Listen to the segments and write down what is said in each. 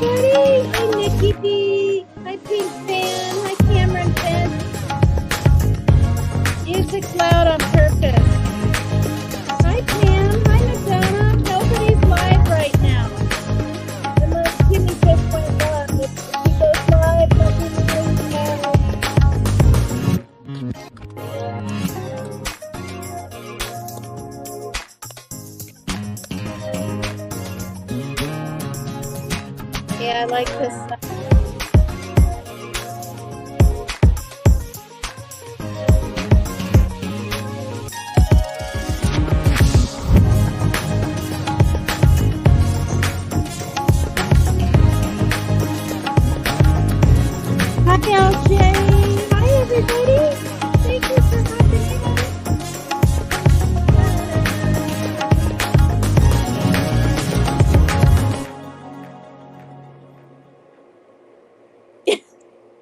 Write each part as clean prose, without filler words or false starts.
everybody. Hi, Nikki B. Hi, Pink Fan. Hi, Cameron Fan. Music's loud on purpose. Hi, Pam. Hi, Madonna. Nobody's live right now. Unless Jimmy just went live. If he goes live, nothing really matters. Yeah, I like this stuff. Hi, LJ. Hi, everybody. Thank you for hopping in.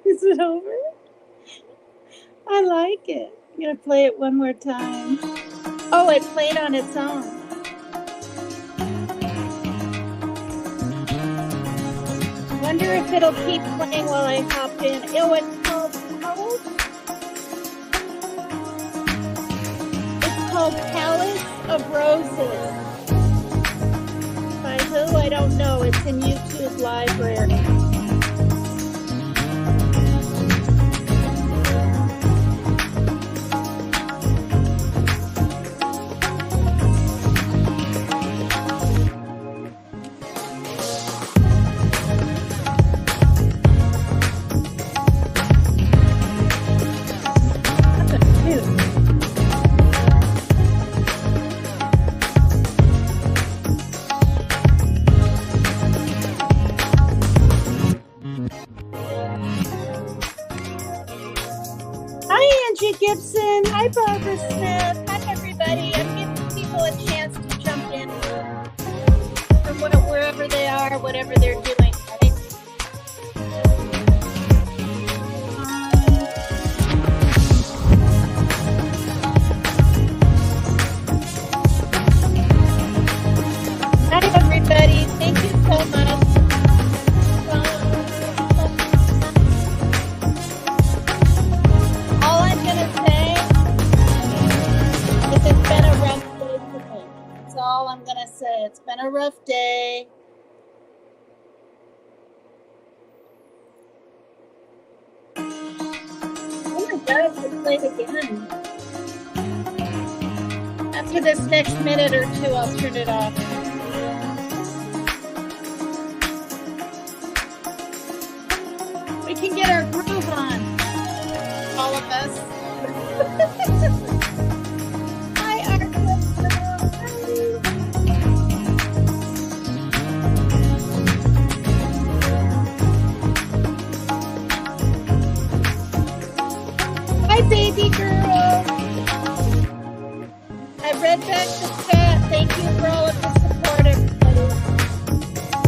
Is it over? I like it. I'm going to play it one more time. Oh, it played on its own. Wonder if it'll keep playing while I hop in. Oh, it's called Palace of Roses. By who? I don't know. It's in YouTube library. Gibson. Hi, Barbara Smith. Hi, everybody. I'm giving people a chance to jump in from wherever they are, whatever they're doing. Right? Hi, everybody. Thank you so much. It's been a rough day today. That's all I'm going to say. It's been a rough day. Oh my God, it's played again. After this next minute or two, I'll turn it off. We can get our groove on. All of us. Baby girl. I read back the chat. Thank you for all of the support, everybody.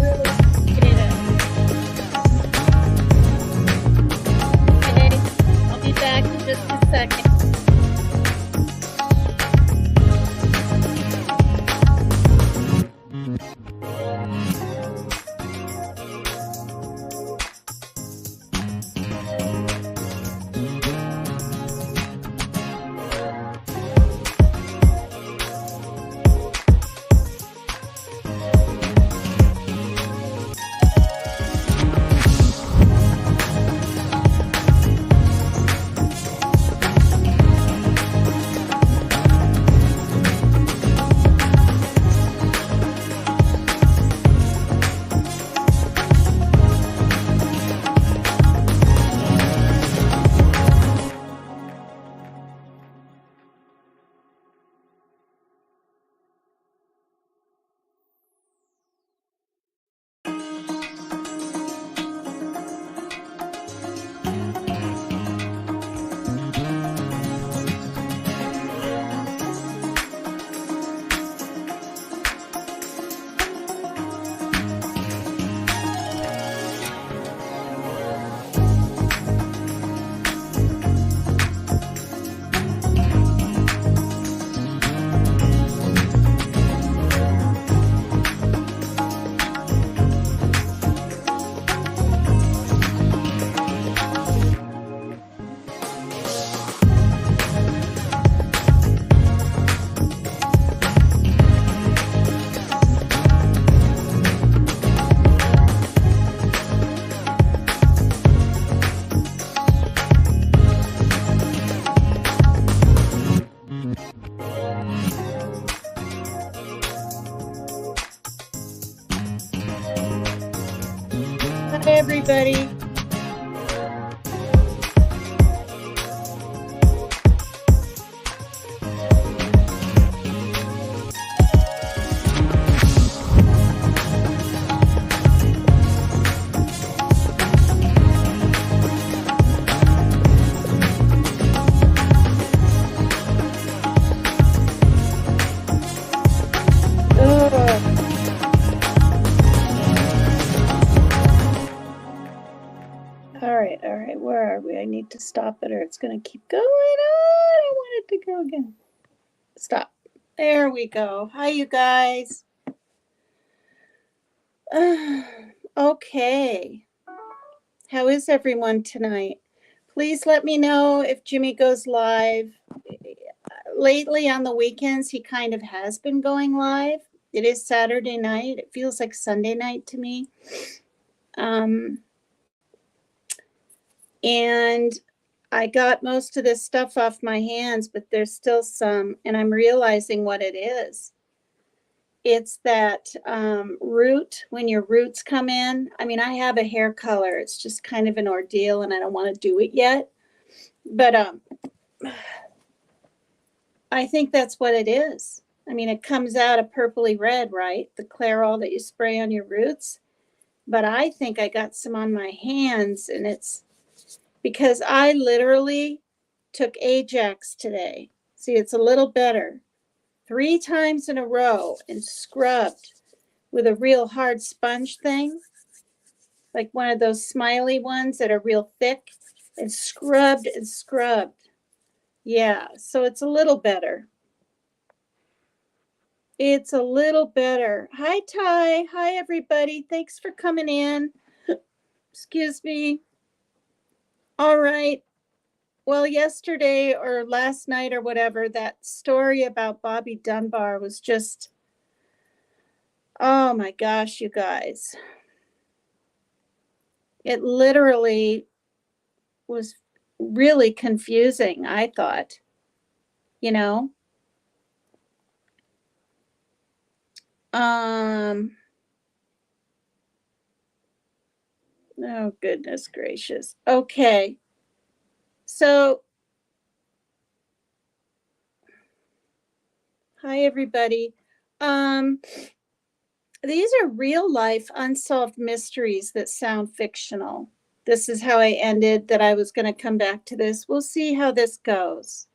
Really appreciate it. Okay, I'll be back in just a second. right, where are we? I need to stop it or it's going to keep going on. I want it to go again. Stop. There we go. Hi, you guys. Okay. How is everyone tonight? Please let me know if Jimmy goes live. Lately on the weekends, he kind of has been going live. It is Saturday night. It feels like Sunday night to me. And I got most of this stuff off my hands, but there's still some, and I'm realizing what it is. It's that root, when your roots come in. I mean, I have a hair color. It's just kind of an ordeal, and I don't want to do it yet. But I think that's what it is. I mean, it comes out a purpley red, right? The Clairol that you spray on your roots. But I think I got some on my hands, and it's because I literally took Ajax today. See, it's a little better. 3 times in a row and scrubbed with a real hard sponge thing, like one of those smiley ones that are real thick, and scrubbed and scrubbed. Yeah, so it's a little better. It's a little better. Hi, Ty. Hi, everybody. Thanks for coming in. Excuse me. All right. Well, yesterday or last night or whatever, that story about Bobby Dunbar was just, oh my gosh, you guys. It literally was really confusing, I thought, you know. Oh, goodness gracious. Okay. So, hi, everybody. These are real life unsolved mysteries that sound fictional. This is how I ended, that I was going to come back to this. We'll see how this goes.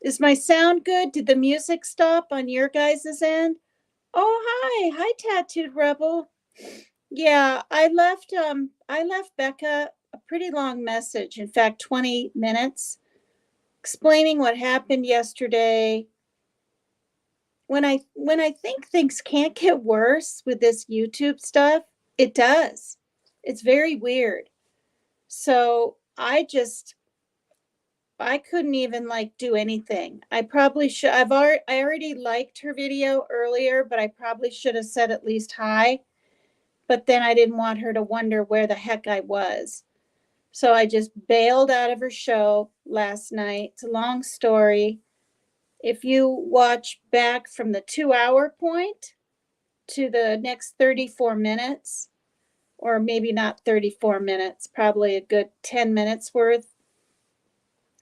Is my sound good? Did the music stop on your guys' end? Oh, hi. Hi, Tattooed Rebel. Yeah, I left Becca a pretty long message, in fact, 20 minutes, explaining what happened yesterday. When I think things can't get worse with this YouTube stuff, it does. It's very weird. So I couldn't even like do anything. I probably should. I already liked her video earlier, but I probably should have said at least hi. But then I didn't want her to wonder where the heck I was. So I just bailed out of her show last night. It's a long story. If you watch back from the 2-hour point to the next 34 minutes, or maybe not 34 minutes, probably a good 10 minutes worth,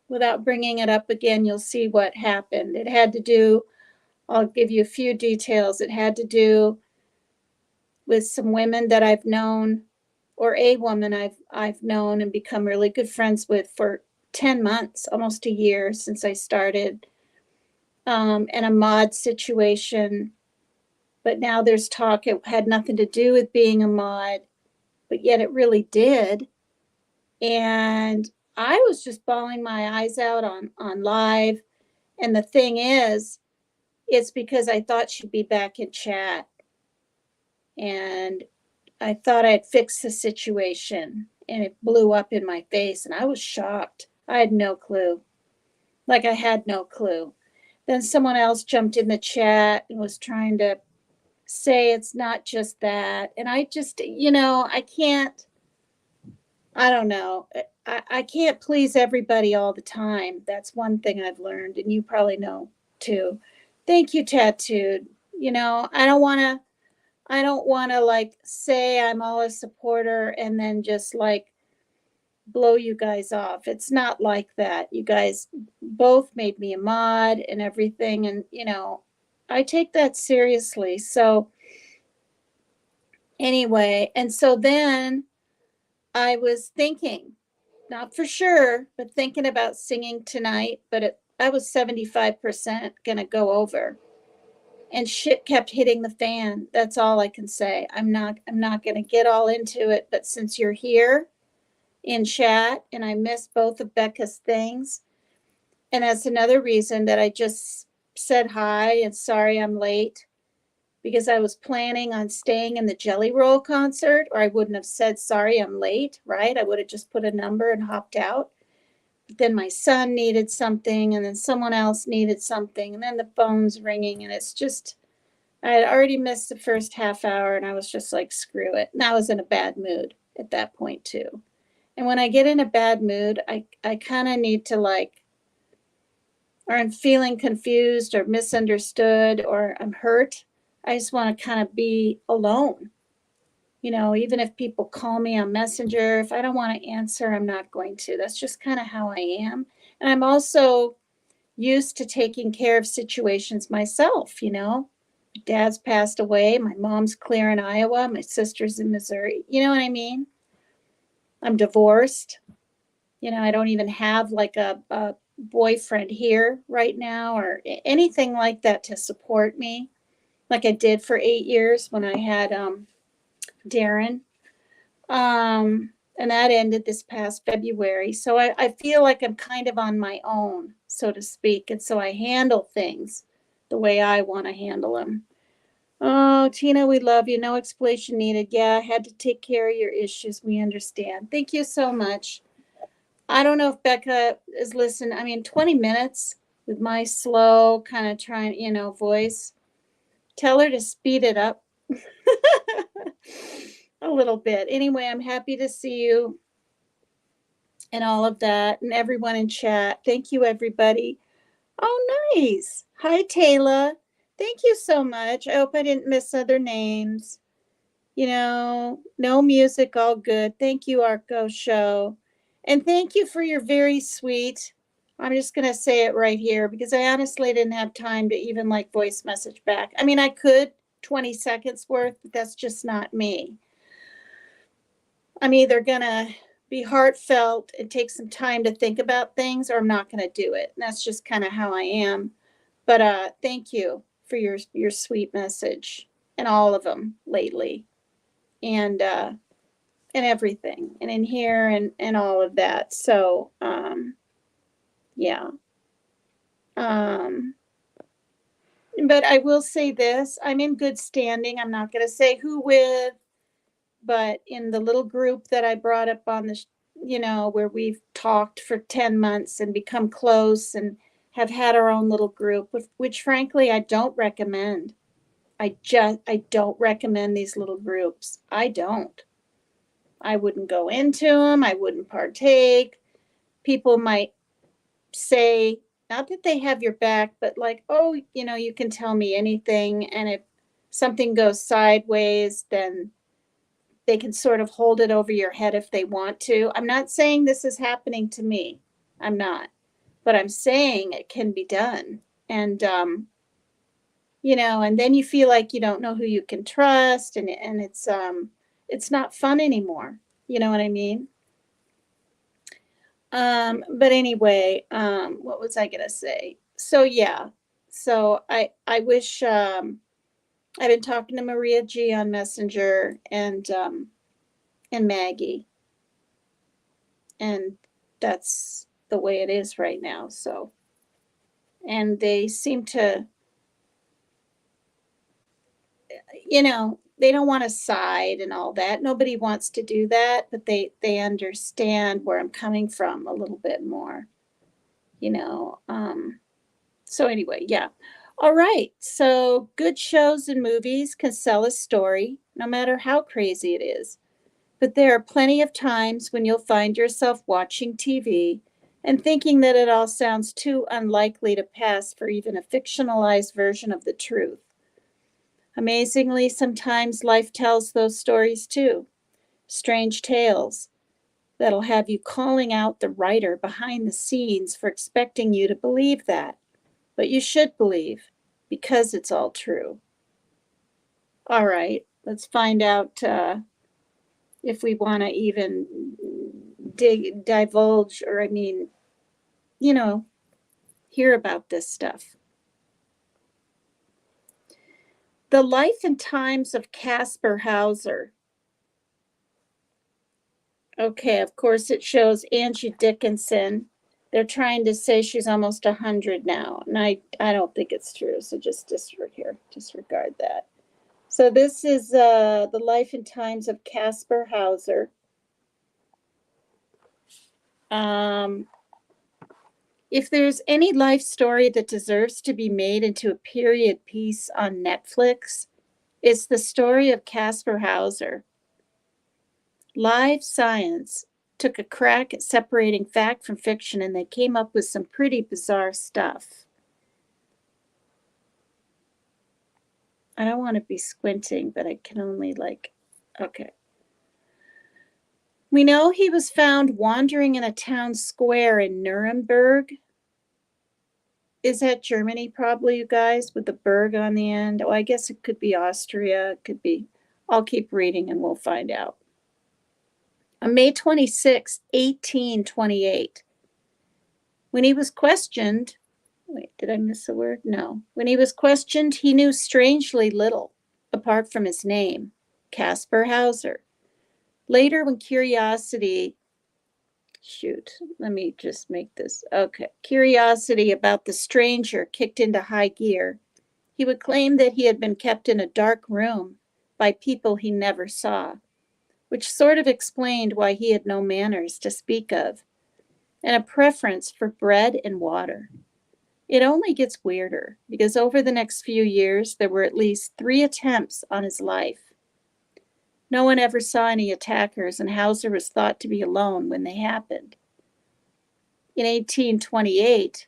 without bringing it up again, you'll see what happened. It had to do, I'll give you a few details. It had to do with some women that I've known, or a woman I've known and become really good friends with for 10 months, almost a year since I started, and a mod situation. But now there's talk it had nothing to do with being a mod, but yet it really did. And I was just bawling my eyes out on live. And the thing is, it's because I thought she'd be back in chat. And I thought I'd fix the situation, and it blew up in my face, and I was shocked. I had no clue. Like, I had no clue. Then someone else jumped in the chat and was trying to say it's not just that. And I just, I don't know. I can't please everybody all the time. That's one thing I've learned, and you probably know too. Thank you, Tattooed. I don't want to like say I'm all a supporter and then just like blow you guys off. It's not like that. You guys both made me a mod and everything, and I take that seriously. So anyway, and so then I was thinking, not for sure, but thinking about singing tonight, but I was 75% gonna go over. and shit kept hitting the fan. That's all I can say. I'm not going to get all into it, but since you're here in chat and I missed both of Becca's things, and that's another reason that I just said hi and sorry I'm late, because I was planning on staying in the Jelly Roll concert, or I wouldn't have said sorry I'm late, right? I would have just put a number and hopped out. But then my son needed something, and then someone else needed something, and then the phone's ringing, and it's just, I had already missed the first half hour, and I was just like, screw it. And I was in a bad mood at that point too. And when I get in a bad mood, I kind of need to like, or I'm feeling confused or misunderstood or I'm hurt, I just want to kind of be alone. Even if people call me on Messenger, if I don't want to answer, I'm not going to. That's just kind of how I am. And I'm also used to taking care of situations myself. Dad's passed away. My mom's clear in Iowa. My sister's in Missouri. You know what I mean? I'm divorced. I don't even have like a boyfriend here right now or anything like that to support me like I did for 8 years when I had Darren. And that ended this past February. So I feel like I'm kind of on my own, so to speak. And so I handle things the way I want to handle them. Oh, Tina, we love you. No explanation needed. Yeah, I had to take care of your issues. We understand. Thank you so much. I don't know if Becca is listening. I mean, 20 minutes with my slow kind of trying, voice. Tell her to speed it up a little bit. Anyway, I'm happy to see you and all of that and everyone in chat. Thank you, everybody. Oh, nice. Hi, Taylor. Thank you so much. I hope I didn't miss other names. No music, all good. Thank you, Arco Show. And thank you for your very sweet, I'm just going to say it right here because I honestly didn't have time to even like voice message back. I mean, I could 20 seconds worth, but that's just not me. I'm either going to be heartfelt and take some time to think about things or I'm not going to do it. And that's just kind of how I am. But thank you for your sweet message and all of them lately. And everything and in here and all of that. So, yeah. But I will say this, I'm in good standing. I'm not going to say who with, but in the little group that I brought up on the, where we've talked for 10 months and become close and have had our own little group, which frankly, I don't recommend. I don't recommend these little groups. I don't. I wouldn't go into them. I wouldn't partake. People might say, not that they have your back, but like, oh, you can tell me anything. And if something goes sideways, then they can sort of hold it over your head if they want to. I'm not saying this is happening to me. I'm not. But I'm saying it can be done. And, and then you feel like you don't know who you can trust and it's not fun anymore. You know what I mean? But anyway, what was I gonna say? So yeah, so I wish I've been talking to Maria G on Messenger and Maggie, and that's the way it is right now. So, and they seem to, they don't want to side and all that. Nobody wants to do that, but they understand where I'm coming from a little bit more, So anyway, yeah. All right. So good shows and movies can sell a story, no matter how crazy it is. But there are plenty of times when you'll find yourself watching TV and thinking that it all sounds too unlikely to pass for even a fictionalized version of the truth. Amazingly, sometimes life tells those stories too. Strange tales that'll have you calling out the writer behind the scenes for expecting you to believe that. But you should believe because it's all true. All right, let's find out if we want to even divulge or, hear about this stuff. The Life and Times of Caspar Hauser. Okay, of course it shows Angie Dickinson. They're trying to say she's almost 100 now, and I don't think it's true, so just disregard that. So this is The Life and Times of Caspar Hauser. If there's any life story that deserves to be made into a period piece on Netflix, it's the story of Caspar Hauser. Live Science took a crack at separating fact from fiction, and they came up with some pretty bizarre stuff. I don't want to be squinting, but I can only okay. We know he was found wandering in a town square in Nuremberg. Is that Germany, probably, you guys, with the Berg on the end? Oh, I guess it could be Austria. It could be. I'll keep reading and we'll find out. On May 26, 1828, when he was questioned, wait, did I miss a word? No. When he was questioned, he knew strangely little, apart from his name, Caspar Hauser. Later, when curiosity about the stranger kicked into high gear, he would claim that he had been kept in a dark room by people he never saw, which sort of explained why he had no manners to speak of, and a preference for bread and water. It only gets weirder, because over the next few years, there were at least 3 attempts on his life. No one ever saw any attackers, and Hauser was thought to be alone when they happened. In 1828,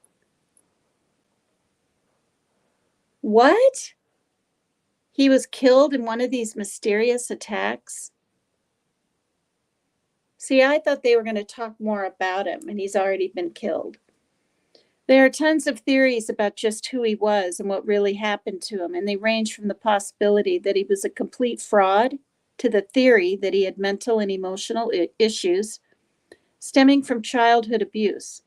what? He was killed in one of these mysterious attacks? See, I thought they were going to talk more about him, and he's already been killed. There are tons of theories about just who he was and what really happened to him, and they range from the possibility that he was a complete fraud to the theory that he had mental and emotional issues stemming from childhood abuse.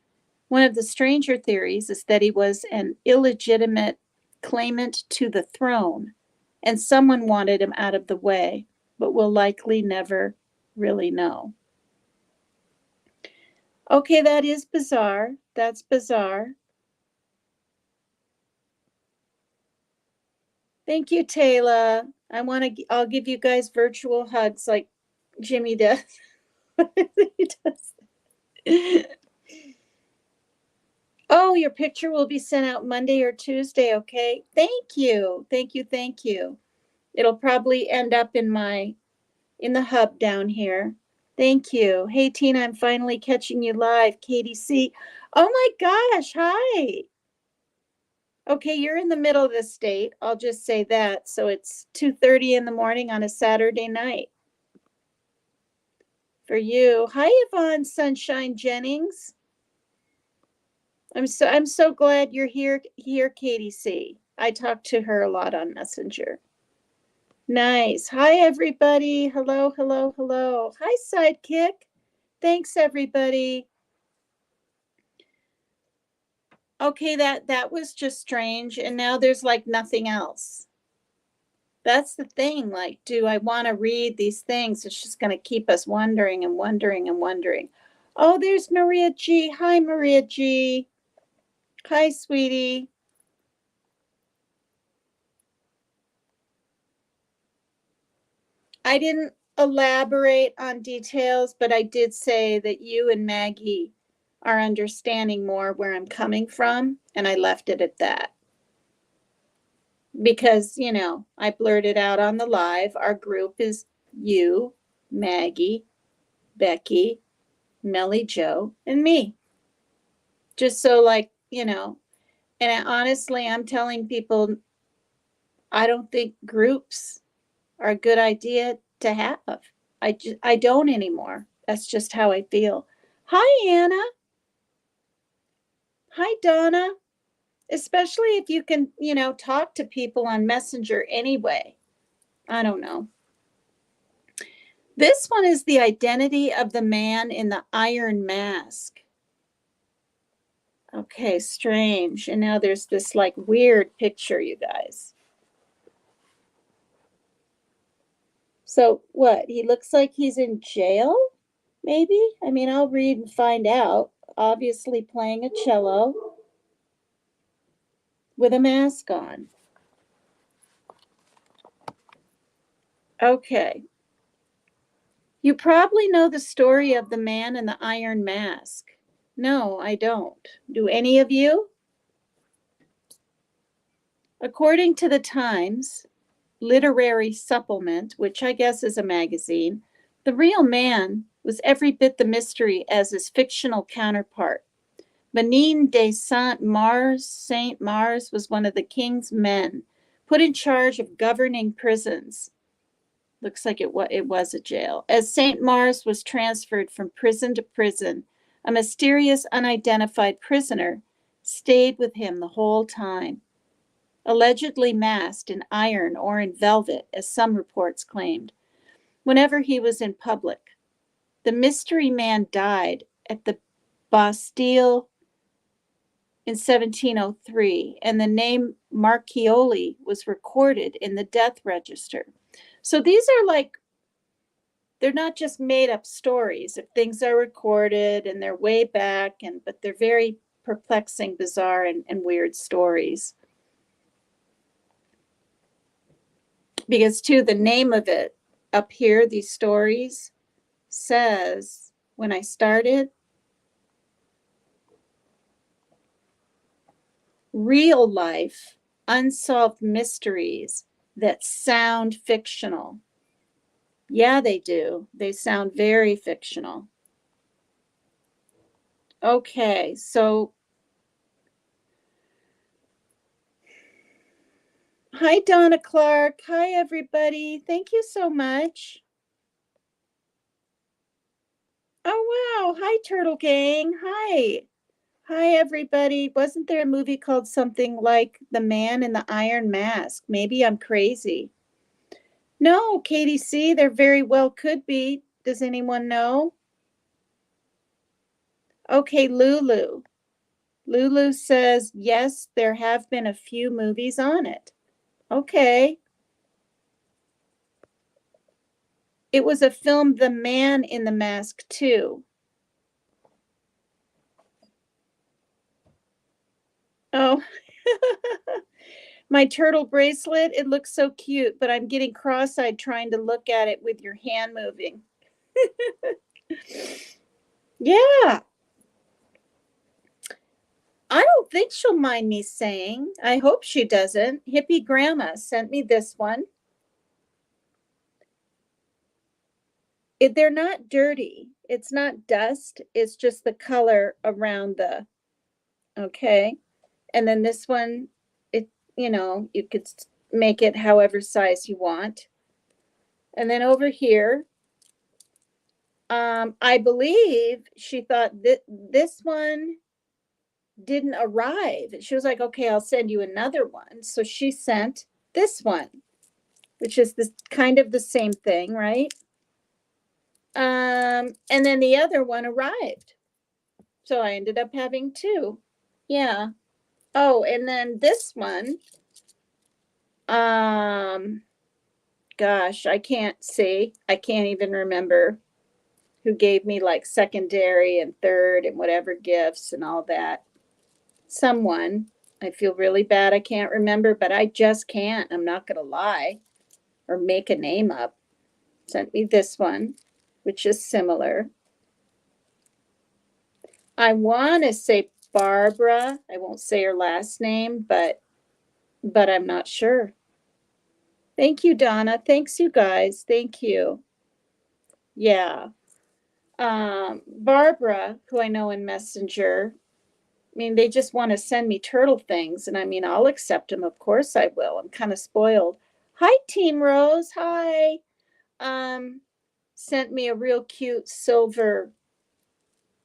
One of the stranger theories is that he was an illegitimate claimant to the throne, and someone wanted him out of the way, but we'll likely never really know. Okay, that is bizarre. That's bizarre. Thank you, Taylor. I'll give you guys virtual hugs like Jimmy does. He does. Oh, your picture will be sent out Monday or Tuesday, okay? Thank you. Thank you, thank you. It'll probably end up in the hub down here. Thank you. Hey, Tina, I'm finally catching you live. Katie C. Oh my gosh, hi. Okay, you're in the middle of the state. I'll just say that. So it's 2:30 in the morning on a Saturday night for you. Hi, Yvonne Sunshine Jennings. I'm so glad you're here, Katie C. I talk to her a lot on Messenger. Nice. Hi, everybody. Hello, hello, hello. Hi, Sidekick. Thanks, everybody. Okay, that was just strange, and now there's like nothing else. That's the thing. Like, do I want to read these things? It's just going to keep us wondering and wondering and wondering. Oh, there's Maria G. Hi, Maria G. Hi, sweetie. I didn't elaborate on details, but I did say that you and Maggie are understanding more where I'm coming from, and I left it at that. Because, I blurted out on the live, our group is you, Maggie, Becky, Melly Joe, and me. Just so and honestly, I'm telling people, I don't think groups are a good idea to have. I don't anymore. That's just how I feel. Hi, Anna. Hi, Donna. Especially if you can, talk to people on Messenger anyway. I don't know. This one is The Identity of the Man in the Iron Mask. Okay, strange. And now there's this weird picture, you guys. So what? He looks like he's in jail? Maybe? I mean, I'll read and find out. Obviously playing a cello with a mask on. Okay. You probably know the story of the man in the iron mask. No, I don't. Do any of you? According to the Times Literary Supplement, which I guess is a magazine, the real man was every bit the mystery as his fictional counterpart. Benin de Saint Mars was one of the king's men, put in charge of governing prisons. Looks like it was a jail. As St. Mars was transferred from prison to prison, a mysterious unidentified prisoner stayed with him the whole time, allegedly masked in iron or in velvet, as some reports claimed, whenever he was in public. The mystery man died at the Bastille in 1703, and the name Marchioli was recorded in the death register. So these are like, they're not just made up stories. If things are recorded and they're way back, but they're very perplexing, bizarre, and weird stories. Because too, the name of it up here, these stories, says, when I started, real life unsolved mysteries that sound fictional. Yeah, they do. They sound very fictional. Okay, so hi, Donna Clark. Hi, everybody. Thank you so much. Oh, wow. Hi, Turtle Gang. Hi. Hi, everybody. Wasn't there a movie called something like The Man in the Iron Mask? Maybe I'm crazy. No, Katie C., there very well could be. Does anyone know? Okay, Lulu. Lulu says, yes, there have been a few movies on it. Okay. It was a film, The Man in the Mask, too. Oh, my turtle bracelet, it looks so cute, but I'm getting cross-eyed trying to look at it with your hand moving. Yeah. I don't think she'll mind me saying. I hope she doesn't. Hippie Grandma sent me this one. They're not dirty. It's not dust. It's just the color around okay. And then this one, you could make it however size you want. And then over here, I believe she thought that this one didn't arrive. She was like, okay, I'll send you another one. So she sent this one, which is this kind of the same thing, right? And then the other one arrived. So I ended up having two. Yeah. Oh, and then this one, gosh, I can't see. I can't even remember who gave me like secondary and third and whatever gifts and all that. Someone. I feel really bad. I can't remember, but I just can't. I'm not going to lie or make a name up. Sent me this one, which is similar. I want to say Barbara. I won't say her last name, but I'm not sure. Thank you, Donna. Thanks, you guys. Thank you. Yeah. Barbara, who I know in Messenger, I mean, they just want to send me turtle things. And I mean, I'll accept them. Of course I will. I'm kind of spoiled. Hi, Team Rose. Hi. Sent me a real cute silver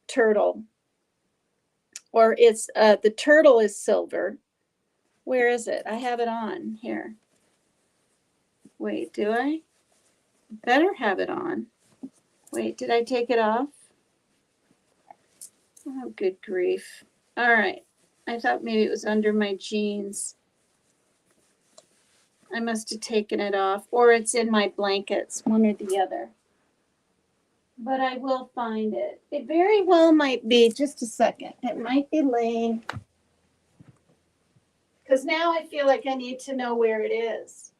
turtle. Or it's, the turtle is silver. Where is it? I have it on here. Wait, do I? Better have it on. Wait, did I take it off? Oh, good grief. All right. I thought maybe it was under my jeans. I must have taken it off, or it's in my blankets, one or the other. But I will find it. It very well might be. Just a second. It might be laying. Because now I feel like I need to know where it is.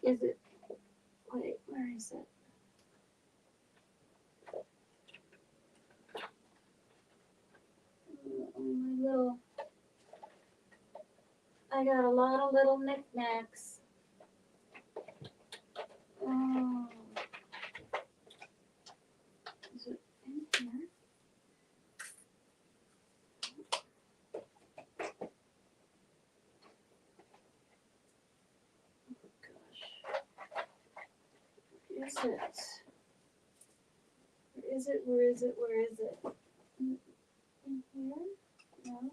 Is it? Wait, where is it? My little. I got a lot of little knickknacks. Oh. Is it in here? Where is it? Where is it? Where is it? Where is it? In here? No.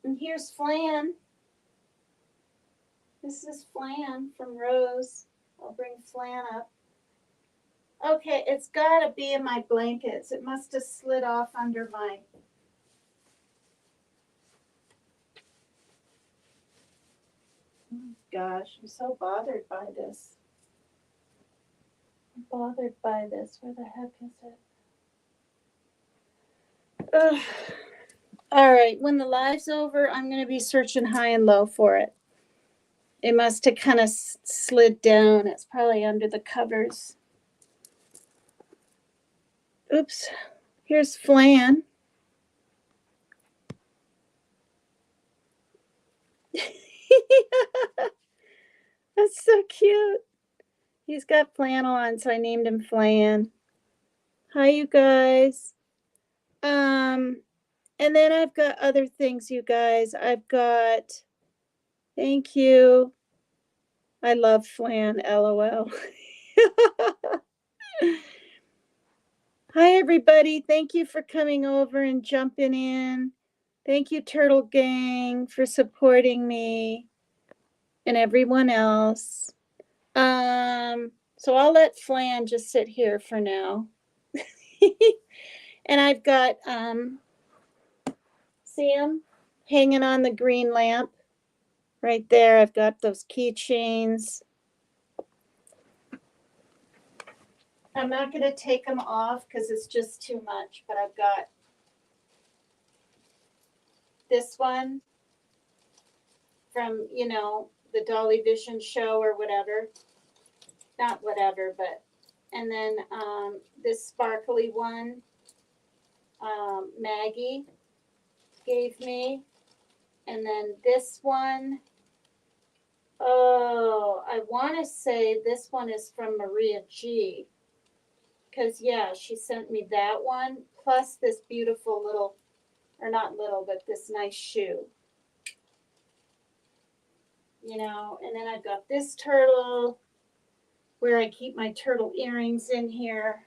And here's Flan. This is Flan from Rose. I'll bring Flan up. Okay, it's got to be in my blankets. It must have slid off under my... Oh gosh, I'm so bothered by this. I'm bothered by this. Where the heck is it? Ugh. All right, when the live's over, I'm going to be searching high and low for it. It must have kind of slid down. It's probably under the covers. Oops. Here's Flan. That's so cute. He's got flannel on, so I named him Flan. Hi, you guys. And then I've got other things, you guys. I've got, thank you. I love Flan, LOL. Hi, everybody. Thank you for coming over and jumping in. Thank you, Turtle Gang, for supporting me and everyone else. So I'll let Flan just sit here for now. And I've got, see him hanging on the green lamp right there. I've got those keychains. I'm not going to take them off because it's just too much, but I've got this one from, you know, the Dolly Vision show or whatever. Not whatever, but, and then this sparkly one, Maggie gave me. And then this one, oh, I want to say this one is from Maria G. Because, yeah, she sent me that one, plus this beautiful little, or not little, but this nice shoe. You know, and then I've got this turtle where I keep my turtle earrings in here.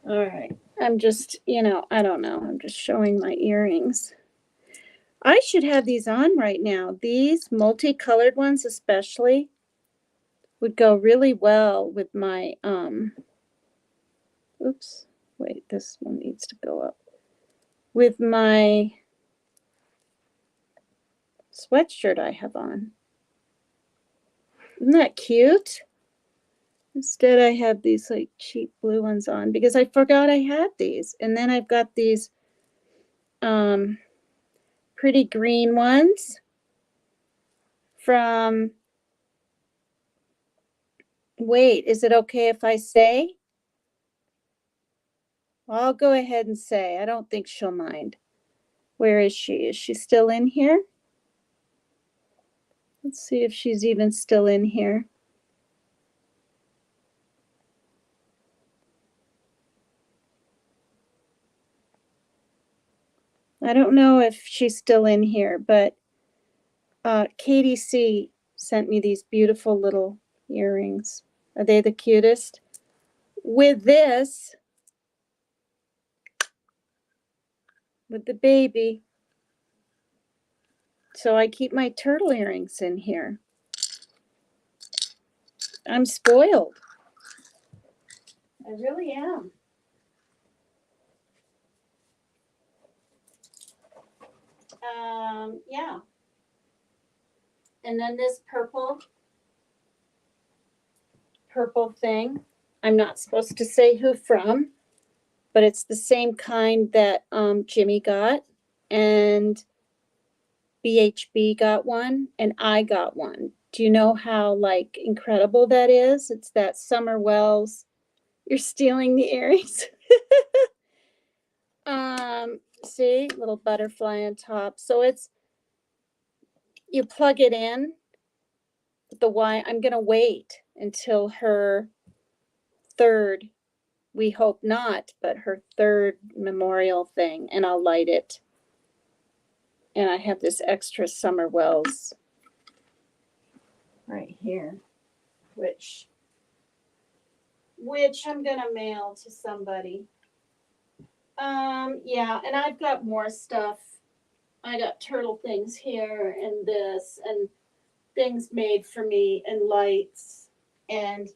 All right. I'm just, you know, I don't know. I'm just showing my earrings. I should have these on right now. These multicolored ones especially would go really well with my, oops, wait, this one needs to go up. With my sweatshirt I have on. Isn't that cute? Instead, I have these like cheap blue ones on because I forgot I had these. And then I've got these pretty green ones from, wait, is it okay if I say? I'll go ahead and say. I don't think she'll mind. Where is she? Is she still in here? Let's see if she's even still in here. I don't know if she's still in here, but Katie C sent me these beautiful little earrings. Are they the cutest? With this with the baby. So I keep my turtle earrings in here. I'm spoiled. I really am. Yeah. And then this purple thing, I'm not supposed to say who from, but it's the same kind that Jimmy got, and BHB got one, and I got one. Do you know how like incredible that is? It's that Summer Wells. You're stealing the earrings. See, little butterfly on top. So it's, you plug it in. The why I'm gonna wait until her third, we hope not, but her third memorial thing, and I'll light it. And I have this extra Summer Wells right here, which I'm gonna mail to somebody. Yeah, and I've got more stuff. I got turtle things here and this and things made for me and lights and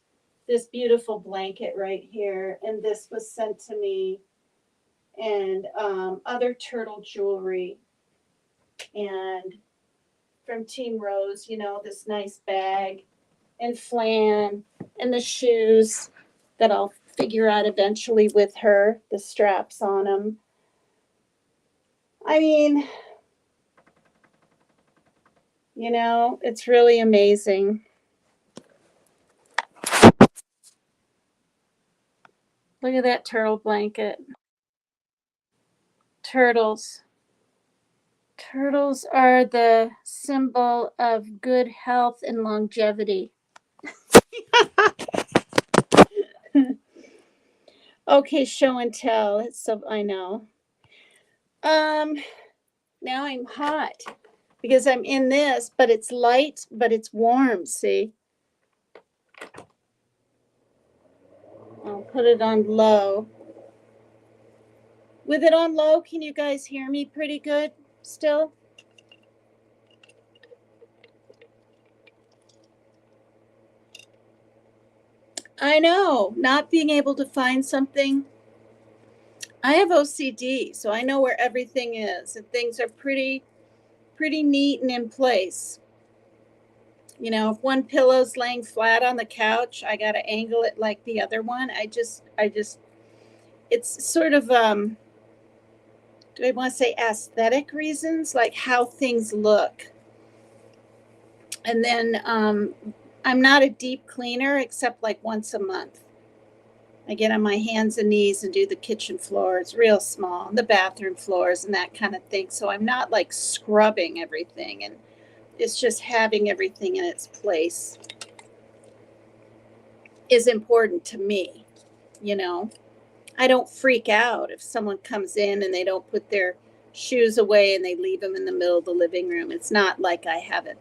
this beautiful blanket right here, and this was sent to me, and other turtle jewelry, and from Team Rose, you know, this nice bag and flan and the shoes that I'll figure out eventually with her, the straps on them. I mean, you know, it's really amazing. Look at that turtle blanket. Turtles. Turtles are the symbol of good health and longevity. Okay, show and tell. So I know. Now I'm hot because I'm in this, but it's light, but it's warm. See? I'll put it on low. With it on low, can you guys hear me pretty good still? I know, not being able to find something. I have OCD, so I know where everything is, and things are pretty neat and in place. You know, if one pillow's laying flat on the couch, I got to angle it like the other one. I just it's sort of do I want to say aesthetic reasons, like how things look. And then I'm not a deep cleaner except like once a month. I get on my hands and knees and do the kitchen floors, real small, the bathroom floors and that kind of thing. So I'm not like scrubbing everything, and it's just having everything in its place is important to me, you know. I don't freak out if someone comes in and they don't put their shoes away and they leave them in the middle of the living room. It's not like I have an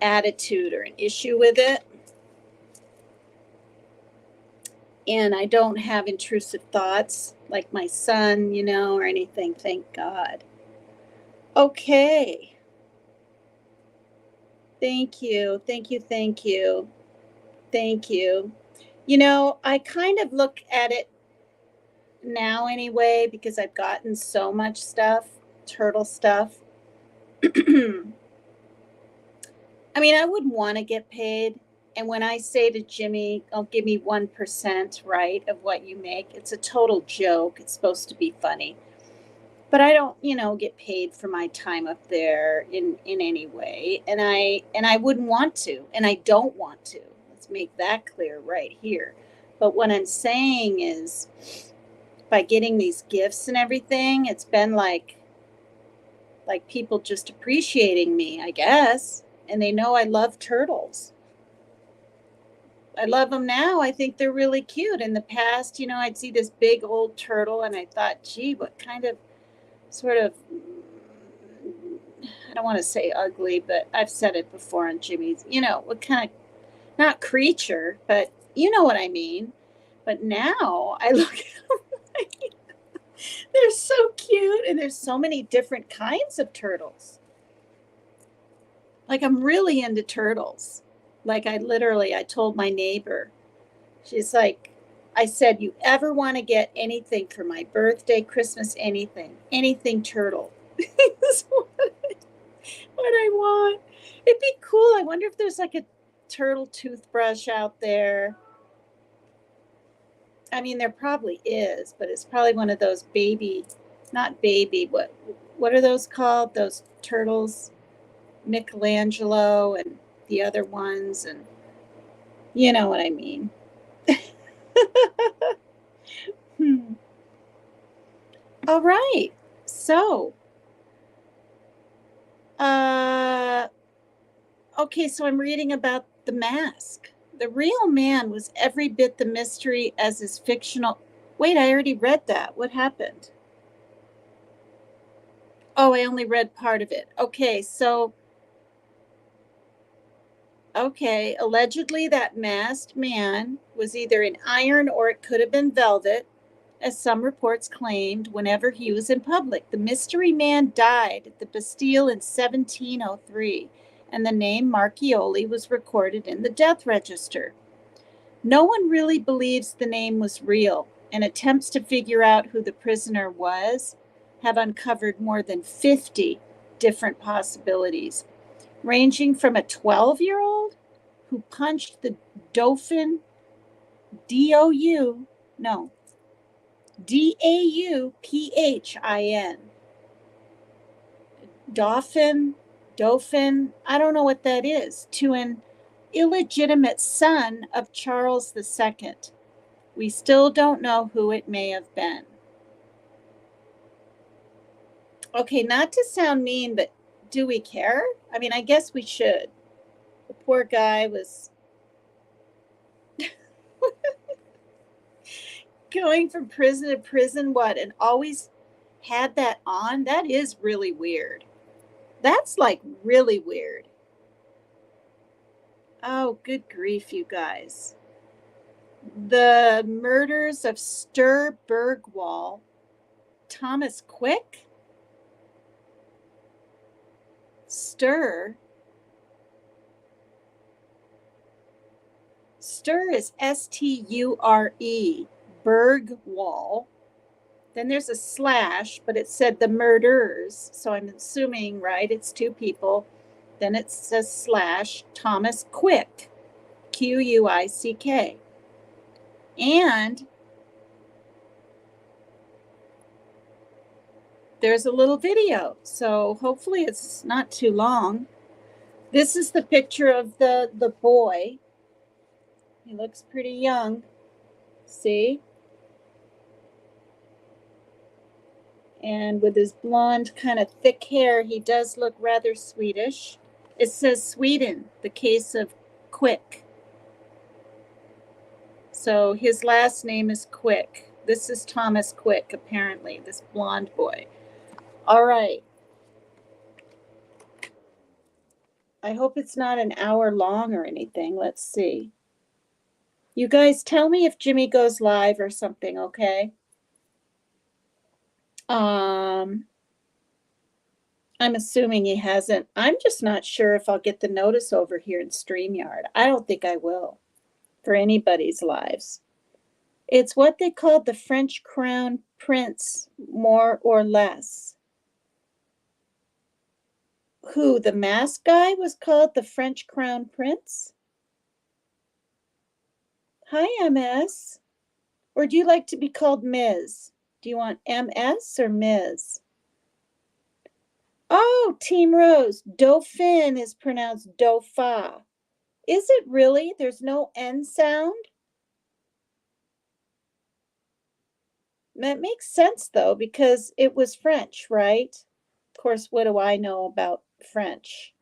attitude or an issue with it. And I don't have intrusive thoughts like my son, you know, or anything, thank God. Okay. Thank you. Thank you. Thank you. Thank you. You know, I kind of look at it now anyway because I've gotten so much stuff, turtle stuff. I mean, I wouldn't want to get paid. And when I say to Jimmy, "I'll give me 1%, right, of what you make," it's a total joke. It's supposed to be funny. But I don't, you know, get paid for my time up there in any way. And I wouldn't want to, and I don't want to. Let's make that clear right here. But what I'm saying is by getting these gifts and everything, it's been like people just appreciating me, I guess. And they know I love turtles. I love them now. I think they're really cute. In the past, you know, I'd see this big old turtle and I thought, gee, what kind of sort of, I don't want to say ugly, but I've said it before on Jimmy's, you know, what kind of, not creature, but you know what I mean. But now I look at them They're so cute, and there's so many different kinds of turtles. Like, I'm really into turtles. Like, I told my neighbor, she's like, I said, you ever want to get anything for my birthday, Christmas, anything turtle. Is what I want. It'd be cool. I wonder if there's like a turtle toothbrush out there. I mean, there probably is, but it's probably one of those not baby, what are those called? Those turtles, Michelangelo and the other ones, and you know what I mean. Hmm. All right. So, uh, okay, so I'm reading about the mask. The real man was every bit the mystery as his fictional. Wait, I already read that. What happened? Oh, I only read part of it. Okay, allegedly that masked man was either in iron or it could have been velvet, as some reports claimed, whenever he was in public. The mystery man died at the Bastille in 1703, and the name Marchioli was recorded in the death register. No one really believes the name was real, and attempts to figure out who the prisoner was have uncovered more than 50 different possibilities, ranging from a 12-year-old who punched the Dauphin, D-O-U, no, Dauphin, Dauphin, I don't know what that is, to an illegitimate son of Charles II. We still don't know who it may have been. Okay, not to sound mean, but do we care? I mean, I guess we should. The poor guy was going from prison to prison, and always had that on? That is really weird. That's like really weird. Oh, good grief, you guys. The murders of Stur Bergwall, Thomas Quick? Stur is Sture, Bergwall. Then there's a slash, but it said the murders. So I'm assuming, right, it's two people. Then it says slash Thomas Quick, Quick. And there's a little video. So hopefully it's not too long. This is the picture of the boy. He looks pretty young. See? And with his blonde, kind of thick hair, he does look rather Swedish. It says Sweden, the case of Quick. So his last name is Quick. This is Thomas Quick, apparently, this blonde boy. All right. I hope it's not an hour long or anything. Let's see. You guys tell me if Jimmy goes live or something, okay? I'm assuming he hasn't. I'm just not sure if I'll get the notice over here in StreamYard. I don't think I will for anybody's lives. It's what they called the French Crown Prince, more or less. Who, the mask guy was called the French Crown Prince? Hi, MS. Or do you like to be called Ms.? Do you want MS or Ms.? Oh, Team Rose, Dauphin is pronounced Dauphin. Is it really? There's no N sound? That makes sense, though, because it was French, right? Of course, what do I know about French?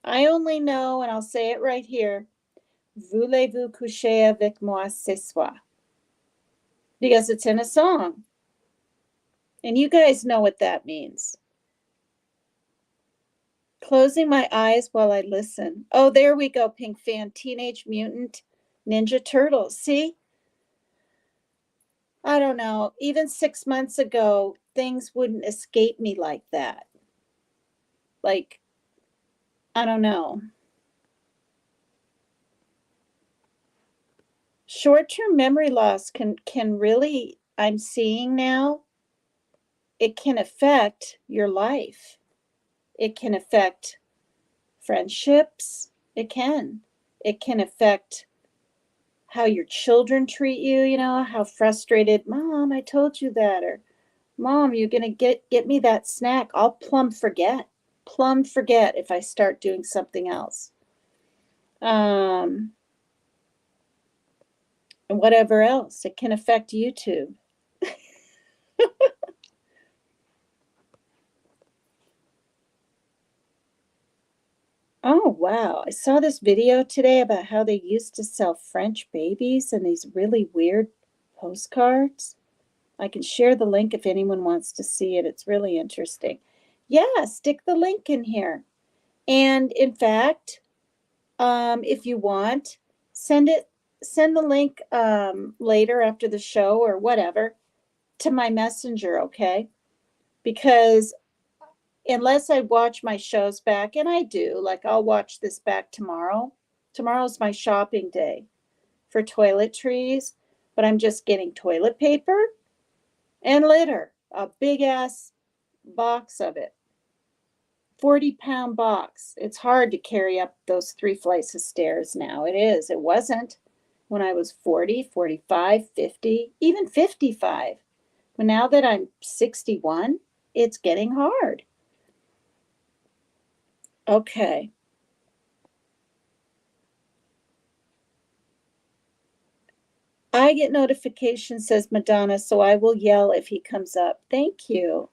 I only know, and I'll say it right here, Voulez-vous coucher avec moi ce soir? Because it's in a song. And you guys know what that means. Closing my eyes while I listen. Oh, there we go, Pink Fan. Teenage Mutant Ninja Turtles. See? I don't know, even 6 months ago, things wouldn't escape me like that. Like, I don't know. Short-term memory loss can really, I'm seeing now, it can affect your life. It can affect friendships. It can affect how your children treat you, you know, how frustrated, Mom, I told you that, or Mom, you're gonna get me that snack. I'll plumb forget if I start doing something else. And whatever else, it can affect YouTube. Oh, wow. I saw this video today about how they used to sell French babies and these really weird postcards. I can share the link if anyone wants to see it. It's really interesting. Yeah, stick the link in here. And in fact, if you want, send the link later after the show or whatever to my messenger, okay? Because unless I watch my shows back, and I do, like I'll watch this back tomorrow. Tomorrow's my shopping day for toiletries, but I'm just getting toilet paper and litter, a big ass box of it. 40-pound box. It's hard to carry up those 3 flights of stairs now. It is. It wasn't when I was 40, 45, 50, even 55. But now that I'm 61, it's getting hard. Okay. I get notifications, says Madonna, so I will yell if he comes up. Thank you.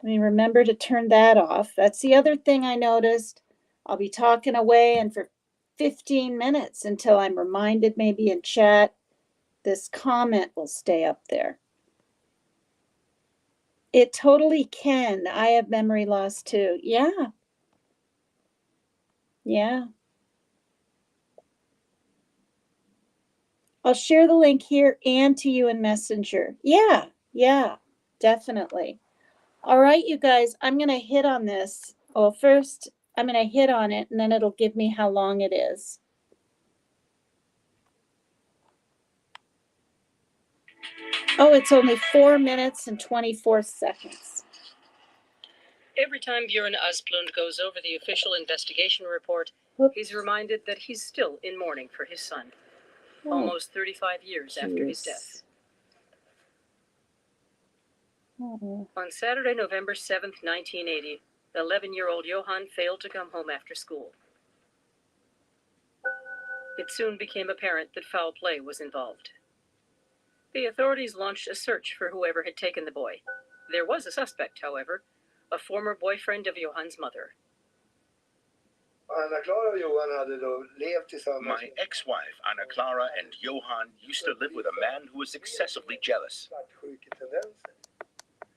I mean, remember to turn that off. That's the other thing I noticed. I'll be talking away, and for 15 minutes until I'm reminded, maybe in chat, this comment will stay up there. It totally can. I have memory loss too. Yeah. Yeah. I'll share the link here and to you in Messenger. Yeah. Yeah. Definitely. All right, you guys, I'm going to hit on this. Well, first, I'm going to hit on it, and then it'll give me how long it is. Oh, it's only 4 minutes and 24 seconds. Every time Björn Asplund goes over the official investigation report, he's reminded that he's still in mourning for his son, almost 35 years after his death. On Saturday, November 7th, 1980, 11-year-old Johan failed to come home after school. It soon became apparent that foul play was involved. The authorities launched a search for whoever had taken the boy. There was a suspect, however, a former boyfriend of Johan's mother. My ex-wife, Anna Clara, and Johan used to live with a man who was excessively jealous.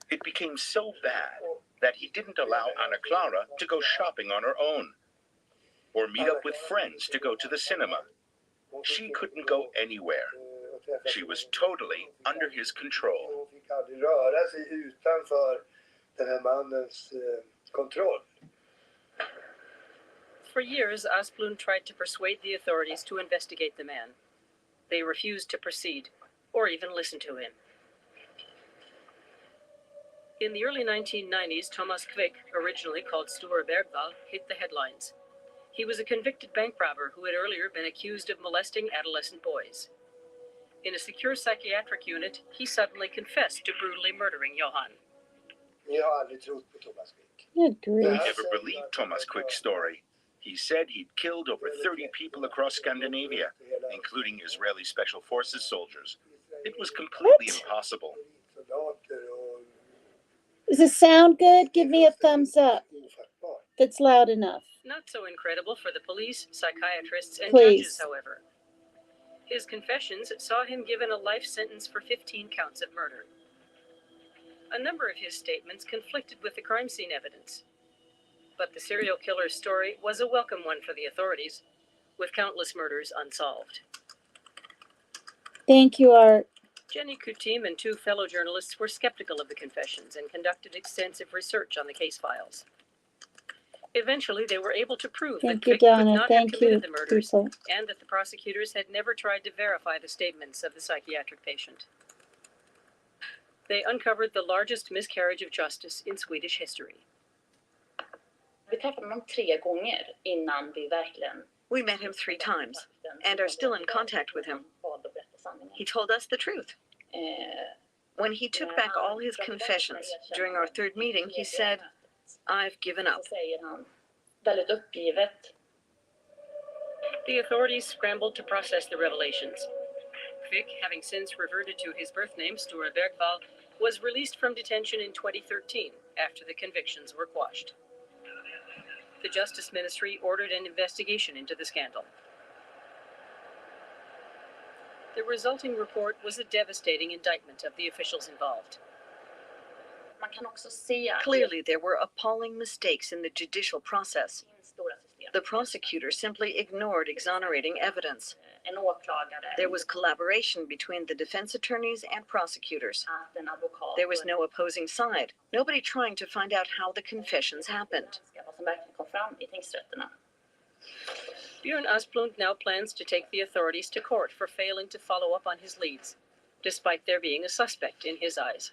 It became so bad that he didn't allow Anna Clara to go shopping on her own or meet up with friends to go to the cinema. She couldn't go anywhere. She was totally under his control. For years, Asplund tried to persuade the authorities to investigate the man. They refused to proceed, or even listen to him. In the early 1990s, Thomas Quick, originally called Sture Bergvall, hit the headlines. He was a convicted bank robber who had earlier been accused of molesting adolescent boys. In a secure psychiatric unit, he suddenly confessed to brutally murdering Johan. Good grief. I never believed Thomas Quick's story. He said he'd killed over 30 people across Scandinavia, including Israeli Special Forces soldiers. It was completely impossible. Does it sound good? Give me a thumbs up if it's loud enough. Not so incredible for the police, psychiatrists, and Please. judges, however. His confessions saw him given a life sentence for 15 counts of murder. A number of his statements conflicted with the crime scene evidence. But the serial killer's story was a welcome one for the authorities, with countless murders unsolved. Thank you, Art. Jenny Coutim and two fellow journalists were skeptical of the confessions and conducted extensive research on the case files. Eventually, they were able to prove that Thank you, Quick could Donna. not have Thank committed you, the murders people. and that the prosecutors had never tried to verify the statements of the psychiatric patient. They uncovered the largest miscarriage of justice in Swedish history. Vi träffade honom 3 gånger innan vi verkligen... We met him 3 times and are still in contact with him. He told us the truth. When he took back all his confessions during our 3rd meeting, he said, "I've given up." Väldigt uppgivet. The authorities scrambled to process the revelations. Quick, having since reverted to his birth name, Sture Bergvall, was released from detention in 2013 after the convictions were quashed. The Justice Ministry ordered an investigation into the scandal. The resulting report was a devastating indictment of the officials involved. Man kan också se... Clearly, there were appalling mistakes in the judicial process. Stora system. The prosecutor simply ignored exonerating evidence. En åklagare. There was collaboration between the defense attorneys and prosecutors. Att en advokat... There was no opposing side, nobody trying to find out how the confessions happened. Vad som verkligen kom fram i tingsrätterna. Björn Asplund now plans to take the authorities to court for failing to follow up on his leads, despite there being a suspect in his eyes.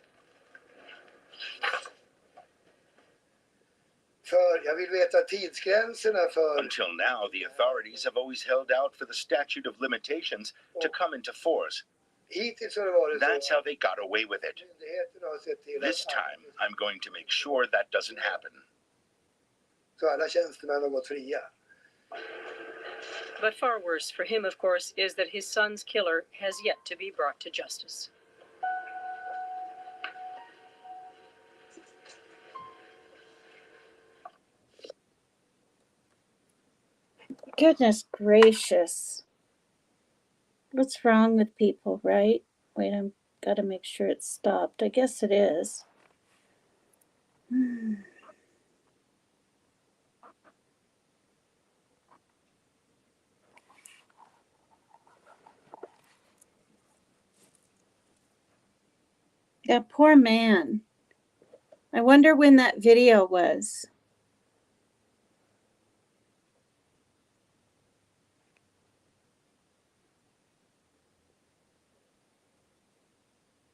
Jag vill veta tidsgränserna för... Until now, the authorities have always held out for the statute of limitations to come into force. Hittills har det varit That's så. how they got away with it. Myndigheterna har sett till This time, I'm going to make sure that doesn't happen. så alla tjänstemän har gått fria. But far worse for him, of course, is that his son's killer has yet to be brought to justice. Goodness gracious. What's wrong with people, right? Wait, I've got to make sure it's stopped. I guess it is. That poor man. I wonder when that video was.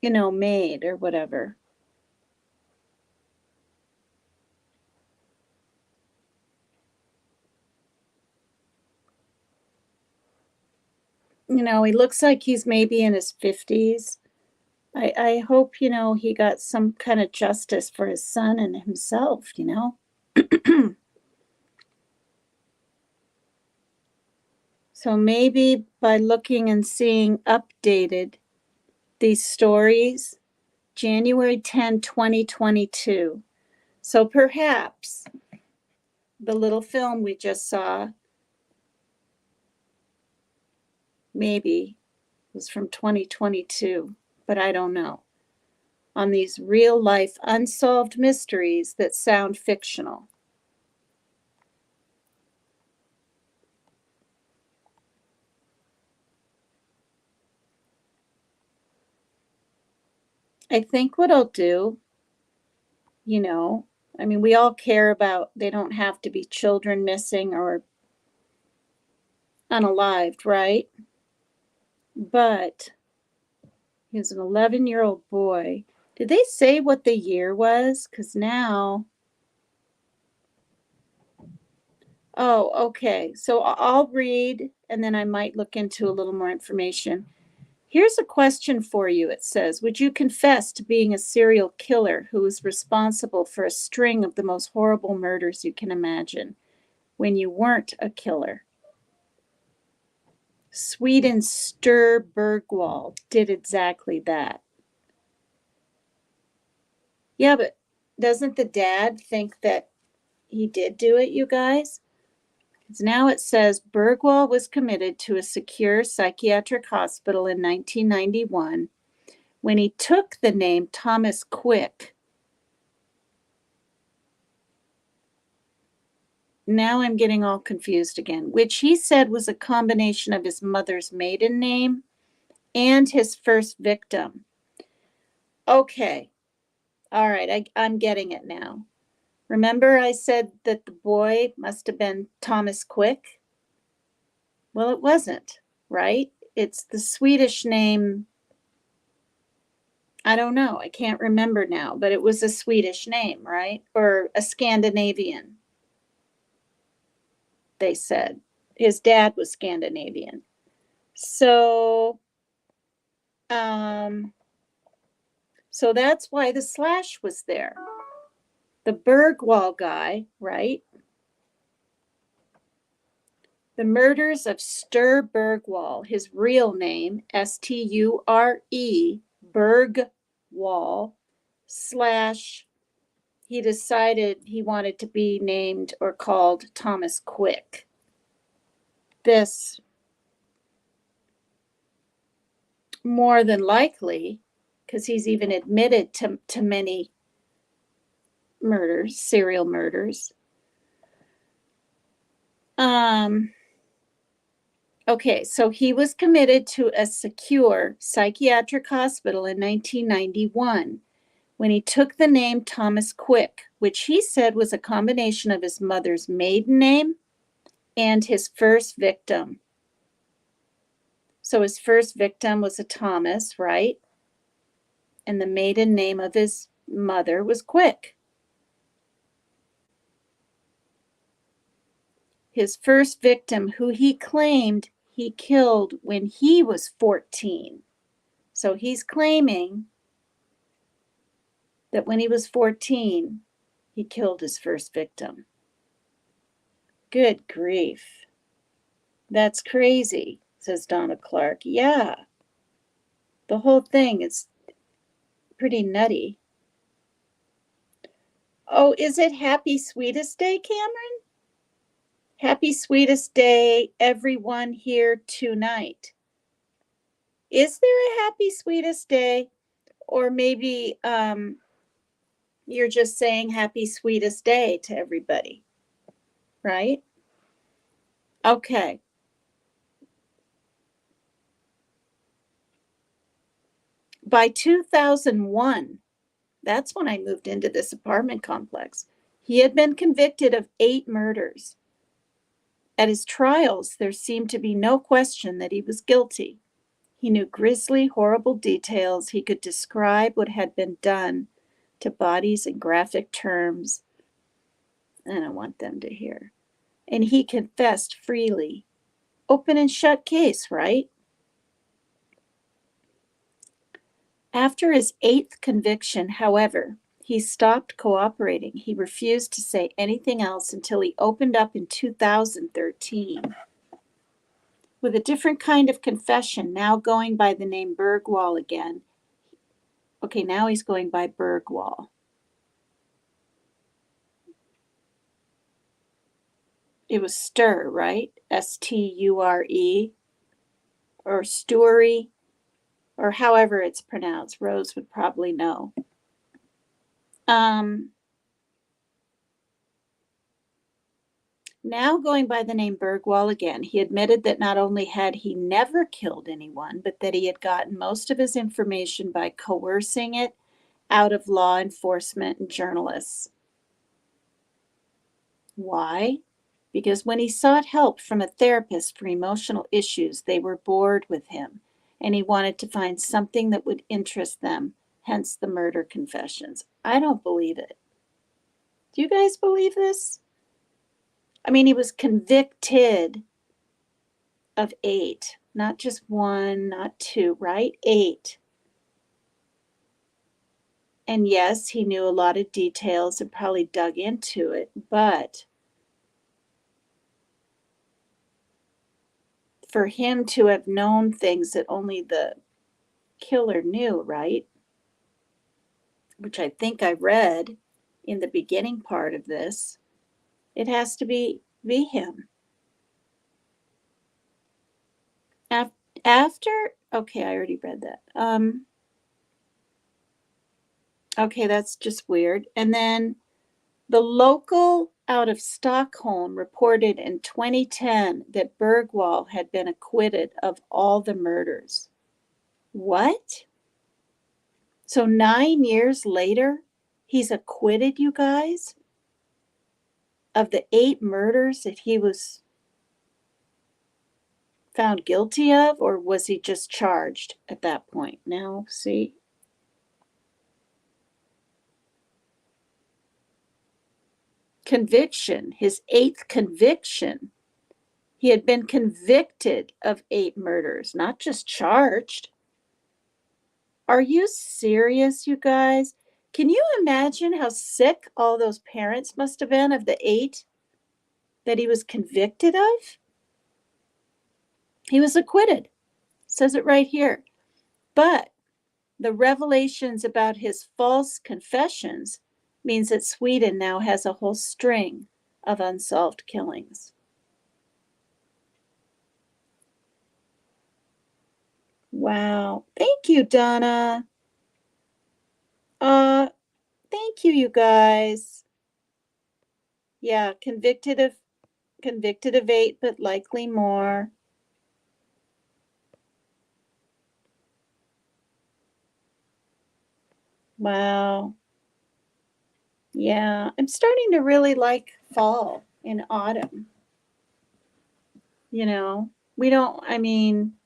You know, made or whatever. You know, he looks like he's maybe in his 50s. I hope, you know, he got some kind of justice for his son and himself, you know. So maybe by looking and seeing updated these stories, January 10, 2022. So perhaps the little film we just saw maybe was from 2022, but I don't know. On these real life unsolved mysteries that sound fictional. I think what I'll do, you know, I mean, we all care about, they don't have to be children missing or unalived, right? But he's an 11-year-old boy. Did they say what the year was? Because now, oh, okay. So I'll read and then I might look into a little more information. Here's a question for you. It says, would you confess to being a serial killer who was responsible for a string of the most horrible murders you can imagine when you weren't a killer? Sweden Sture Bergvall did exactly that. Yeah, but doesn't the dad think that he did do it, you guys? Because now it says Bergvall was committed to a secure psychiatric hospital in 1991 when he took the name Thomas Quick. Now I'm getting all confused again, which he said was a combination of his mother's maiden name and his first victim. Okay. All right, I'm getting it now. Remember I said that the boy must have been Thomas Quick? Well, it wasn't, right? It's the Swedish name. I don't know. I can't remember now, but it was a Swedish name, right? Or a Scandinavian, they said. His dad was Scandinavian. So that's why the slash was there. The Bergwall guy, right? The murders of Sture Bergwall, his real name, S-T-U-R-E, Bergwall, slash, he decided he wanted to be named or called Thomas Quick. This, more than likely, because he's even admitted to many murders, serial murders. Okay, so he was committed to a secure psychiatric hospital in 1991 when he took the name Thomas Quick, which he said was a combination of his mother's maiden name and his first victim. So his first victim was a Thomas, right? And the maiden name of his mother was Quick. His first victim, who he claimed he killed when he was 14. So he's claiming that when he was 14, he killed his first victim. Good grief. That's crazy, says Donna Clark. Yeah, the whole thing is pretty nutty. Oh, is it Happy Sweetest Day, Cameron? Happy Sweetest Day, everyone here tonight. Is there a Happy Sweetest Day? Or maybe you're just saying Happy Sweetest Day to everybody, right? Okay. By 2001, that's when I moved into this apartment complex, he had been convicted of 8 murders. At his trials, there seemed to be no question that he was guilty. He knew grisly, horrible details. He could describe what had been done to bodies in graphic terms. I don't want them to hear. And he confessed freely. Open and shut case, right? After his 8th conviction, however, he stopped cooperating. He refused to say anything else until he opened up in 2013 with a different kind of confession, now going by the name Bergwall again. Okay, now he's going by Bergwall. It was Sture, right? S-T-U-R-E, or Stury, or however it's pronounced. Rose would probably know. Now going by the name Bergwall again, he admitted that not only had he never killed anyone, but that he had gotten most of his information by coercing it out of law enforcement and journalists. Why? Because when he sought help from a therapist for emotional issues, they were bored with him, and he wanted to find something that would interest them, hence the murder confessions. I don't believe it. Do you guys believe this? I mean, he was convicted of 8, not just 1, not 2, right? 8. And yes, he knew a lot of details and probably dug into it, but for him to have known things that only the killer knew, right? Which I think I read in the beginning part of this, it has to be him. After, okay, I already read that. Okay, that's just weird. And then the local out of Stockholm reported in 2010 that Bergwall had been acquitted of all the murders. What? So 9 years later, he's acquitted, you guys, of the 8 murders that he was found guilty of, or was he just charged at that point? Now, see. Conviction, his 8th conviction. He had been convicted of 8 murders, not just charged. Are you serious, you guys? Can you imagine how sick all those parents must have been of the 8 that he was convicted of? He was acquitted. It says it right here. But the revelations about his false confessions means that Sweden now has a whole string of unsolved killings. Wow. Thank you, Donna. Thank you, you guys. Yeah, convicted of 8, but likely more. Wow. Yeah, I'm starting to really like fall and autumn. You know,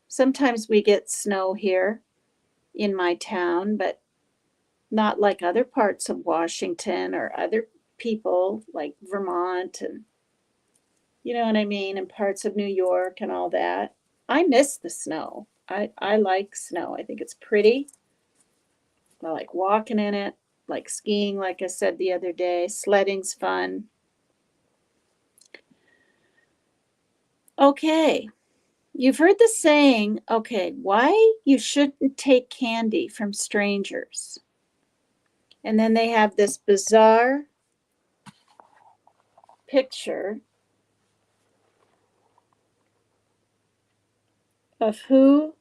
sometimes we get snow here in my town, but not like other parts of Washington or other people like Vermont and, you know what I mean, and parts of New York and all that. I miss the snow. I like snow. I think it's pretty. I like walking in it, like skiing, like I said the other day. Sledding's fun. Okay, you've heard the saying, okay, why you shouldn't take candy from strangers. And then they have this bizarre picture of who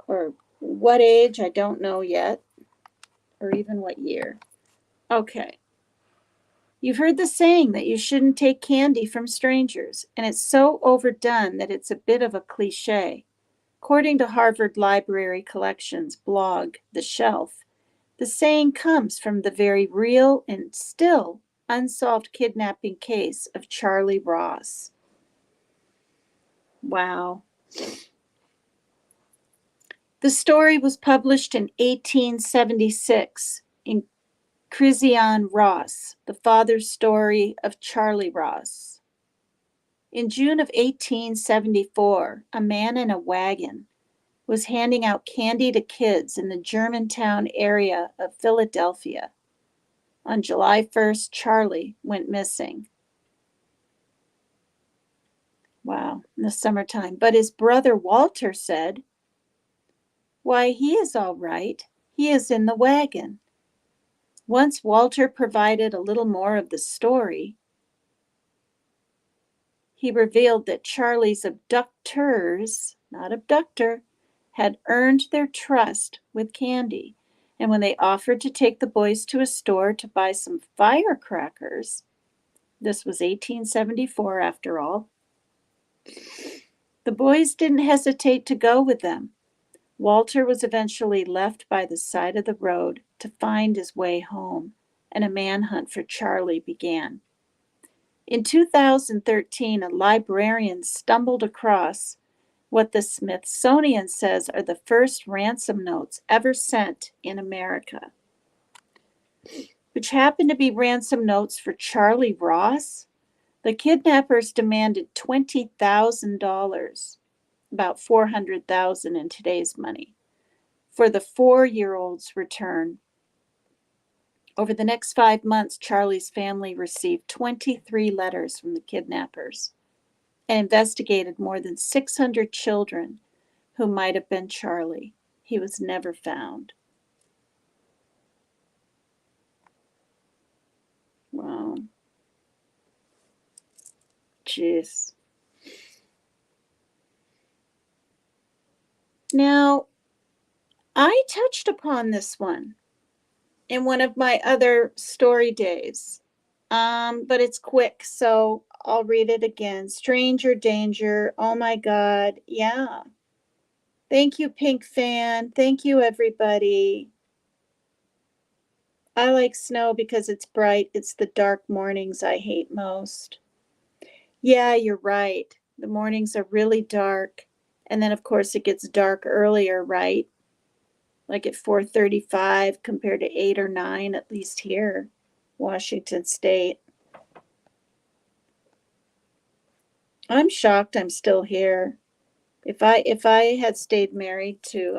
or what age, I don't know yet, or even what year. Okay. You've heard the saying that you shouldn't take candy from strangers, and it's so overdone that it's a bit of a cliche. According to Harvard Library Collections blog, The Shelf, the saying comes from the very real and still unsolved kidnapping case of Charlie Ross. Wow. The story was published in 1876 in Christian Ross, the father's story of Charlie Ross. In June of 1874, a man in a wagon was handing out candy to kids in the Germantown area of Philadelphia. On July 1st, Charlie went missing. Wow, in the summertime. But his brother Walter said, "Why, he is all right. He is in the wagon." Once Walter provided a little more of the story, he revealed that Charlie's abductors, not abductor, had earned their trust with candy. And when they offered to take the boys to a store to buy some firecrackers, this was 1874 after all, the boys didn't hesitate to go with them. Walter was eventually left by the side of the road to find his way home, and a manhunt for Charlie began. In 2013, a librarian stumbled across what the Smithsonian says are the first ransom notes ever sent in America, which happened to be ransom notes for Charlie Ross. The kidnappers demanded $20,000, about $400,000 in today's money, for the 4-year-old's return. Over the next 5 months, Charlie's family received 23 letters from the kidnappers and investigated more than 600 children who might have been Charlie. He was never found. Wow. Jeez. Now, I touched upon this one in one of my other story days, but it's quick, so I'll read it again. Stranger danger. Oh my God. Yeah. Thank you, Pink Fan. Thank you, everybody. I like snow because it's bright. It's the dark mornings I hate most. Yeah, you're right. The mornings are really dark. And then, of course, it gets dark earlier, right? Like at 4:35 compared to 8 or 9, at least here, Washington State. I'm shocked I'm still here. If I had stayed married to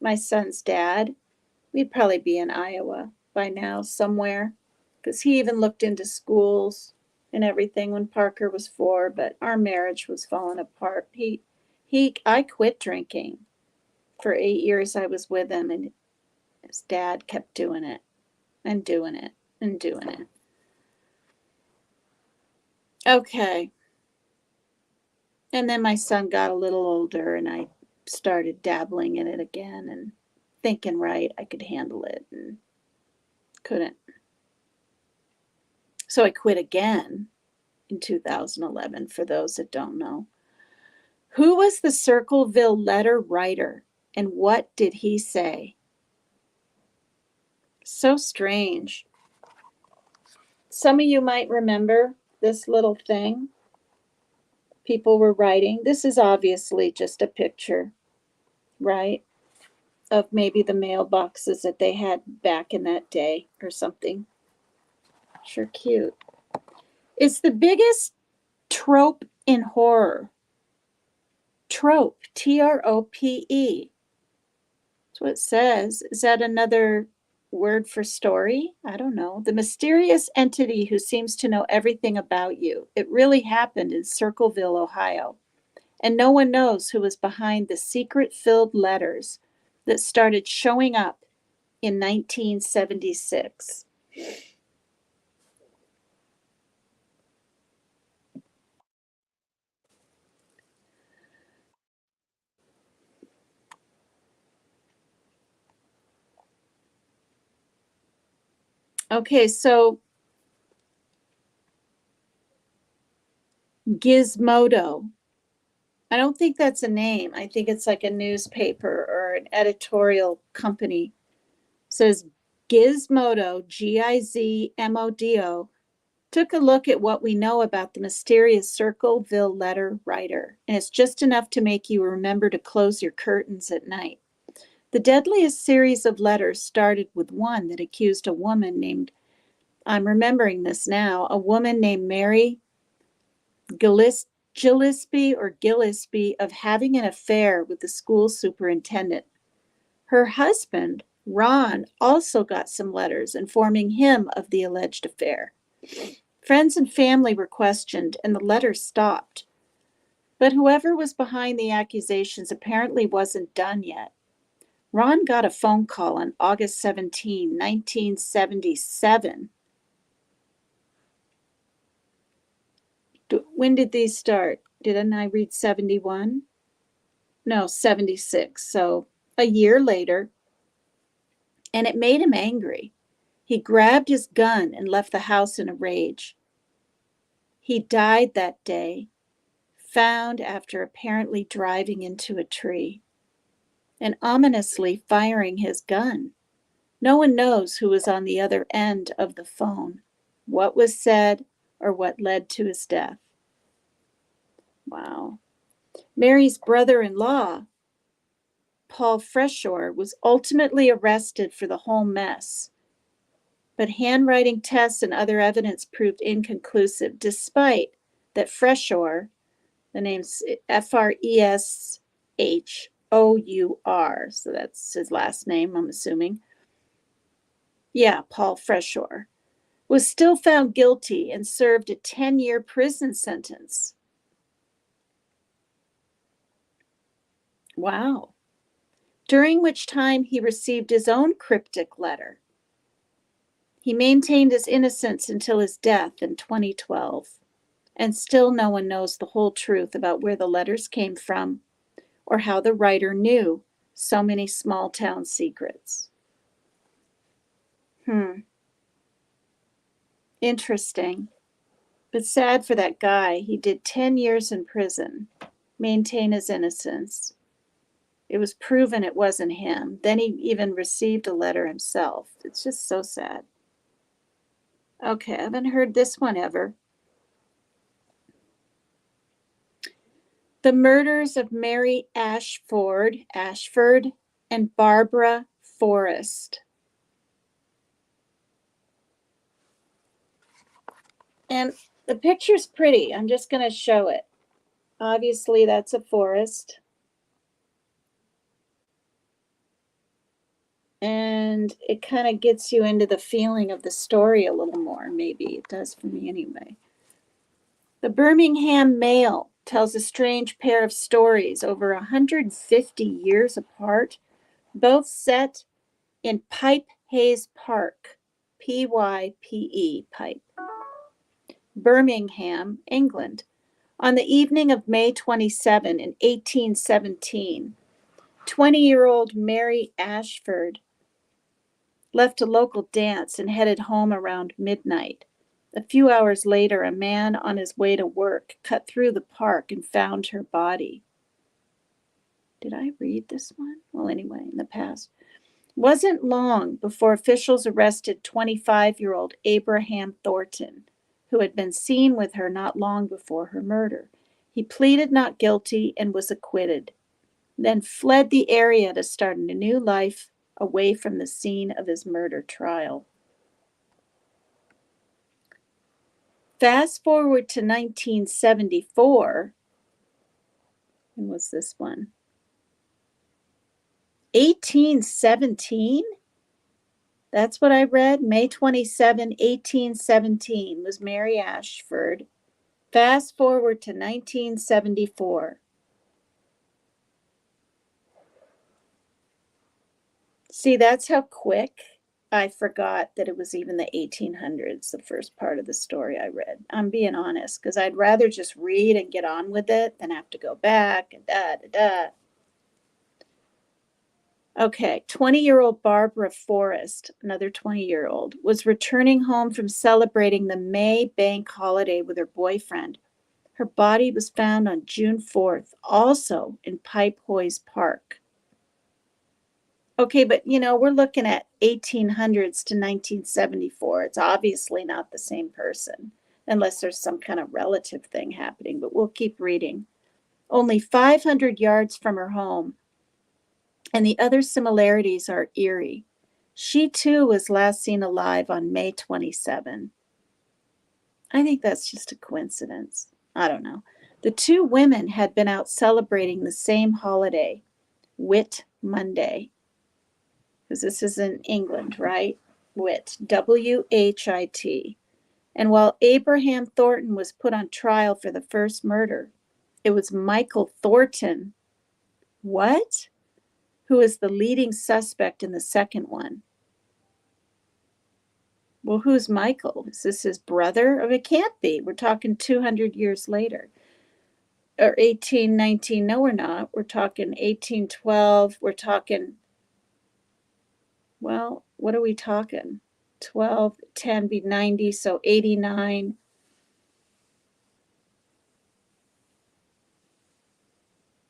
my son's dad, we'd probably be in Iowa by now somewhere, because he even looked into schools and everything when Parker was 4, but our marriage was falling apart. I quit drinking. For 8 years I was with him, and his dad kept doing it and doing it and doing it. Okay. And then my son got a little older, and I started dabbling in it again and thinking, right, I could handle it, and couldn't. So I quit again in 2011, for those that don't know. Who was the Circleville letter writer, and what did he say? So strange. Some of you might remember this little thing people were writing. This is obviously just a picture, right, of maybe the mailboxes that they had back in that day or something. Sure cute. It's the biggest trope in horror. Trope, T-R-O-P-E. That's what it says. Is that another word for story? I don't know. The mysterious entity who seems to know everything about you. It really happened in Circleville, Ohio. And no one knows who was behind the secret-filled letters that started showing up in 1976. Okay, so Gizmodo. I don't think that's a name. I think it's like a newspaper or an editorial company. It says Gizmodo, Gizmodo, took a look at what we know about the mysterious Circleville letter writer, and it's just enough to make you remember to close your curtains at night. The deadliest series of letters started with one that accused a woman named, I'm remembering this now, a woman named Mary Gillespie of having an affair with the school superintendent. Her husband, Ron, also got some letters informing him of the alleged affair. Friends and family were questioned, and the letters stopped. But whoever was behind the accusations apparently wasn't done yet. Ron got a phone call on August 17, 1977. When did these start? Didn't I read 71? No, 76. So a year later, and it made him angry. He grabbed his gun and left the house in a rage. He died that day, found after apparently driving into a tree and ominously firing his gun. No one knows who was on the other end of the phone, what was said, or what led to his death. Wow. Mary's brother-in-law, Paul Freshore, was ultimately arrested for the whole mess. But handwriting tests and other evidence proved inconclusive, despite that Freshore, the name's Freshhour, so that's his last name, I'm assuming. Yeah, Paul Freshore, was still found guilty and served a 10-year prison sentence. Wow. During which time he received his own cryptic letter. He maintained his innocence until his death in 2012, and still no one knows the whole truth about where the letters came from or how the writer knew so many small-town secrets. Interesting. But sad for that guy. He did 10 years in prison, maintain his innocence. It was proven it wasn't him. Then he even received a letter himself. It's just so sad. Okay, I haven't heard this one ever. The murders of Mary Ashford, and Barbara Forrest. And the picture's pretty. I'm just going to show it. Obviously, that's a forest. And it kind of gets you into the feeling of the story a little more. Maybe it does for me anyway. The Birmingham Mail tells a strange pair of stories over 150 years apart, both set in Pipe Hayes Park, P-Y-P-E, Pipe, Birmingham, England. On the evening of May 27 in 1817, 20-year-old Mary Ashford left a local dance and headed home around midnight. A few hours later, a man on his way to work cut through the park and found her body. Did I read this one? Well, anyway, in the past. Wasn't long before officials arrested 25-year-old Abraham Thornton, who had been seen with her not long before her murder. He pleaded not guilty and was acquitted, then fled the area to start a new life away from the scene of his murder trial. Fast forward to 1974. When was this one? 1817? That's what I read. May 27, 1817 was Mary Ashford. Fast forward to 1974. See, that's how quick I forgot that it was even the 1800s, the first part of the story I read. I'm being honest, because I'd rather just read and get on with it than have to go back and da-da-da. Okay, 20-year-old Barbara Forrest, another 20-year-old, was returning home from celebrating the May bank holiday with her boyfriend. Her body was found on June 4th, also in Pipe Hayes Park. Okay, but we're looking at 1800s to 1974. It's obviously not the same person, unless there's some kind of relative thing happening, but we'll keep reading. Only 500 yards from her home, and the other similarities are eerie. She too was last seen alive on May 27. I think that's just a coincidence. I don't know. The two women had been out celebrating the same holiday, Whit Monday. Because this is in England, right? Whit, W-H-I-T. And while Abraham Thornton was put on trial for the first murder, it was Michael Thornton, what? Who is the leading suspect in the second one. Well, who's Michael? Is this his brother? It can't be. We're talking 200 years later. Or 1819. No, we're not. We're talking 1812. We're talking, well, what are we talking? 12, 10 be 90, so 89.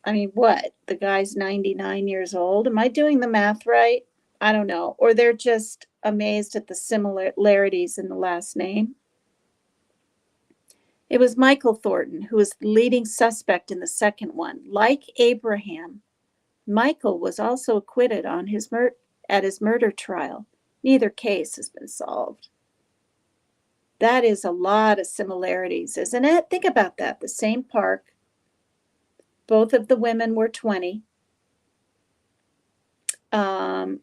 I mean, what? The guy's 99 years old? Am I doing the math right? I don't know. Or they're just amazed at the similarities in the last name. It was Michael Thornton who was the leading suspect in the second one. Like Abraham, Michael was also acquitted on at his murder trial. Neither case has been solved. That is a lot of similarities, isn't it? Think about that. The same park. Both of the women were 20. The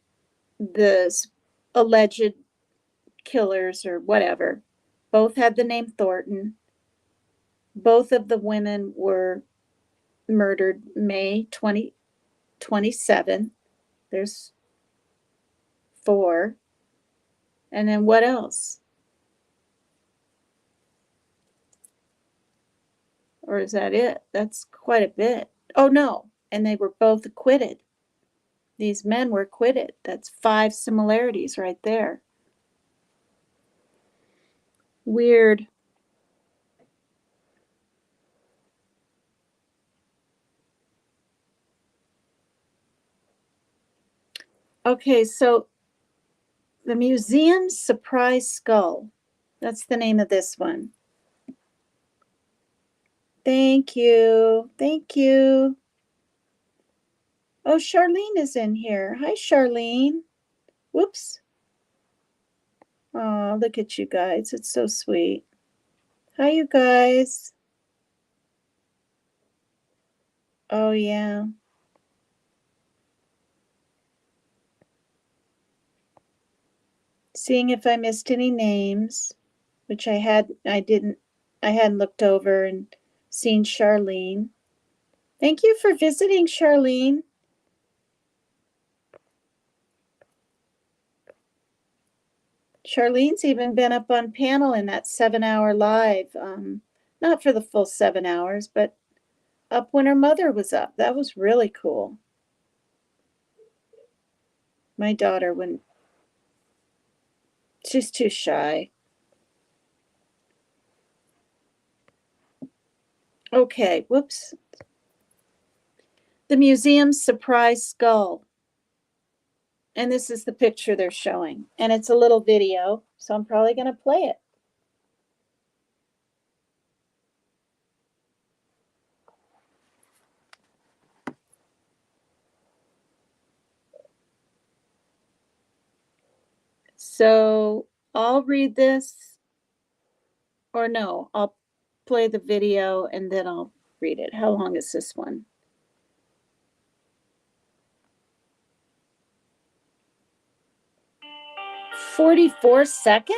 alleged killers or whatever, both had the name Thornton. Both of the women were murdered May 27. There's 4. And then what else? Or is that it? That's quite a bit. Oh, no. And they were both acquitted. These men were acquitted. That's 5 similarities right there. Weird. Okay, so the museum's surprise skull. That's the name of this one. Thank you. Thank you. Oh, Charlene is in here. Hi, Charlene. Whoops. Oh, look at you guys. It's so sweet. Hi, you guys. Oh, yeah. Seeing if I missed any names, which I hadn't looked over and seen Charlene. Thank you for visiting, Charlene. Charlene's even been up on panel in that 7-hour live. Not for the full 7 hours, but up when her mother was up. That was really cool. My daughter, she's too shy. Okay, whoops. The museum's surprise skull. And this is the picture they're showing. And it's a little video, so I'm probably going to play it. So I'll read this, or no, I'll play the video and then I'll read it. How long is this one? "44 seconds?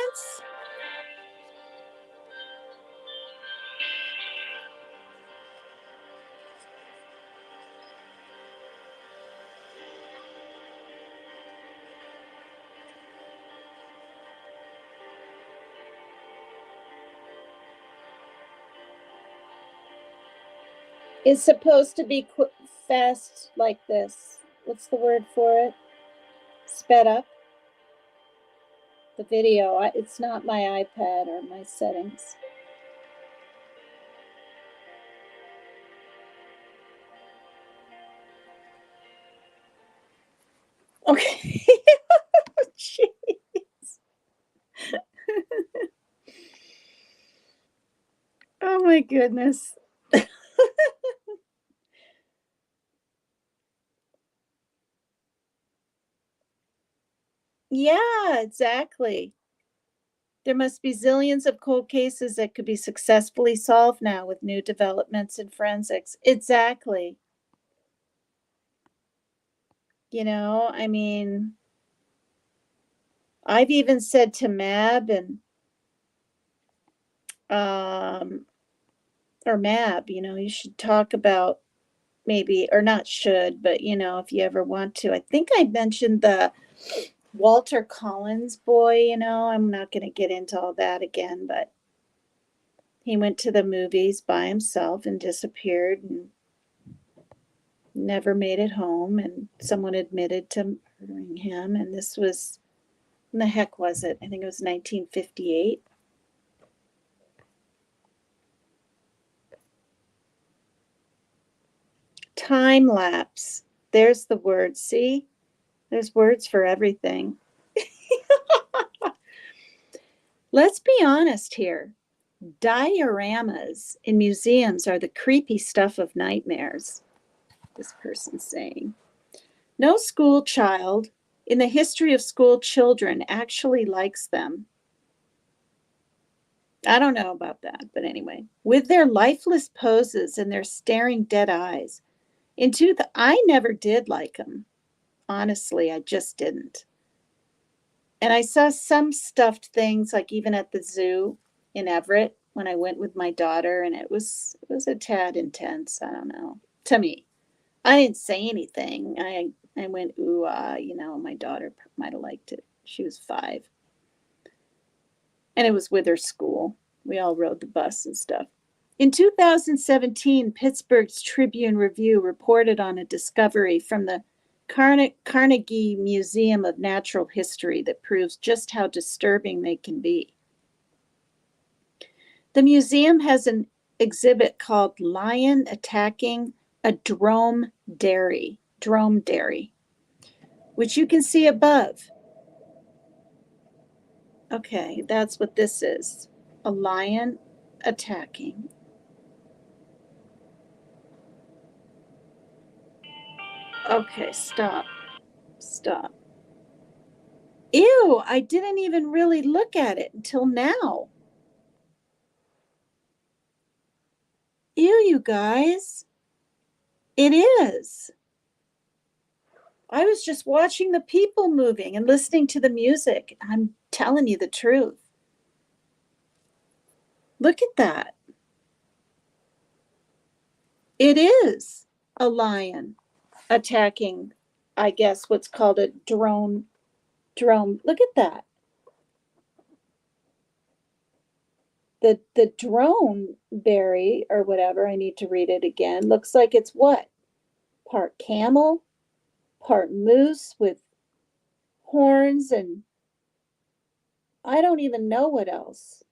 It's supposed to be fast like this. What's the word for it? Sped up. The video, it's not my iPad or my settings. Okay. Jeez. Oh my goodness. Yeah, exactly. There must be zillions of cold cases that could be successfully solved now with new developments in forensics. Exactly. You know, I mean, I've even said to Mab or Mab, you know, you should talk about maybe, or not should, but you know, if you ever want to. I think I mentioned the Walter Collins boy, you know, I'm not going to get into all that again, but he went to the movies by himself and disappeared and never made it home, and someone admitted to murdering him, and this was, when the heck was it? I think it was 1958. Time lapse. There's the word. See? There's words for everything. Let's be honest here. Dioramas in museums are the creepy stuff of nightmares, this person's saying. No school child in the history of school children actually likes them. I don't know about that, but anyway. With their lifeless poses and their staring dead eyes. I never did like them. Honestly, I just didn't. And I saw some stuffed things, like even at the zoo in Everett when I went with my daughter, and it was a tad intense. I don't know. To me, I didn't say anything. I went, ooh, you know, my daughter might have liked it. She was 5. And it was with her school. We all rode the bus and stuff. In 2017, Pittsburgh's Tribune Review reported on a discovery from the Carnegie Museum of Natural History that proves just how disturbing they can be. The museum has an exhibit called Lion Attacking a Dromedary, which you can see above. Okay, that's what this is. A lion attacking. Okay, stop. Stop. Ew, I didn't even really look at it until now. Ew, you guys. It is. I was just watching the people moving and listening to the music. I'm telling you the truth. Look at that. It is a lion attacking, I guess, what's called a drone. Look at that. The drone berry or whatever, I need to read it again, looks like it's what? Part camel, part moose with horns, and I don't even know what else.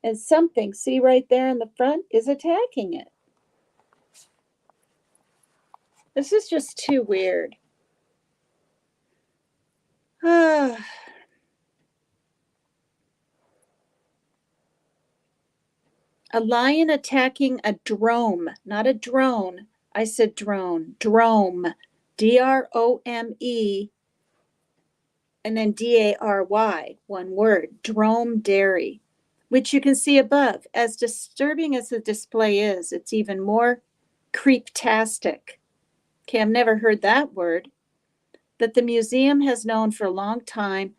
And something, see right there in the front, is attacking it. This is just too weird. A lion attacking a drome, not a drone. I said drone. Drome. D-R-O-M-E and then D-A-R-Y, one word. Dromedary, which you can see above. As disturbing as the display is, it's even more creeptastic. Okay, I've never heard that word. That the museum has known for a long time.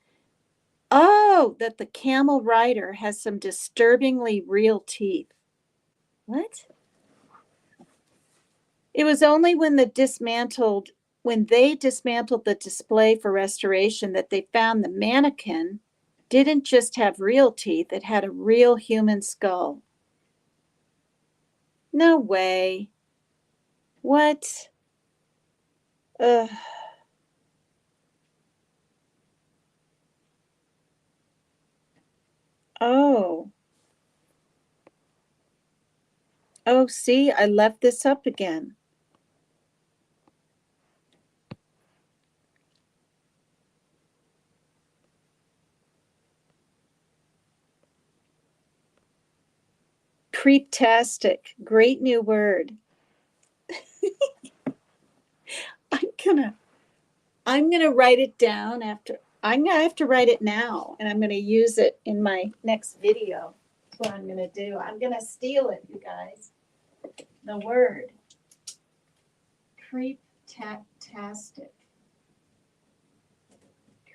Oh, that the camel rider has some disturbingly real teeth. What? It was only when they dismantled the display for restoration that they found the mannequin didn't just have real teeth, it had a real human skull. No way. What? Ugh. Oh. Oh, see, I left this up again. Creeptastic. Great new word. I'm gonna write it down after. I'm gonna have to write it now, and I'm gonna use it in my next video. That's what I'm gonna do. I'm gonna steal it, you guys. The word. Creeptastic.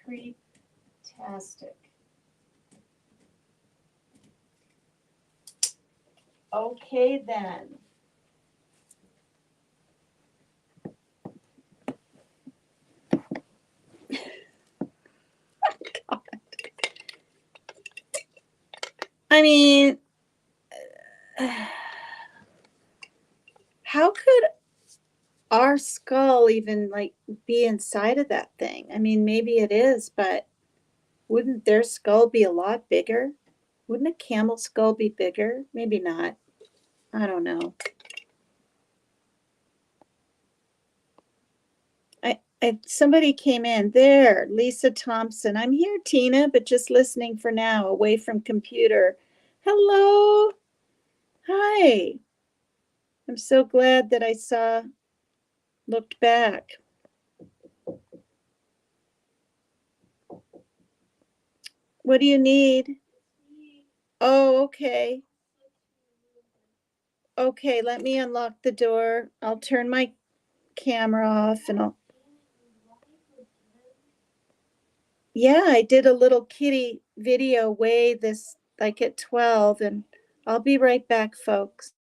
Creeptastic. Okay then. I mean, how could our skull even like be inside of that thing? I mean, maybe it is, but wouldn't their skull be a lot bigger? Wouldn't a camel skull be bigger? Maybe not. I don't know. Somebody came in there, Lisa Thompson. I'm here, Tina, but just listening for now, away from computer. Hello. Hi. I'm so glad that I looked back. What do you need? Oh, okay. Okay, let me unlock the door. I'll turn my camera off and yeah, I did a little kitty video way this like at 12 and I'll be right back, folks.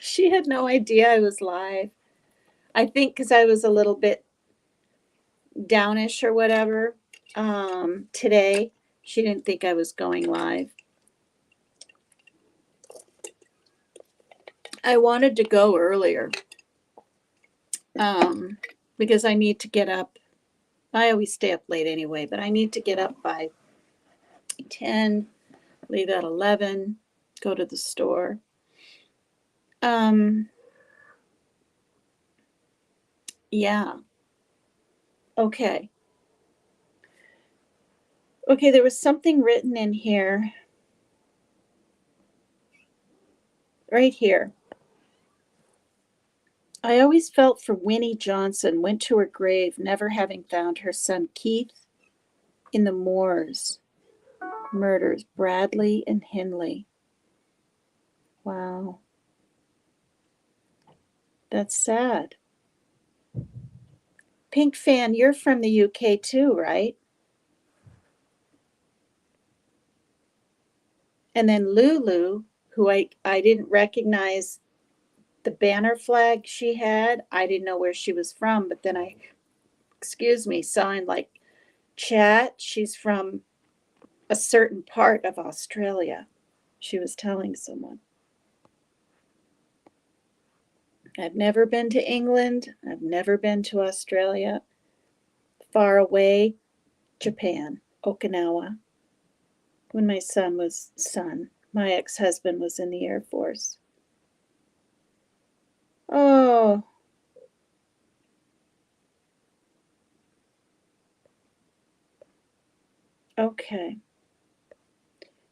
She had no idea I was live. I think because I was a little bit downish or whatever today. She didn't think I was going live. I wanted to go earlier because I need to get up. I always stay up late anyway, but I need to get up by 10, leave at 11, go to the store. Yeah. Okay. Okay, there was something written in here. Right here. I always felt for Winnie Johnson, went to her grave, never having found her son Keith in the Moors murders, Bradley and Hindley. Wow. That's sad. Pink Fan, you're from the UK too, right? And then Lulu, who I didn't recognize the banner flag she had. I didn't know where she was from, but then I, saw in like chat, she's from a certain part of Australia. She was telling someone. I've never been to England. I've never been to Australia. Far away, Japan, Okinawa. When my my ex-husband was in the Air Force. Oh. Okay.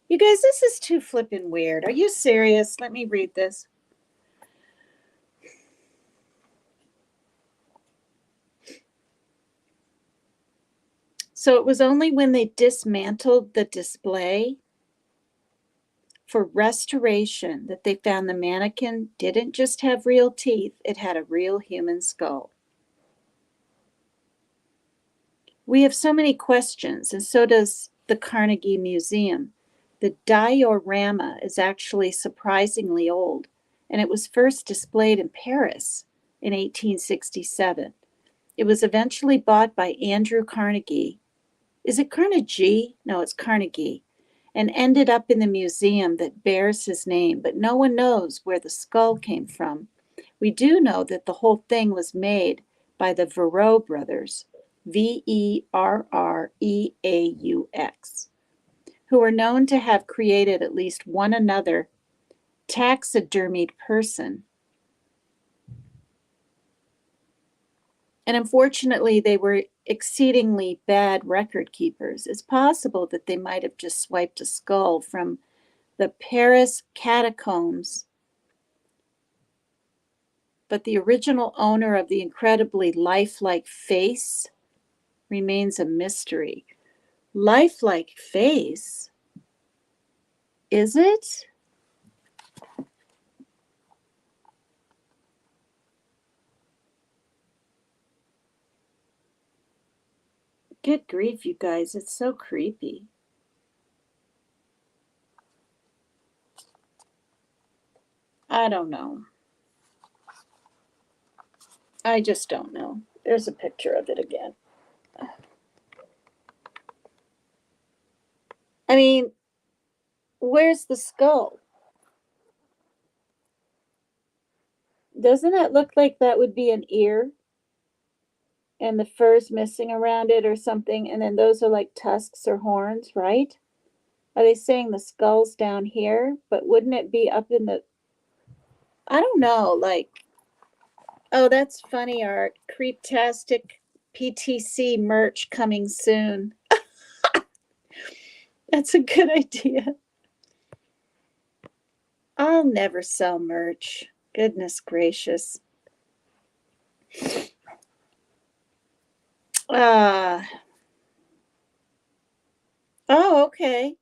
You guys, this is too flippin' weird. Are you serious? Let me read this. So it was only when they dismantled the display for restoration that they found the mannequin didn't just have real teeth, it had a real human skull. We have so many questions, and so does the Carnegie Museum. The diorama is actually surprisingly old, and it was first displayed in Paris in 1867. It was eventually bought by Andrew Carnegie. Is it Carnegie? No, it's Carnegie. And ended up in the museum that bears his name, but no one knows where the skull came from. We do know that the whole thing was made by the Verreaux brothers, Verreaux, who are known to have created at least one another taxidermied person. And unfortunately, they were exceedingly bad record keepers. It's possible that they might have just swiped a skull from the Paris catacombs, but the original owner of the incredibly lifelike face remains a mystery. Lifelike face? Is it? Good grief, you guys, it's so creepy. I don't know. I just don't know. There's a picture of it again. I mean, where's the skull? Doesn't that look like that would be an ear? And the fur's missing around it or something, and then those are like tusks or horns, right? Are they saying the skull's down here? But wouldn't it be up in the... I don't know, like... Oh, that's funny art. Creeptastic PTC merch coming soon. That's a good idea. I'll never sell merch. Goodness gracious. Oh, okay.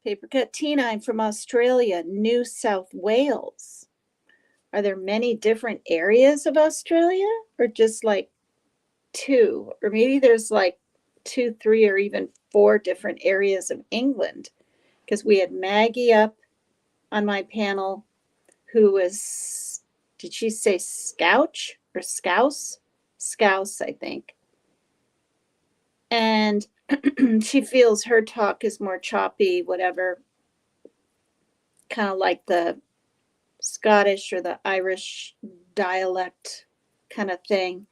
Paper Cut Tina, from Australia, New South Wales. Are there many different areas of Australia, or just like 2? Or maybe there's like 2, 3, or even 4 different areas of England, because we had Maggie up on my panel who was, did she say Scouch or Scouse? Scouse, I think. And she feels her talk is more choppy, whatever, kind of like the Scottish or the Irish dialect kind of thing.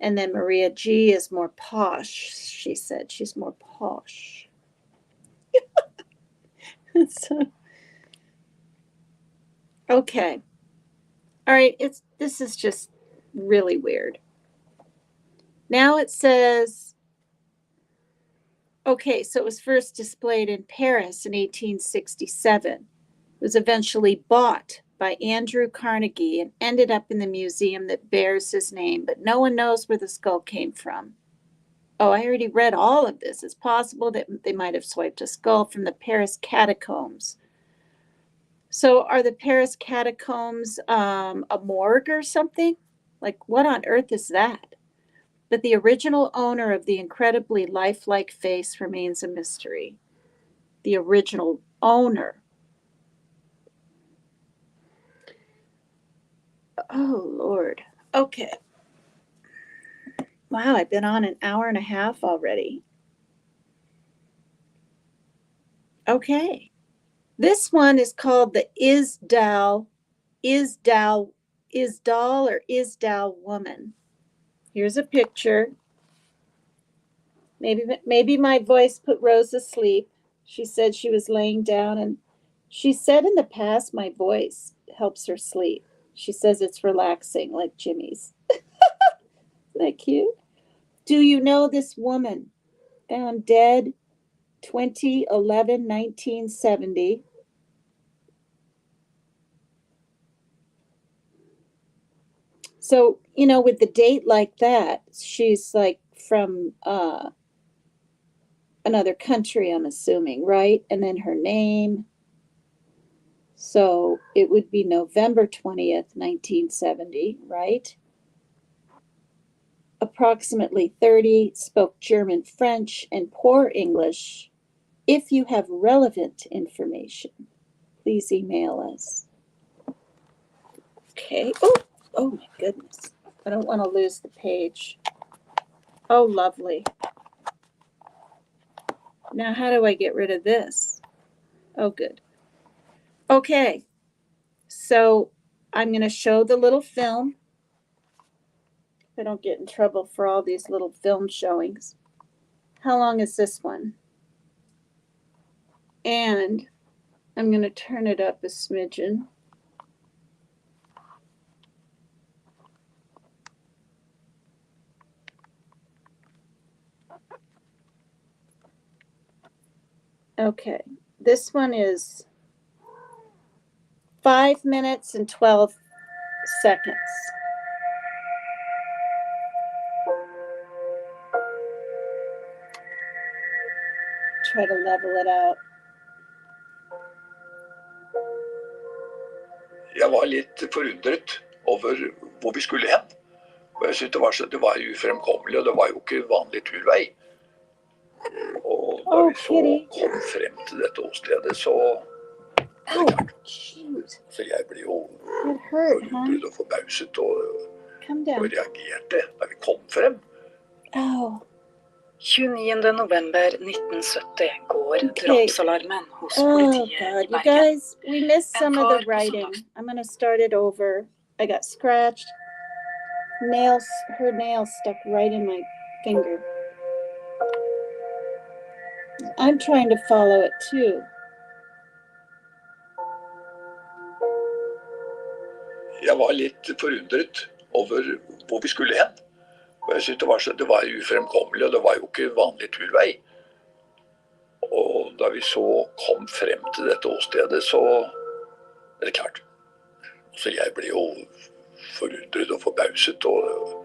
And then Maria G is more posh, she said. She's more posh. So, okay. All right, this is just really weird. Now it says, okay, so it was first displayed in Paris in 1867. It was eventually bought by Andrew Carnegie and ended up in the museum that bears his name, but no one knows where the skull came from. Oh, I already read all of this. It's possible that they might have swiped a skull from the Paris catacombs. So are the Paris catacombs a morgue or something? Like, what on earth is that? But the original owner of the incredibly lifelike face remains a mystery. The original owner. Oh, Lord. Okay. Wow, I've been on an hour and a half already. Okay. This one is called the Isdal woman. Here's a picture. Maybe my voice put Rose asleep. She said she was laying down, and she said in the past my voice helps her sleep. She says it's relaxing, like Jimmy's. Isn't that cute? Do you know this woman? Found dead 1970. So, with the date like that, she's like from another country, I'm assuming, right? And then her name. So it would be November 20th, 1970, right? Approximately 30, spoke German, French, and poor English. If you have relevant information, please email us. Okay. Oh my goodness. I don't want to lose the page. Oh, lovely. Now, how do I get rid of this? Oh, good. Okay. So I'm going to show the little film. I don't get in trouble for all these little film showings. How long is this one? And I'm going to turn it up a smidgen. Okay, this one is 5 minutes and 12 seconds. Try to level it out. Jeg var litt forundret over hvor vi skulle hen. Og jeg synes det var ufremkommelig, og det var jo ikke vanlig turvei. Og da vi så kom frem til dette åstedet, så så jeg ble jo forundret og forbauset og reagerte da vi kom frem. 29. november 1970 går drapsalarmen hos politiet I You Bergen. guys, we missed some of the writing. I'm going to start it over. I got scratched. Her nail stuck right in my finger. I'm trying to follow it too. Jeg var litt forundret over hvor vi skulle hen. Og jeg synes det var ufremkommelig, og det var jo ikke vanlig turvei. Og da vi så kom frem til dette åstedet, så det klart. Så jeg ble jo forundret og forbauset og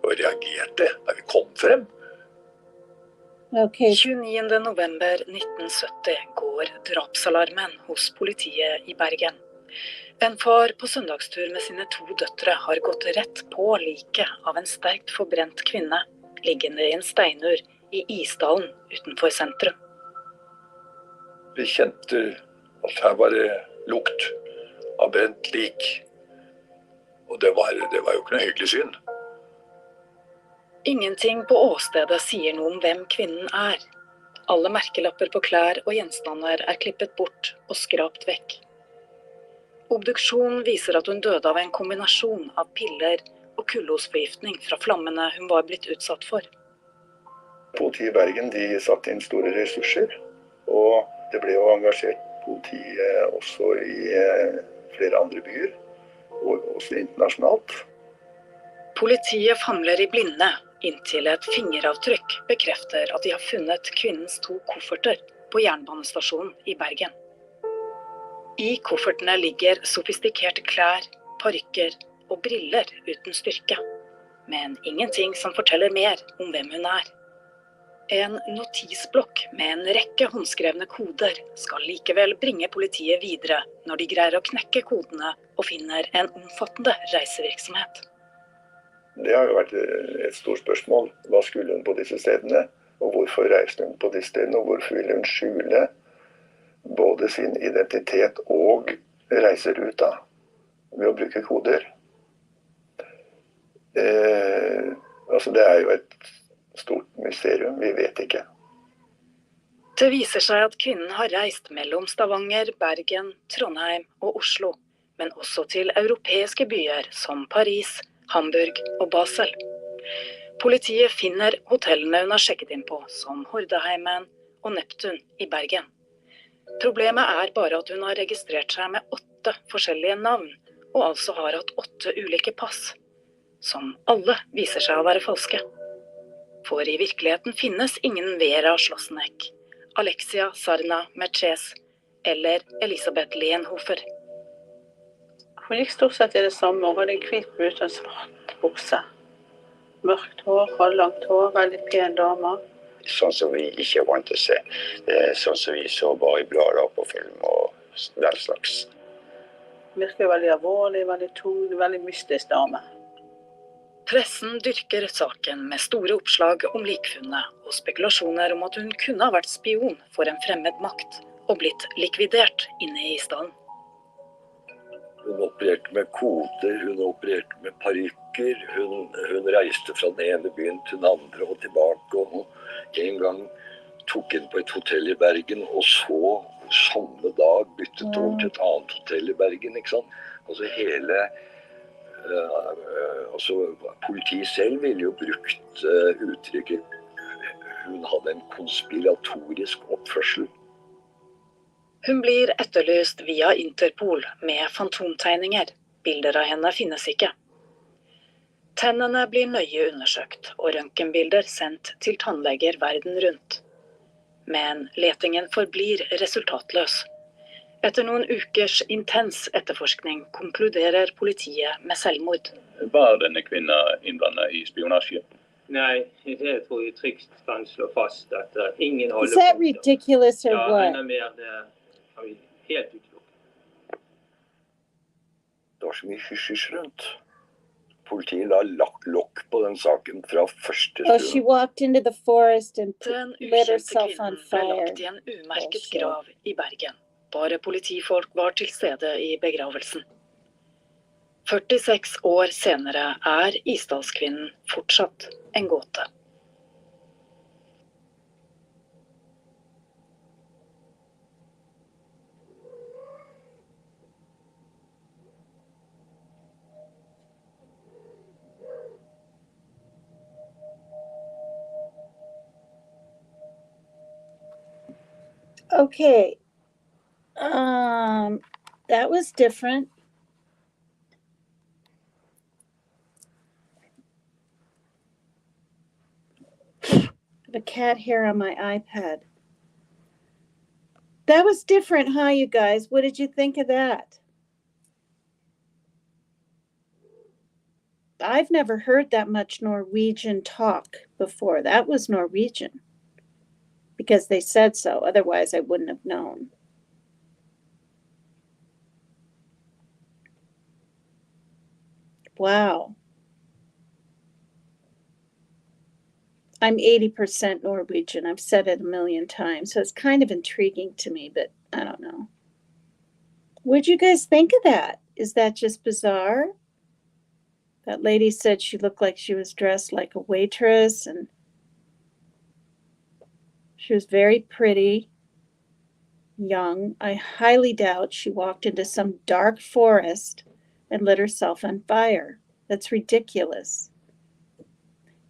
reagerte da vi kom frem. Okay. 29. november 1970 går drapsalarmen hos politiet I Bergen. En far på søndagstur med sine 2 døtre har gått rett på liket av en sterkt forbrent kvinne, liggende I en steinur I Isdalen utenfor sentrum. Vi kjente at her var det lukt, av brent lik. Og det var jo ikke noe hyggelig syn. Ingenting på åstedet sier noe om hvem kvinnen er. Alle merkelapper på klær og gjenstander er klippet bort og skrapt vekk. Obduksjon viser at hun døde av en kombinasjon av piller og kullosforgiftning fra flammene hun var blitt utsatt for. Politiet i Bergen de satte inn store ressurser, og det ble jo engasjert politiet også i flere andre byer, og også internasjonalt. Politiet famler i blinde, inntil et fingeravtrykk bekrefter at de har funnet kvinnens 2 kofferter på jernbanestasjonen i Bergen. I koffertene ligger sofistikerte klær, parykker og briller uten styrke, men ingenting som forteller mer om hvem hun er. En notisblokk med en rekke håndskrevne koder skal likevel bringe politiet videre når de greier å knekke kodene og finner en omfattende reisevirksomhet. Det har jo vært et stort spørsmål. Hva skulle hun på disse stedene? Og hvorfor reiste hun på disse stedene? Og hvorfor ville hun skjule både sin identitet og reiseruta ved å bruke koder? Altså det er jo et stort mysterium. Vi vet ikke. Det viser seg at kvinnen har reist mellom Stavanger, Bergen, Trondheim og Oslo, men også til europeiske byer som Paris, Hamburg og Basel. Politiet finner hotellene hun har sjekket inn på, som Hordeheimen og Neptun i Bergen. Problemet er bare at hun har registrert seg med 8 forskjellige navn, og altså har hatt 8 ulike pass, som alle viser seg å være falske. For i virkeligheten finnes ingen Vera Schlossneck, Alexia Sarna Merces eller Elisabeth Leenhofer. Hun gikk stort sett i det samme. Hun hadde en hvit brud og en svart bukse. Mørkt hår, halvlangt hår, veldig pen dame. Sånn som vi ikke er vant til å se. Det er sånn som vi så bare i blader og på film og den slags. Hun virker veldig alvorlig, veldig tung, veldig mystisk dame. Pressen dyrker saken med store oppslag om likfunnet og spekulasjoner om at hun kunne ha vært spion for en fremmed makt og blitt likvidert inne i stallen. Hun opererte med koder, hun opererte med parykker, hun reiste fra den ene byen til den andre og tilbake, og en gang tok inn på et hotell i Bergen, og så samme dag byttet hun til et annet hotell i Bergen, ikke sant? Altså politiet selv ville jo brukt uttrykket hun hadde en konspiratorisk oppførsel. Hun blir etterlyst via Interpol med fantomtegninger. Bilder av henne finnes ikke. Tennene blir nøye undersøkt, og røntgenbilder sendt til tannleger verden rundt. Men letingen forblir resultatløs. Etter noen ukers intens etterforskning konkluderer politiet med selvmord. Var denne kvinnen innblandet i spionasje? Nei, det tror jeg trygt kan slå fast at ingen Is that ridiculous or Ja, what? enda mer, det har vi helt utelukket. Det var så mye hysj rundt. Politiet la lokk på den saken fra første Oh, she stund. walked into the forest and Den lit ukjente herself on kvinnen ble fire. lagt i en umerket Bullshit. grav i Bergen. Bare politifolk var til stede i begravelsen. 46 år senere er Isdalskvinnen fortsatt en gåte. Okay. That was different. The cat hair on my iPad. That was different, huh, you guys? What did you think of that? I've never heard that much Norwegian talk before. That was Norwegian. Because they said so. Otherwise, I wouldn't have known. Wow. I'm 80% Norwegian. I've said it a million times. So it's kind of intriguing to me, but I don't know. What'd you guys think of that? Is that just bizarre? That lady said she looked like she was dressed like a waitress, and she was very pretty, young. I highly doubt she walked into some dark forest and lit herself on fire. That's ridiculous.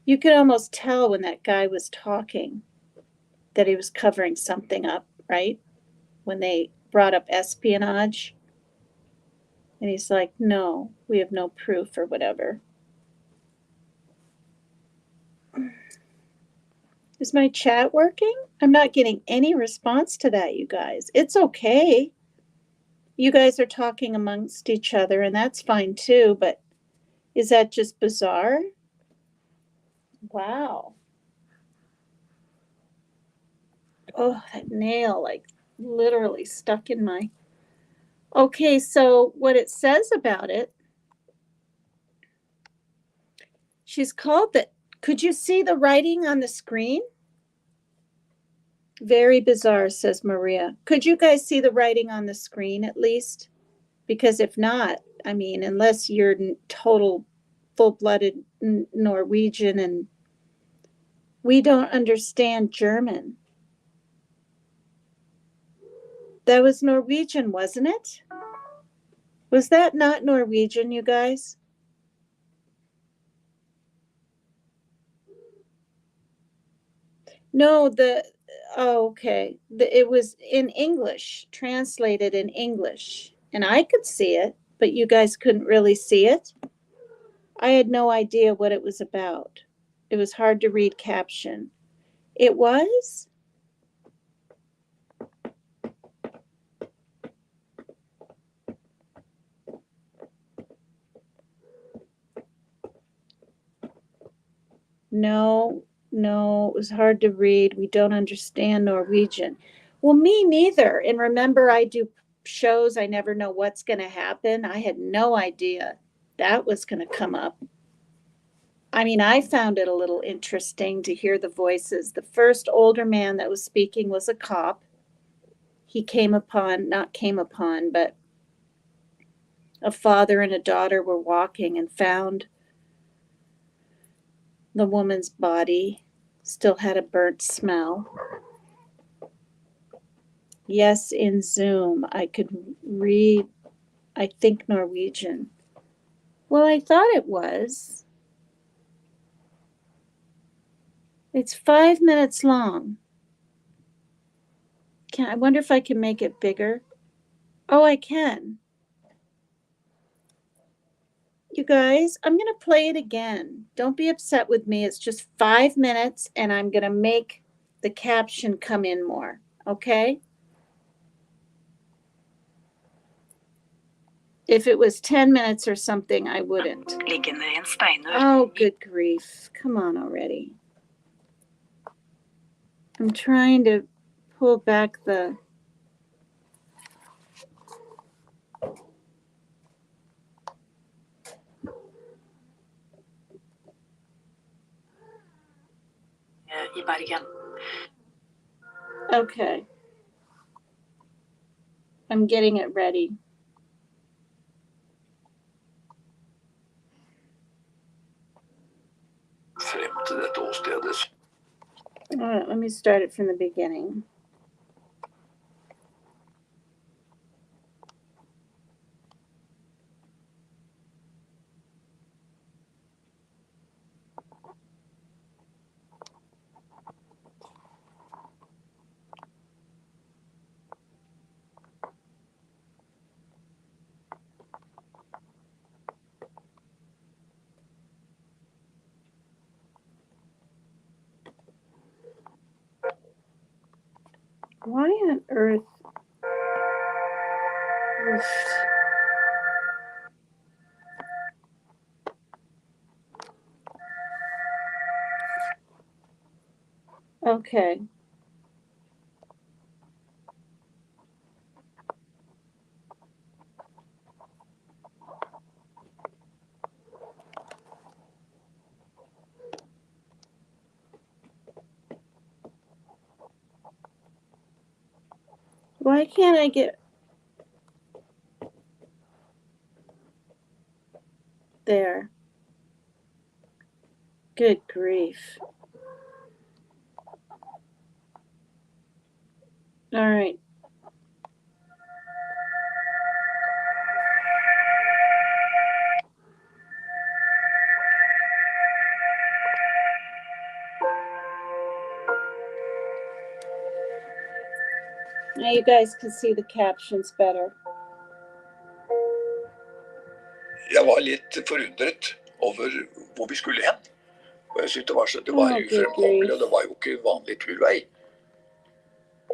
You could almost tell when that guy was talking that he was covering something up, right? When they brought up espionage. And he's like, no, we have no proof or whatever. Is my chat working? I'm not getting any response to that, you guys. It's okay. You guys are talking amongst each other, and that's fine too, but is that just bizarre? Wow. Oh, that nail, like literally stuck in my... Okay, so what it says about it, she's called the... Could you see the writing on the screen? Very bizarre, says Maria. Could you guys see the writing on the screen at least? Because if not, I mean, unless you're total full-blooded Norwegian and we don't understand German. That was Norwegian, wasn't it? Was that not Norwegian, you guys? No, okay. It was in English, translated in English. And I could see it, but you guys couldn't really see it. I had no idea what it was about. It was hard to read caption. It was? No, it was hard to read. We don't understand Norwegian. Well, me neither. And remember, I do shows. I never know what's going to happen. I had no idea that was going to come up. I mean, I found it a little interesting to hear the voices. The first older man that was speaking was a cop. He but a father and a daughter were walking and found the woman's body, still had a burnt smell. Yes, in Zoom, I could read, I think, Norwegian. Well, I thought it was. It's 5 minutes long. I wonder if I can make it bigger. Oh, I can. You guys, I'm going to play it again. Don't be upset with me. It's just 5 minutes, and I'm going to make the caption come in more, okay? If it was 10 minutes or something, I wouldn't. Oh, good grief. Come on already. I'm trying to pull back the... Okay. I'm getting it ready. All right, let me start it from the beginning. Why on earth? Okay. Why can't I get... Good grief. All right. Now you guys can see the captions better. Jeg var litt forundret over hvor vi skulle hen. Og jeg syntes det var ufremkommelig, og det var jo ikke vanlig turvei.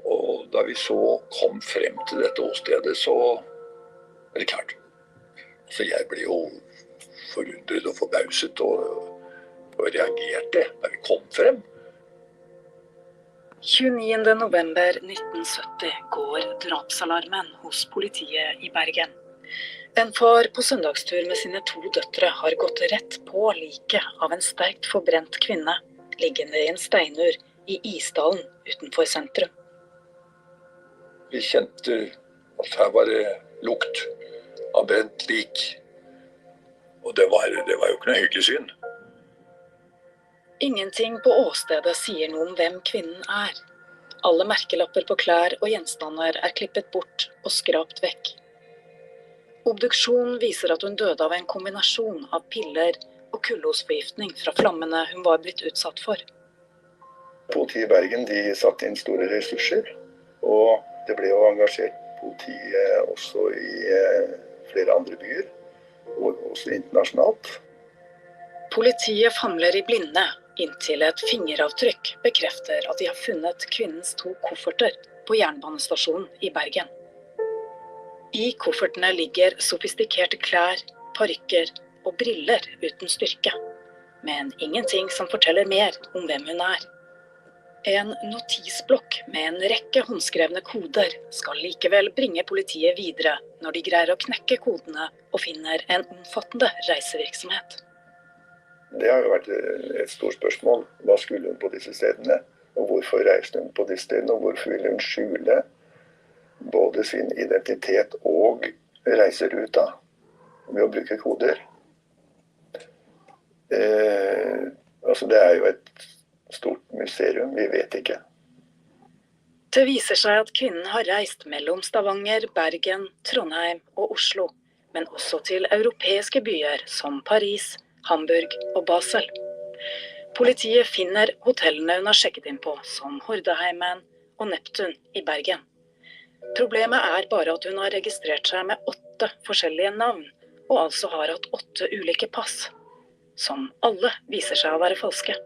Og da vi så kom frem til dette åstedet, så er det klart. Så jeg ble jo forundret og forbauset og reagerte da vi kom frem. 29. november 1970 går drapsalarmen hos politiet i Bergen. En far på søndagstur med sine 2 døtre har gått rett på liket av en sterkt forbrent kvinne, liggende i en steinur i Isdalen utenfor sentrum. Vi kjente at her var det lukt av brent lik. Og det var jo ikke noe hyggelig syn. Ingenting på åstedet sier noe om hvem kvinnen er. Alle merkelapper på klær og gjenstander er klippet bort og skrapt vekk. Obduksjon viser at hun døde av en kombinasjon av piller og kullosforgiftning fra flammene hun var blitt utsatt for. Politiet i Bergen de satte inn store ressurser, og det ble jo engasjert politiet også i flere andre byer, og også internasjonalt. Politiet famler i blinde, inntil et fingeravtrykk bekrefter at de har funnet kvinnens 2 kofferter på jernbanestasjonen i Bergen. I koffertene ligger sofistikerte klær, parykker og briller uten styrke, men ingenting som forteller mer om hvem hun er. En notisblokk med en rekke håndskrevne koder skal likevel bringe politiet videre når de greier å knekke kodene og finner en omfattende reisevirksomhet. Det har jo vært et stort spørsmål. Hva skulle hun på disse stedene? Og hvorfor reiste hun på disse stedene? Og hvorfor ville hun skjule både sin identitet og reiseruta ved å bruke koder? Det er jo et stort mysterium. Vi vet ikke. Det viser seg at kvinnen har reist mellom Stavanger, Bergen, Trondheim og Oslo, men også til europeiske byer som Paris, Hamburg og Basel. Politiet finner hotellene hun har sjekket inn på, som Hordeheimen og Neptun i Bergen. Problemet er bare at hun har registrert seg med 8 forskjellige navn, og altså har hatt 8 ulike pass, som alle viser seg å være falske.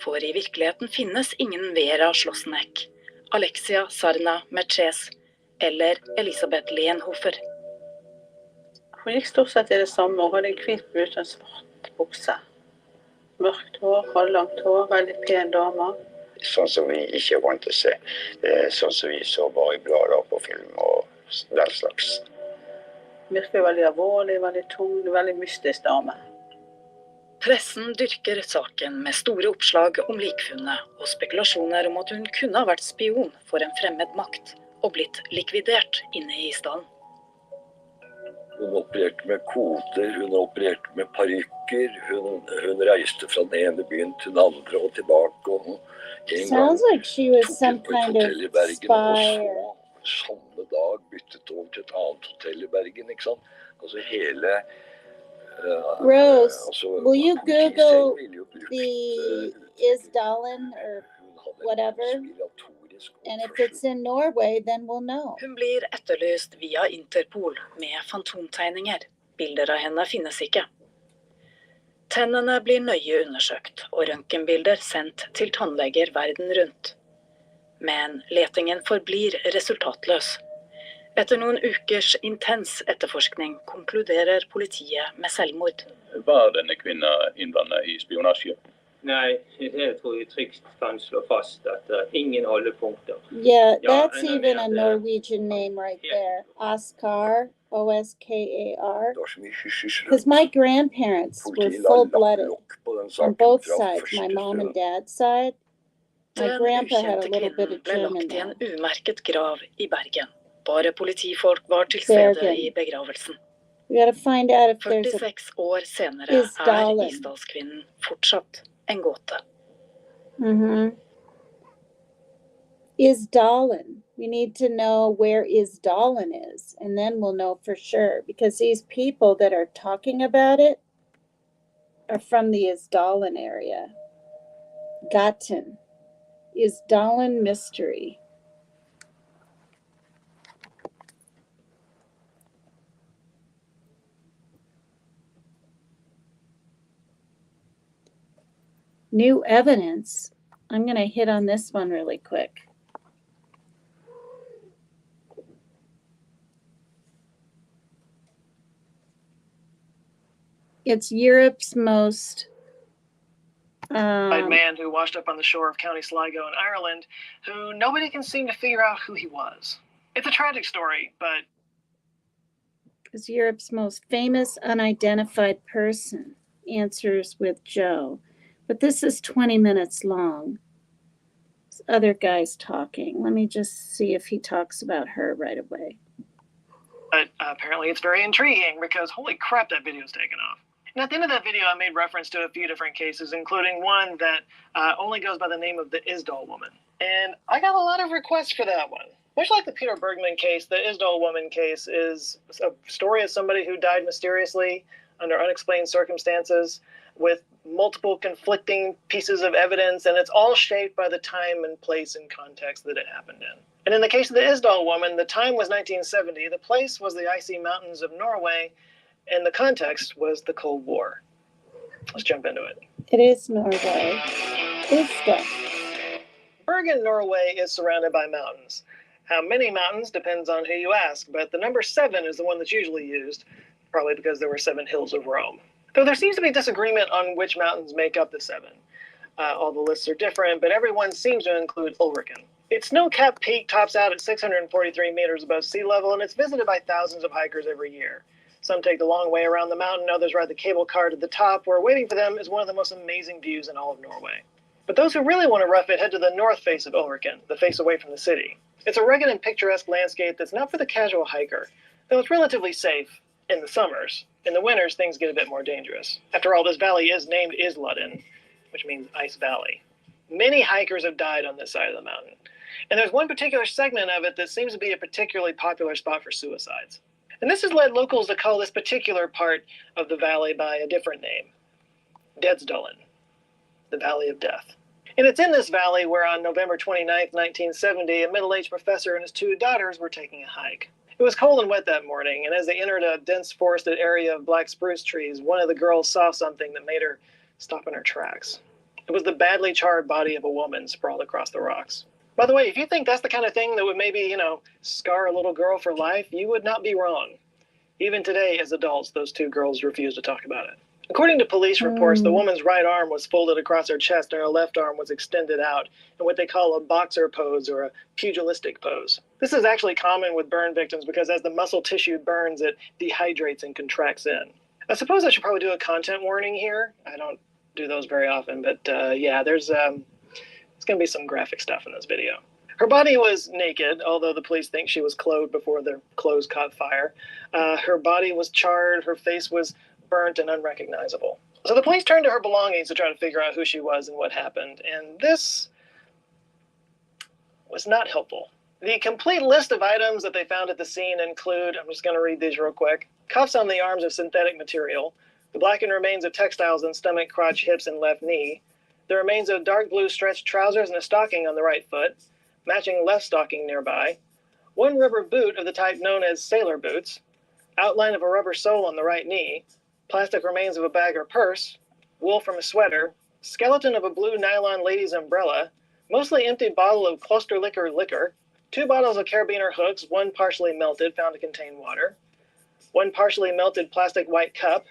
For i virkeligheten finnes ingen Vera Schlossneck, Alexia Sarna Merces eller Elisabeth Leenhofer. Hun gikk stort sett i det samme, og hadde en hvit brud og en svart bukse. Mørkt hår, halvlangt hår, veldig pen dame. Sånn som vi ikke er vant til å se. Sånn som vi så bare i blader på film og den slags. Virker veldig alvorlig, veldig tung, veldig mystisk dame. Pressen dyrker saken med store oppslag om likfunnet og spekulasjoner om at hun kunne ha vært spion for en fremmed makt og blitt likvidert inne i Isdalen. Hun opererte med koder, hun opererte med parykker, hun reiste fra den ene byen til den andre og tilbake. Og en gang like she was some tok hun på et hotell i Bergen, og så samme dag byttet over til et annet hotell i Bergen, ikke sant? Altså hele... Rose, will you Google the Isdalen or whatever? And if it's in Norway, then we'll know. Hun blir etterlyst via Interpol med fantomtegninger. Bilder av henne finnes ikke. Tennene blir nøye undersøkt, og røntgenbilder sendt til tannleger verden rundt. Men letingen forblir resultatløs. Etter noen ukers intens etterforskning konkluderer politiet med selvmord. Var denne kvinnen innblandet i spionasje? Nei, det tror jeg trygt kan slå fast at ingen holdepunkter. Yeah, that's even a Norwegian name right there. Oskar, O-S-K-A-R. Because my grandparents were full-blooded on both sides, my mom and dad's side. My grandpa had a little bit of German ble lagt i en there. umerket grav i Bergen. Bare politifolk var til stede i begravelsen. We gotta find out if there's a 46 år senere Isdalen. Isdalskvinnen fortsatt en gåte. Isdalen. We need to know where Isdalen is, and then we'll know for sure, because these people that are talking about it are from the Isdalen area. Gaten. Isdalen mystery. New evidence. I'm going to hit on this one really quick. It's Europe's most man who washed up on the shore of County Sligo in Ireland, who nobody can seem to figure out who he was. It's a tragic story, but is Europe's most famous unidentified person. Answers with Joe. But this is 20 minutes long. This other guy's talking. Let me just see if he talks about her right away. But apparently it's very intriguing because holy crap, that video's taken off. And at the end of that video, I made reference to a few different cases, including one that only goes by the name of the Isdal woman. And I got a lot of requests for that one. Much like the Peter Bergman case, the Isdal woman case is a story of somebody who died mysteriously under unexplained circumstances with multiple conflicting pieces of evidence, and it's all shaped by the time and place and context that it happened in. And in the case of the Isdal woman, the time was 1970, the place was the icy mountains of Norway, and the context was the Cold War. Let's jump into it. It is Norway. Isdal. Bergen, Norway is surrounded by mountains. How many mountains depends on who you ask, but the number 7 is the one that's usually used, probably because there were 7 hills of Rome. Though there seems to be disagreement on which mountains make up the 7. All the lists are different, but everyone seems to include Ulriken. Its snow-capped peak tops out at 643 meters above sea level, and it's visited by thousands of hikers every year. Some take the long way around the mountain, others ride the cable car to the top, where waiting for them is one of the most amazing views in all of Norway. But those who really want to rough it head to the north face of Ulriken, the face away from the city. It's a rugged and picturesque landscape that's not for the casual hiker, though it's relatively safe in the summers. In the winters, things get a bit more dangerous. After all, this valley is named Isludden, which means Ice Valley. Many hikers have died on this side of the mountain. And there's one particular segment of it that seems to be a particularly popular spot for suicides. And this has led locals to call this particular part of the valley by a different name, Dedsdalen, the Valley of Death. And it's in this valley where on November 29th, 1970, a middle-aged professor and his 2 daughters were taking a hike. It was cold and wet that morning, and as they entered a dense forested area of black spruce trees, one of the girls saw something that made her stop in her tracks. It was the badly charred body of a woman sprawled across the rocks. By the way, if you think that's the kind of thing that would maybe, scar a little girl for life, you would not be wrong. Even today, as adults, those 2 girls refuse to talk about it. According to police reports, the woman's right arm was folded across her chest and her left arm was extended out in what they call a boxer pose or a pugilistic pose. This is actually common with burn victims because as the muscle tissue burns, it dehydrates and contracts in. I suppose I should probably do a content warning here. I don't do those very often, but yeah, there's going to be some graphic stuff in this video. Her body was naked, although the police think she was clothed before their clothes caught fire. Her body was charred, her face was burnt and unrecognizable. So the police turned to her belongings to try to figure out who she was and what happened, and this was not helpful. The complete list of items that they found at the scene include, I'm just going to read these real quick, cuffs on the arms of synthetic material, the blackened remains of textiles on stomach, crotch, hips, and left knee, the remains of dark blue stretched trousers and a stocking on the right foot, matching left stocking nearby, one rubber boot of the type known as sailor boots, outline of a rubber sole on the right knee, plastic remains of a bag or purse, wool from a sweater, skeleton of a blue nylon lady's umbrella, mostly empty bottle of cluster liquor, 2 bottles of carabiner hooks, 1 partially melted, found to contain water, 1 partially melted plastic white cup,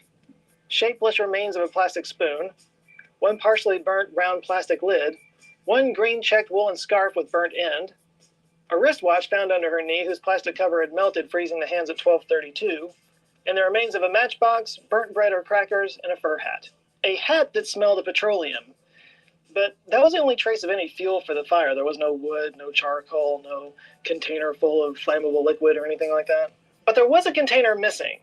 shapeless remains of a plastic spoon, 1 partially burnt round plastic lid, 1 green checked woolen scarf with burnt end, a wristwatch found under her knee whose plastic cover had melted, freezing the hands at 12:32, and the remains of a matchbox, burnt bread or crackers, and a fur hat. A hat that smelled of petroleum. But that was the only trace of any fuel for the fire. There was no wood, no charcoal, no container full of flammable liquid or anything like that. But there was a container missing.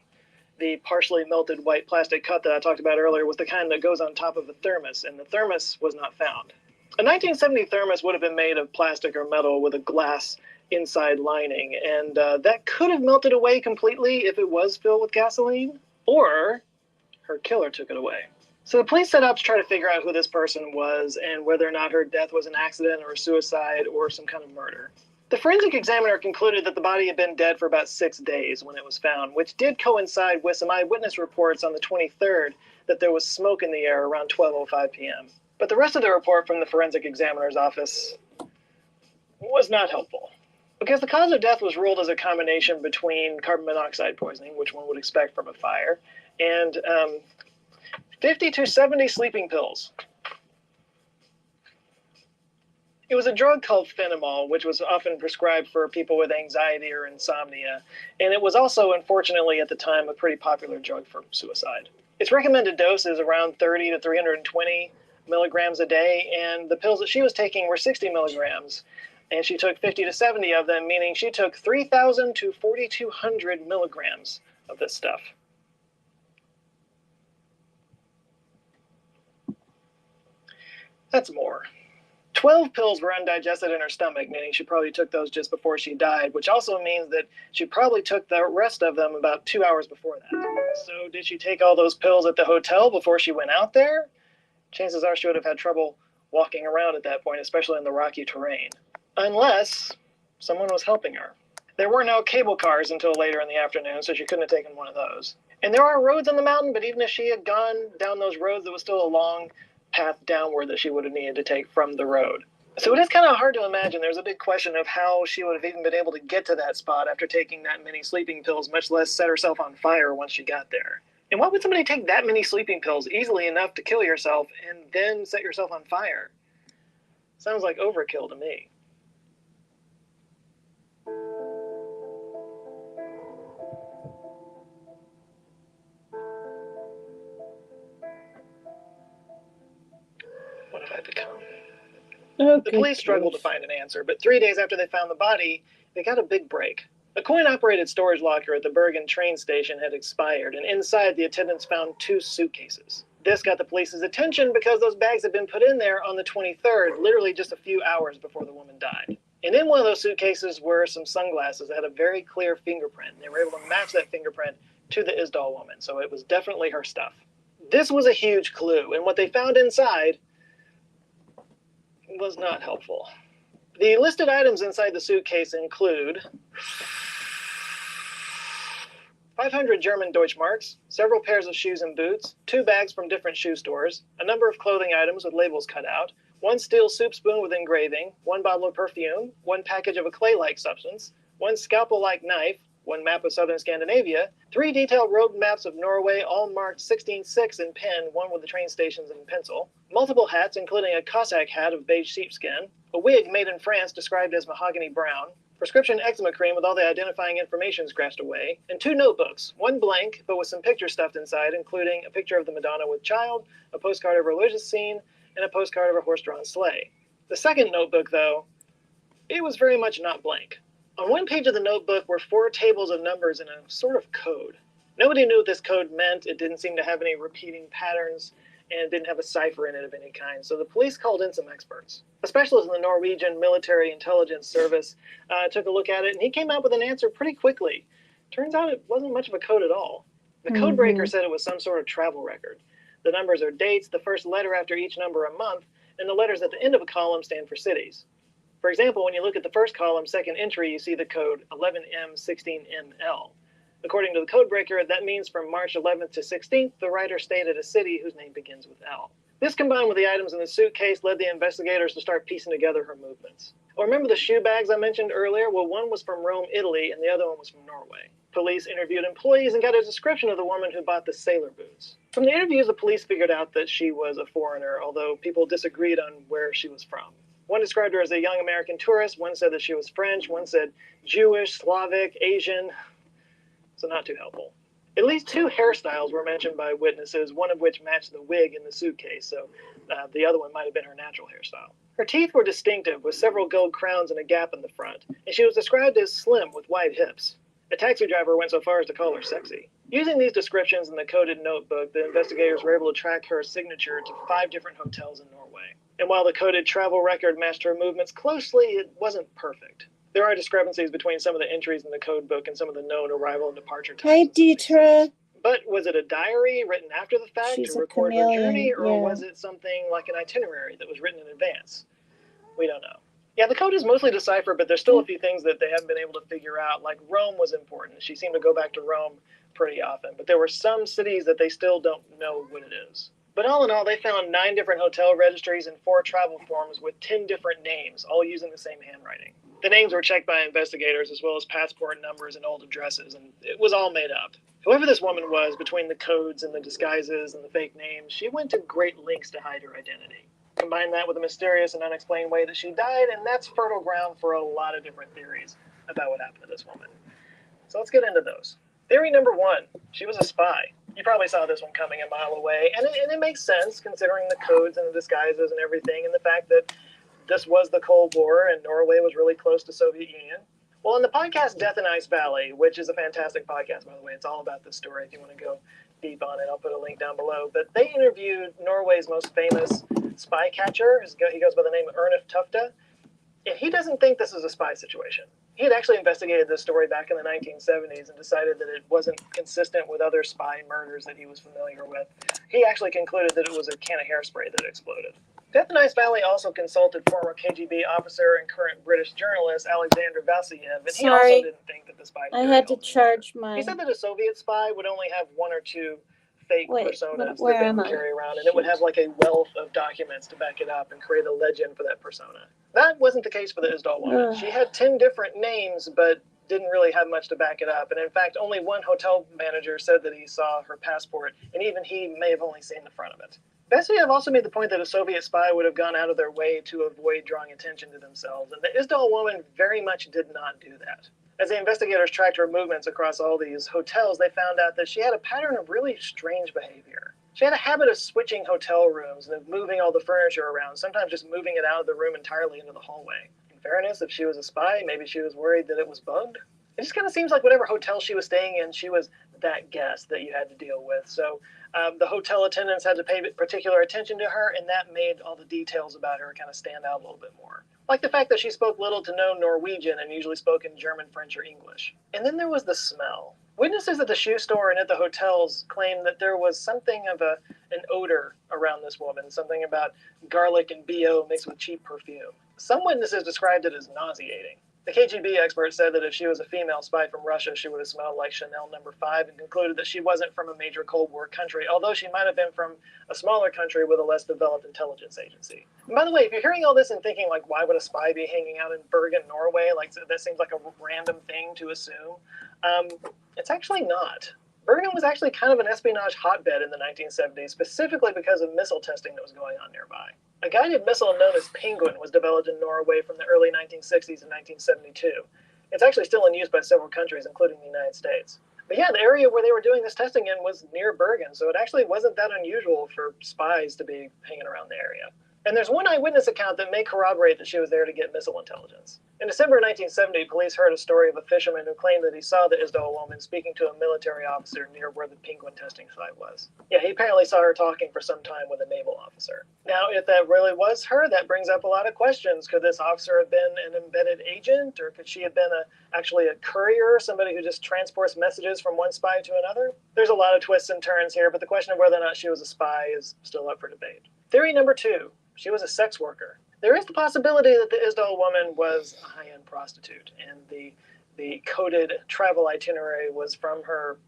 The partially melted white plastic cup that I talked about earlier was the kind that goes on top of a thermos, and the thermos was not found. A 1970 thermos would have been made of plastic or metal with a glass inside lining, and that could have melted away completely if it was filled with gasoline, or her killer took it away. So the police set out to try to figure out who this person was and whether or not her death was an accident or a suicide or some kind of murder. The forensic examiner concluded that the body had been dead for about 6 days when it was found, which did coincide with some eyewitness reports on the 23rd that there was smoke in the air around 12:05 p.m. But the rest of the report from the forensic examiner's office was not helpful, because the cause of death was ruled as a combination between carbon monoxide poisoning, which one would expect from a fire, and 50 to 70 sleeping pills. It was a drug called phenomal, which was often prescribed for people with anxiety or insomnia, and it was also, unfortunately, at the time, a pretty popular drug for suicide. Its recommended dose is around 30 to 320 milligrams a day, and the pills that she was taking were 60 milligrams, and she took 50 to 70 of them, meaning she took 3,000 to 4,200 milligrams of this stuff. That's more. 12 pills were undigested in her stomach, meaning she probably took those just before she died, which also means that she probably took the rest of them about 2 hours before that. So did she take all those pills at the hotel before she went out there? Chances are she would have had trouble walking around at that point, especially in the rocky terrain, unless someone was helping her. There were no cable cars until later in the afternoon, so she couldn't have taken one of those. And there are roads on the mountain, but even if she had gone down those roads, there was still a long path downward that she would have needed to take from the road. So it is kind of hard to imagine. There's a big question of how she would have even been able to get to that spot after taking that many sleeping pills, much less set herself on fire once she got there. And why would somebody take that many sleeping pills easily enough to kill yourself and then set yourself on fire? Sounds like overkill to me. What have I become? Okay. The police struggled to find an answer, but 3 days after they found the body, they got a big break. A coin-operated storage locker at the Bergen train station had expired, and inside the attendants found 2 suitcases. This got the police's attention because those bags had been put in there on the 23rd, literally just a few hours before the woman died. And in one of those suitcases were some sunglasses that had a very clear fingerprint. They were able to match that fingerprint to the Isdal woman, so it was definitely her stuff. This was a huge clue, and what they found inside was not helpful. The listed items inside the suitcase include 500 German Deutschmarks, several pairs of shoes and boots, 2 bags from different shoe stores, a number of clothing items with labels cut out, 1 steel soup spoon with engraving, 1 bottle of perfume, 1 package of a clay-like substance, 1 scalpel-like knife, 1 map of southern Scandinavia, 3 detailed road maps of Norway, all marked 16/6 in pen, one with the train stations in pencil, multiple hats, including a Cossack hat of beige sheepskin, a wig made in France described as mahogany brown, prescription eczema cream with all the identifying information scratched away, and 2 notebooks, 1 blank, but with some pictures stuffed inside, including a picture of the Madonna with child, a postcard of a religious scene, and a postcard of a horse-drawn sleigh. The second notebook, though, it was very much not blank. On one page of the notebook were 4 tables of numbers in a sort of code. Nobody knew what this code meant. It didn't seem to have any repeating patterns, and it didn't have a cipher in it of any kind. So the police called in some experts. A specialist in the Norwegian Military Intelligence Service took a look at it, and he came out with an answer pretty quickly. Turns out it wasn't much of a code at all. The code breaker said it was some sort of travel record. The numbers are dates, the first letter after each number a month, and the letters at the end of a column stand for cities. For example, when you look at the first column, second entry, you see the code 11M16ML. According to the codebreaker, that means from March 11th to 16th, the writer stayed at a city whose name begins with L. This, combined with the items in the suitcase, led the investigators to start piecing together her movements. Oh, remember the shoe bags I mentioned earlier? Well, one was from Rome, Italy, and the other one was from Norway. Police interviewed employees and got a description of the woman who bought the sailor boots. From the interviews, the police figured out that she was a foreigner, although people disagreed on where she was from. One described her as a young American tourist, one said that she was French, one said Jewish, Slavic, Asian, so not too helpful. At least 2 hairstyles were mentioned by witnesses, one of which matched the wig in the suitcase, so the other one might have been her natural hairstyle. Her teeth were distinctive, with several gold crowns and a gap in the front, and she was described as slim with wide hips. A taxi driver went so far as to call her sexy. Using these descriptions in the coded notebook, the investigators were able to track her signature to 5 different hotels in Norway. And while the coded travel record matched her movements closely, it wasn't perfect. There are discrepancies between some of the entries in the code book and some of the known arrival and departure times. Hi, Deetra. But was it a diary written after the fact She's to a record her journey, chameleon, or yeah. was it something like an itinerary that was written in advance? We don't know. Yeah, the code is mostly deciphered, but there's still a few things that they haven't been able to figure out. Like Rome was important. She seemed to go back to Rome pretty often, but there were some cities that they still don't know what it is. But all in all, they found 9 different hotel registries and 4 travel forms with 10 different names, all using the same handwriting. The names were checked by investigators as well as passport numbers and old addresses, and it was all made up. Whoever this woman was, between the codes and the disguises and the fake names, she went to great lengths to hide her identity. Combine that with a mysterious and unexplained way that she died, and that's fertile ground for a lot of different theories about what happened to this woman. So let's get into those. Theory number 1, she was a spy. You probably saw this one coming a mile away, and it makes sense considering the codes and the disguises and everything, and the fact that this was the Cold War and Norway was really close to Soviet Union. Well, in the podcast Death in Ice Valley, which is a fantastic podcast, by the way, it's all about this story if you want to go deep on it. I'll put a link down below. But they interviewed Norway's most famous spy catcher. He goes by the name of Ernest Tufte. And he doesn't think this is a spy situation. He had actually investigated this story back in the 1970s and decided that it wasn't consistent with other spy murders that he was familiar with. He actually concluded that it was a can of hairspray that exploded. Death in Ice Valley also consulted former KGB officer and current British journalist Alexander Vassiliev, and he also didn't think that the spy. I had to charge my. He said that a Soviet spy would only have 1 or 2 fake personas where that they am would I? carry around, and it would have like a wealth of documents to back it up and create a legend for that persona. That wasn't the case for the Isdal woman. She had 10 different names, but didn't really have much to back it up. And in fact, only one hotel manager said that he saw her passport, and even he may have only seen the front of it. Vassiliev also made the point that a Soviet spy would have gone out of their way to avoid drawing attention to themselves, and the Isdal woman very much did not do that. As the investigators tracked her movements across all these hotels, they found out that she had a pattern of really strange behavior. She had a habit of switching hotel rooms and of moving all the furniture around, sometimes just moving it out of the room entirely into the hallway. In fairness, if she was a spy, maybe she was worried that it was bugged. It just kind of seems like whatever hotel she was staying in, she was that guest that you had to deal with. So the hotel attendants had to pay particular attention to her, and that made all the details about her kind of stand out a little bit more. Like the fact that she spoke little to no Norwegian and usually spoke in German, French, or English. And then there was the smell. Witnesses at the shoe store and at the hotels claimed that there was something of an odor around this woman, something about garlic and BO mixed with cheap perfume. Some witnesses described it as nauseating. The KGB expert said that if she was a female spy from Russia, she would have smelled like Chanel No. 5, and concluded that she wasn't from a major Cold War country, although she might have been from a smaller country with a less developed intelligence agency. And by the way, if you're hearing all this and thinking, like, why would a spy be hanging out in Bergen, Norway? Like, that seems like a random thing to assume. It's actually not. Bergen was actually kind of an espionage hotbed in the 1970s, specifically because of missile testing that was going on nearby. A guided missile known as Penguin was developed in Norway from the early 1960s and 1972. It's actually still in use by several countries, including the United States. But yeah, the area where they were doing this testing in was near Bergen, so it actually wasn't that unusual for spies to be hanging around the area. And there's one eyewitness account that may corroborate that she was there to get missile intelligence. In December 1970, police heard a story of a fisherman who claimed that he saw the Isdal woman speaking to a military officer near where the Penguin testing site was. Yeah, he apparently saw her talking for some time with a naval officer. Now, if that really was her, that brings up a lot of questions. Could this officer have been an embedded agent, or could she have been actually a courier, somebody who just transports messages from one spy to another? There's a lot of twists and turns here, but the question of whether or not she was a spy is still up for debate. Theory number 2. She was a sex worker. There is the possibility that the Isdal woman was a high-end prostitute, and the coded travel itinerary was from her,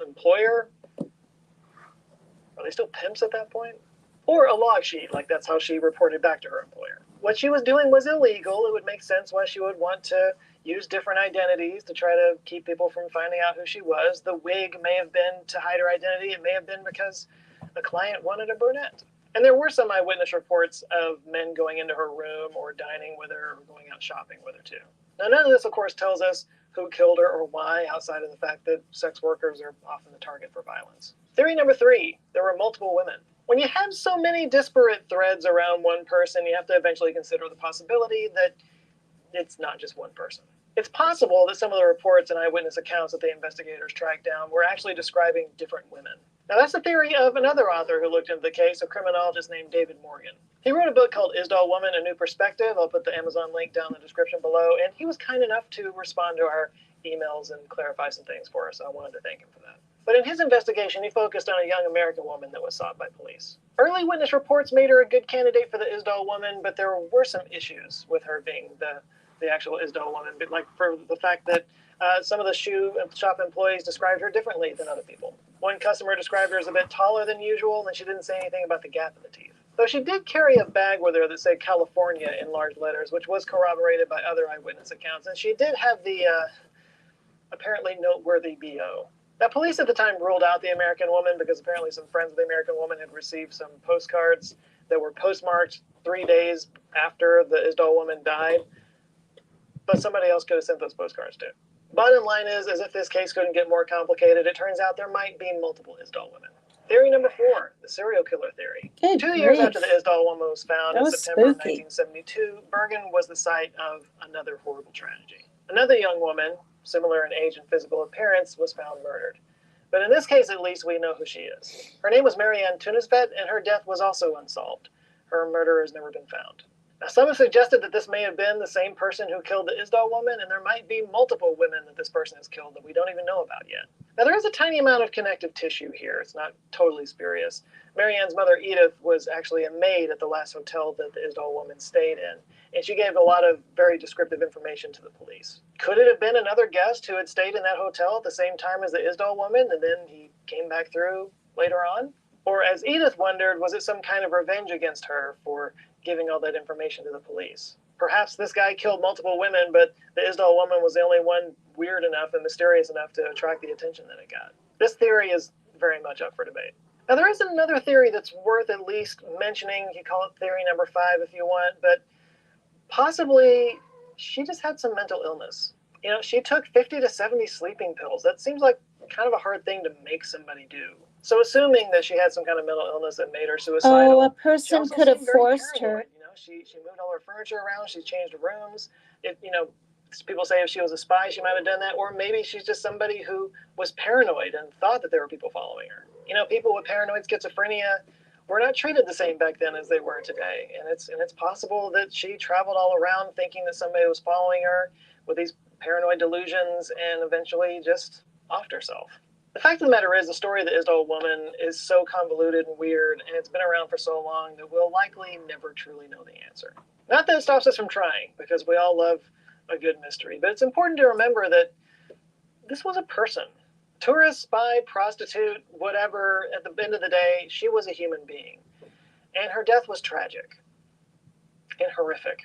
employer? Are they still pimps at that point? Or a log sheet, like that's how she reported back to her employer. What she was doing was illegal. It would make sense why she would want to use different identities to try to keep people from finding out who she was. The wig may have been to hide her identity. It may have been because a client wanted a brunette. And there were some eyewitness reports of men going into her room or dining with her or going out shopping with her too. Now, none of this, of course, tells us who killed her or why, outside of the fact that sex workers are often the target for violence. Theory number 3, there were multiple women. When you have so many disparate threads around one person, you have to eventually consider the possibility that it's not just one person. It's possible that some of the reports and eyewitness accounts that the investigators tracked down were actually describing different women. Now, that's the theory of another author who looked into the case, a criminologist named David Morgan. He wrote a book called Isdal Woman, A New Perspective. I'll put the Amazon link down in the description below, and he was kind enough to respond to our emails and clarify some things for us, so I wanted to thank him for that. But in his investigation, he focused on a young American woman that was sought by police. Early witness reports made her a good candidate for the Isdal Woman, but there were some issues with her being the actual Isdal Woman, but like for the fact that some of the shop employees described her differently than other people. One customer described her as a bit taller than usual, and she didn't say anything about the gap in the teeth. Though she did carry a bag with her that said California in large letters, which was corroborated by other eyewitness accounts, and she did have the apparently noteworthy BO. Now, police at the time ruled out the American woman because apparently some friends of the American woman had received some postcards that were postmarked 3 days after the Isdal woman died, but somebody else could have sent those postcards too. Bottom line is, as if this case couldn't get more complicated, it turns out there might be multiple Isdal women. Theory number 4, the serial killer theory. Good 2 years grief. after the Isdal woman was found That in was September of spooky. 1972, Bergen was the site of another horrible tragedy. Another young woman, similar in age and physical appearance, was found murdered. But in this case, at least, we know who she is. Her name was Marianne Tunisvet, and her death was also unsolved. Her murderer has never been found. Now, some have suggested that this may have been the same person who killed the Isdal woman, and there might be multiple women that this person has killed that we don't even know about yet. Now, there is a tiny amount of connective tissue here. It's not totally spurious. Marianne's mother, Edith, was actually a maid at the last hotel that the Isdal woman stayed in, and she gave a lot of very descriptive information to the police. Could it have been another guest who had stayed in that hotel at the same time as the Isdal woman, and then he came back through later on? Or, as Edith wondered, was it some kind of revenge against her for giving all that information to the police? Perhaps this guy killed multiple women, but the Isdal woman was the only one weird enough and mysterious enough to attract the attention that it got. This theory is very much up for debate. Now, there is another theory that's worth at least mentioning. You call it theory number 5 if you want, but possibly she just had some mental illness. You know, she took 50 to 70 sleeping pills. That seems like kind of a hard thing to make somebody do. So assuming that she had some kind of mental illness that made her suicidal. Oh, a person could have forced her. You know, she moved all her furniture around. She changed rooms. People say if she was a spy, she might have done that. Or maybe she's just somebody who was paranoid and thought that there were people following her. You know, people with paranoid schizophrenia were not treated the same back then as they were today. And it's possible that she traveled all around thinking that somebody was following her with these paranoid delusions and eventually just offed herself. The fact of the matter is, the story of the Isdal woman is so convoluted and weird, and it's been around for so long that we'll likely never truly know the answer. Not that it stops us from trying, because we all love a good mystery, but it's important to remember that this was a person. Tourist, spy, prostitute, whatever, at the end of the day, she was a human being. And her death was tragic and horrific.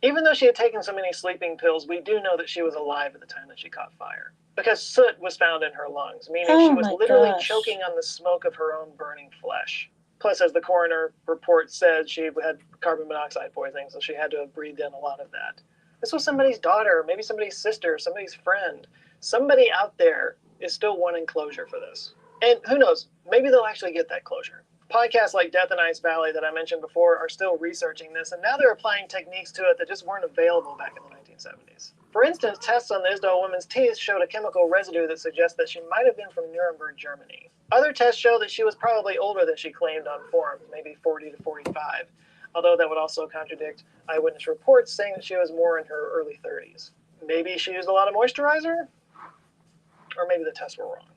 Even though she had taken so many sleeping pills, we do know that she was alive at the time that she caught fire. Because soot was found in her lungs, meaning she was literally choking on the smoke of her own burning flesh. Plus, as the coroner report said, she had carbon monoxide poisoning, so she had to have breathed in a lot of that. This was somebody's daughter, maybe somebody's sister, somebody's friend. Somebody out there is still wanting closure for this. And who knows, maybe they'll actually get that closure. Podcasts like Death in Ice Valley that I mentioned before are still researching this, and now they're applying techniques to it that just weren't available back in the 1970s. For instance, tests on the Isdal woman's teeth showed a chemical residue that suggests that she might have been from Nuremberg, Germany. Other tests show that she was probably older than she claimed on forums, maybe 40 to 45, although that would also contradict eyewitness reports saying that she was more in her early 30s. Maybe she used a lot of moisturizer? Or maybe the tests were wrong.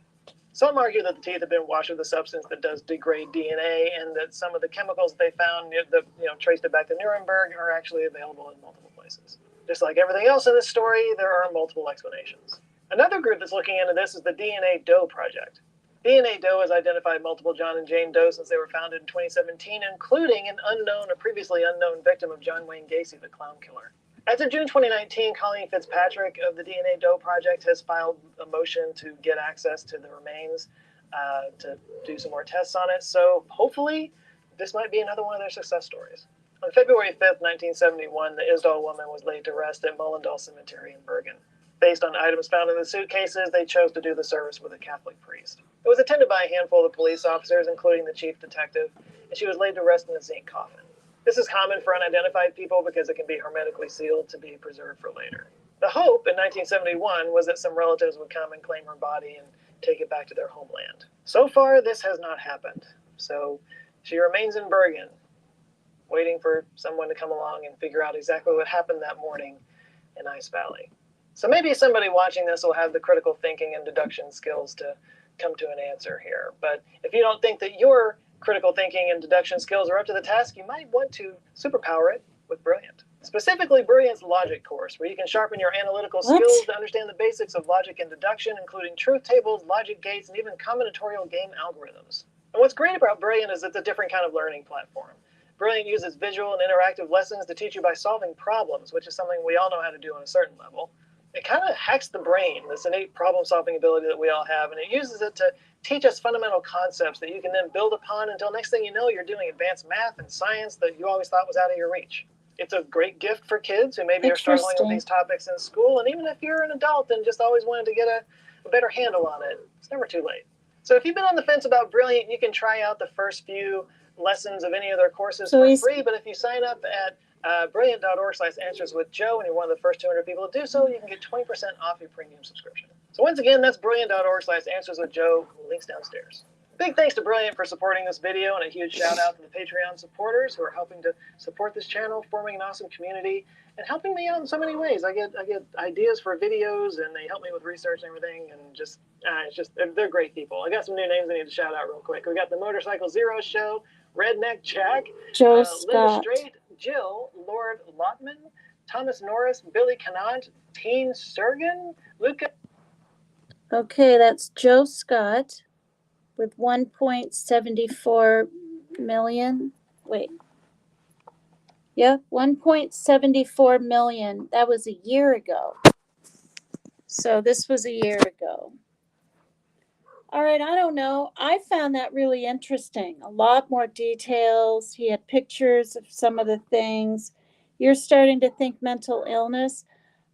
Some argue that the teeth have been washed with a substance that does degrade DNA, and that some of the chemicals they found that traced it back to Nuremberg are actually available in multiple places. Just like everything else in this story, there are multiple explanations. Another group that's looking into this is the DNA Doe Project. DNA Doe has identified multiple John and Jane Doe since they were founded in 2017, including a previously unknown victim of John Wayne Gacy, the clown killer. As of June 2019, Colleen Fitzpatrick of the DNA Doe Project has filed a motion to get access to the remains to do some more tests on it. So hopefully this might be another one of their success stories. On February 5th, 1971, the Isdal woman was laid to rest at Mullendal Cemetery in Bergen. Based on items found in the suitcases, they chose to do the service with a Catholic priest. It was attended by a handful of police officers, including the chief detective, and she was laid to rest in a zinc coffin. This is common for unidentified people because it can be hermetically sealed to be preserved for later. The hope in 1971 was that some relatives would come and claim her body and take it back to their homeland. So far, this has not happened. So she remains in Bergen, waiting for someone to come along and figure out exactly what happened that morning in Ice Valley. So maybe somebody watching this will have the critical thinking and deduction skills to come to an answer here. But if you don't think that your critical thinking and deduction skills are up to the task, you might want to superpower it with Brilliant. Specifically, Brilliant's logic course, where you can sharpen your analytical skills to understand the basics of logic and deduction, including truth tables, logic gates, and even combinatorial game algorithms. And what's great about Brilliant is it's a different kind of learning platform. Brilliant uses visual and interactive lessons to teach you by solving problems, which is something we all know how to do on a certain level. It kind of hacks the brain, this innate problem-solving ability that we all have, and it uses it to teach us fundamental concepts that you can then build upon until next thing you know, you're doing advanced math and science that you always thought was out of your reach. It's a great gift for kids who maybe are struggling with these topics in school, and even if you're an adult and just always wanted to get a better handle on it, it's never too late. So if you've been on the fence about Brilliant, you can try out the first few lessons of any of their courses for free, but if you sign up at brilliant.org/answerswithjoe and you're one of the first 200 people to do so, you can get 20% off your premium subscription. So once again, that's brilliant.org/answerswithjoe, links downstairs. Big thanks to Brilliant for supporting this video, and a huge shout out to the Patreon supporters who are helping to support this channel, forming an awesome community, and helping me out in so many ways. I get ideas for videos, and they help me with research and everything, and they're great people. I got some new names I need to shout out real quick. We got the Motorcycle Zero Show, Redneck Jack, Joe Linda Scott. Strait, Jill, Lord Lotman, Thomas Norris, Billy Canant, Teen Sergen, Luca. Okay, that's Joe Scott with 1.74 million. Wait. Yeah, 1.74 million. That was a year ago. So this was a year ago. All right, I don't know. I found that really interesting. A lot more details. He had pictures of some of the things. You're starting to think mental illness.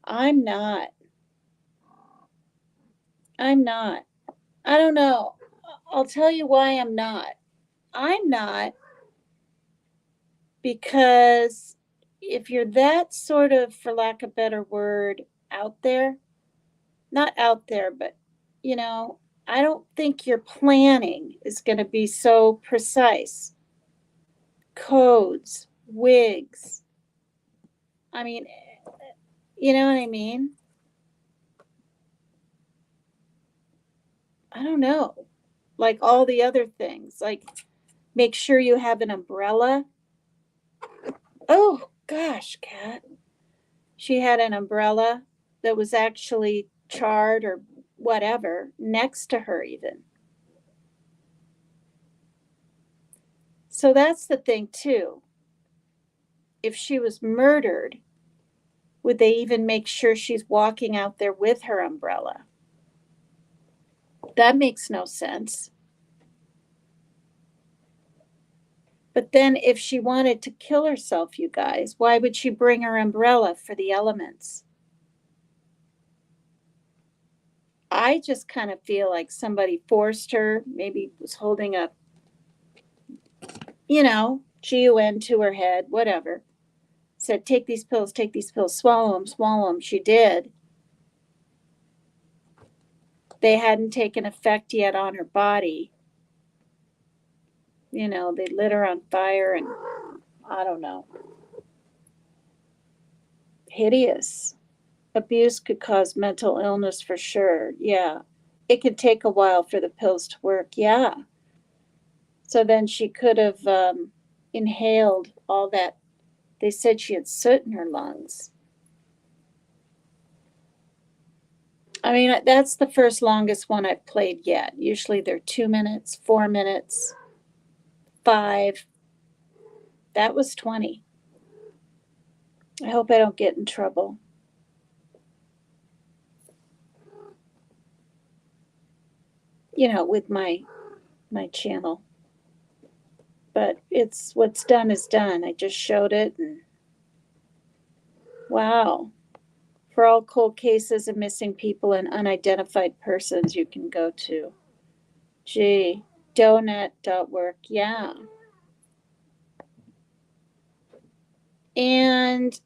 I'm not. I don't know. I'll tell you why I'm not. I'm not because if you're that sort of, for lack of a better word, out there, not out there, but, you know, I don't think your planning is going to be so precise. Codes, wigs. I mean, you know what I mean? I don't know. Like all the other things, like make sure you have an umbrella. Oh, gosh, Kat. She had an umbrella that was actually charred or whatever next to her even. So that's the thing too. If she was murdered, would they even make sure she's walking out there with her umbrella? That makes no sense. But then if she wanted to kill herself, you guys, why would she bring her umbrella for the elements? I just kind of feel like somebody forced her, maybe was holding a, GUN to her head, whatever. Said, take these pills, swallow them. She did. They hadn't taken effect yet on her body. They lit her on fire and I don't know. Hideous. Abuse could cause mental illness for sure. Yeah. It could take a while for the pills to work. Yeah. So then she could have inhaled all that. They said she had soot in her lungs. I mean, that's the first longest one I've played yet. Usually they're 2 minutes, 4 minutes, 5. That was 20. I hope I don't get in trouble. With my channel. But it's what's done is done. I just showed it and wow. For all cold cases of missing people and unidentified persons, you can go to donut.work. Yeah. And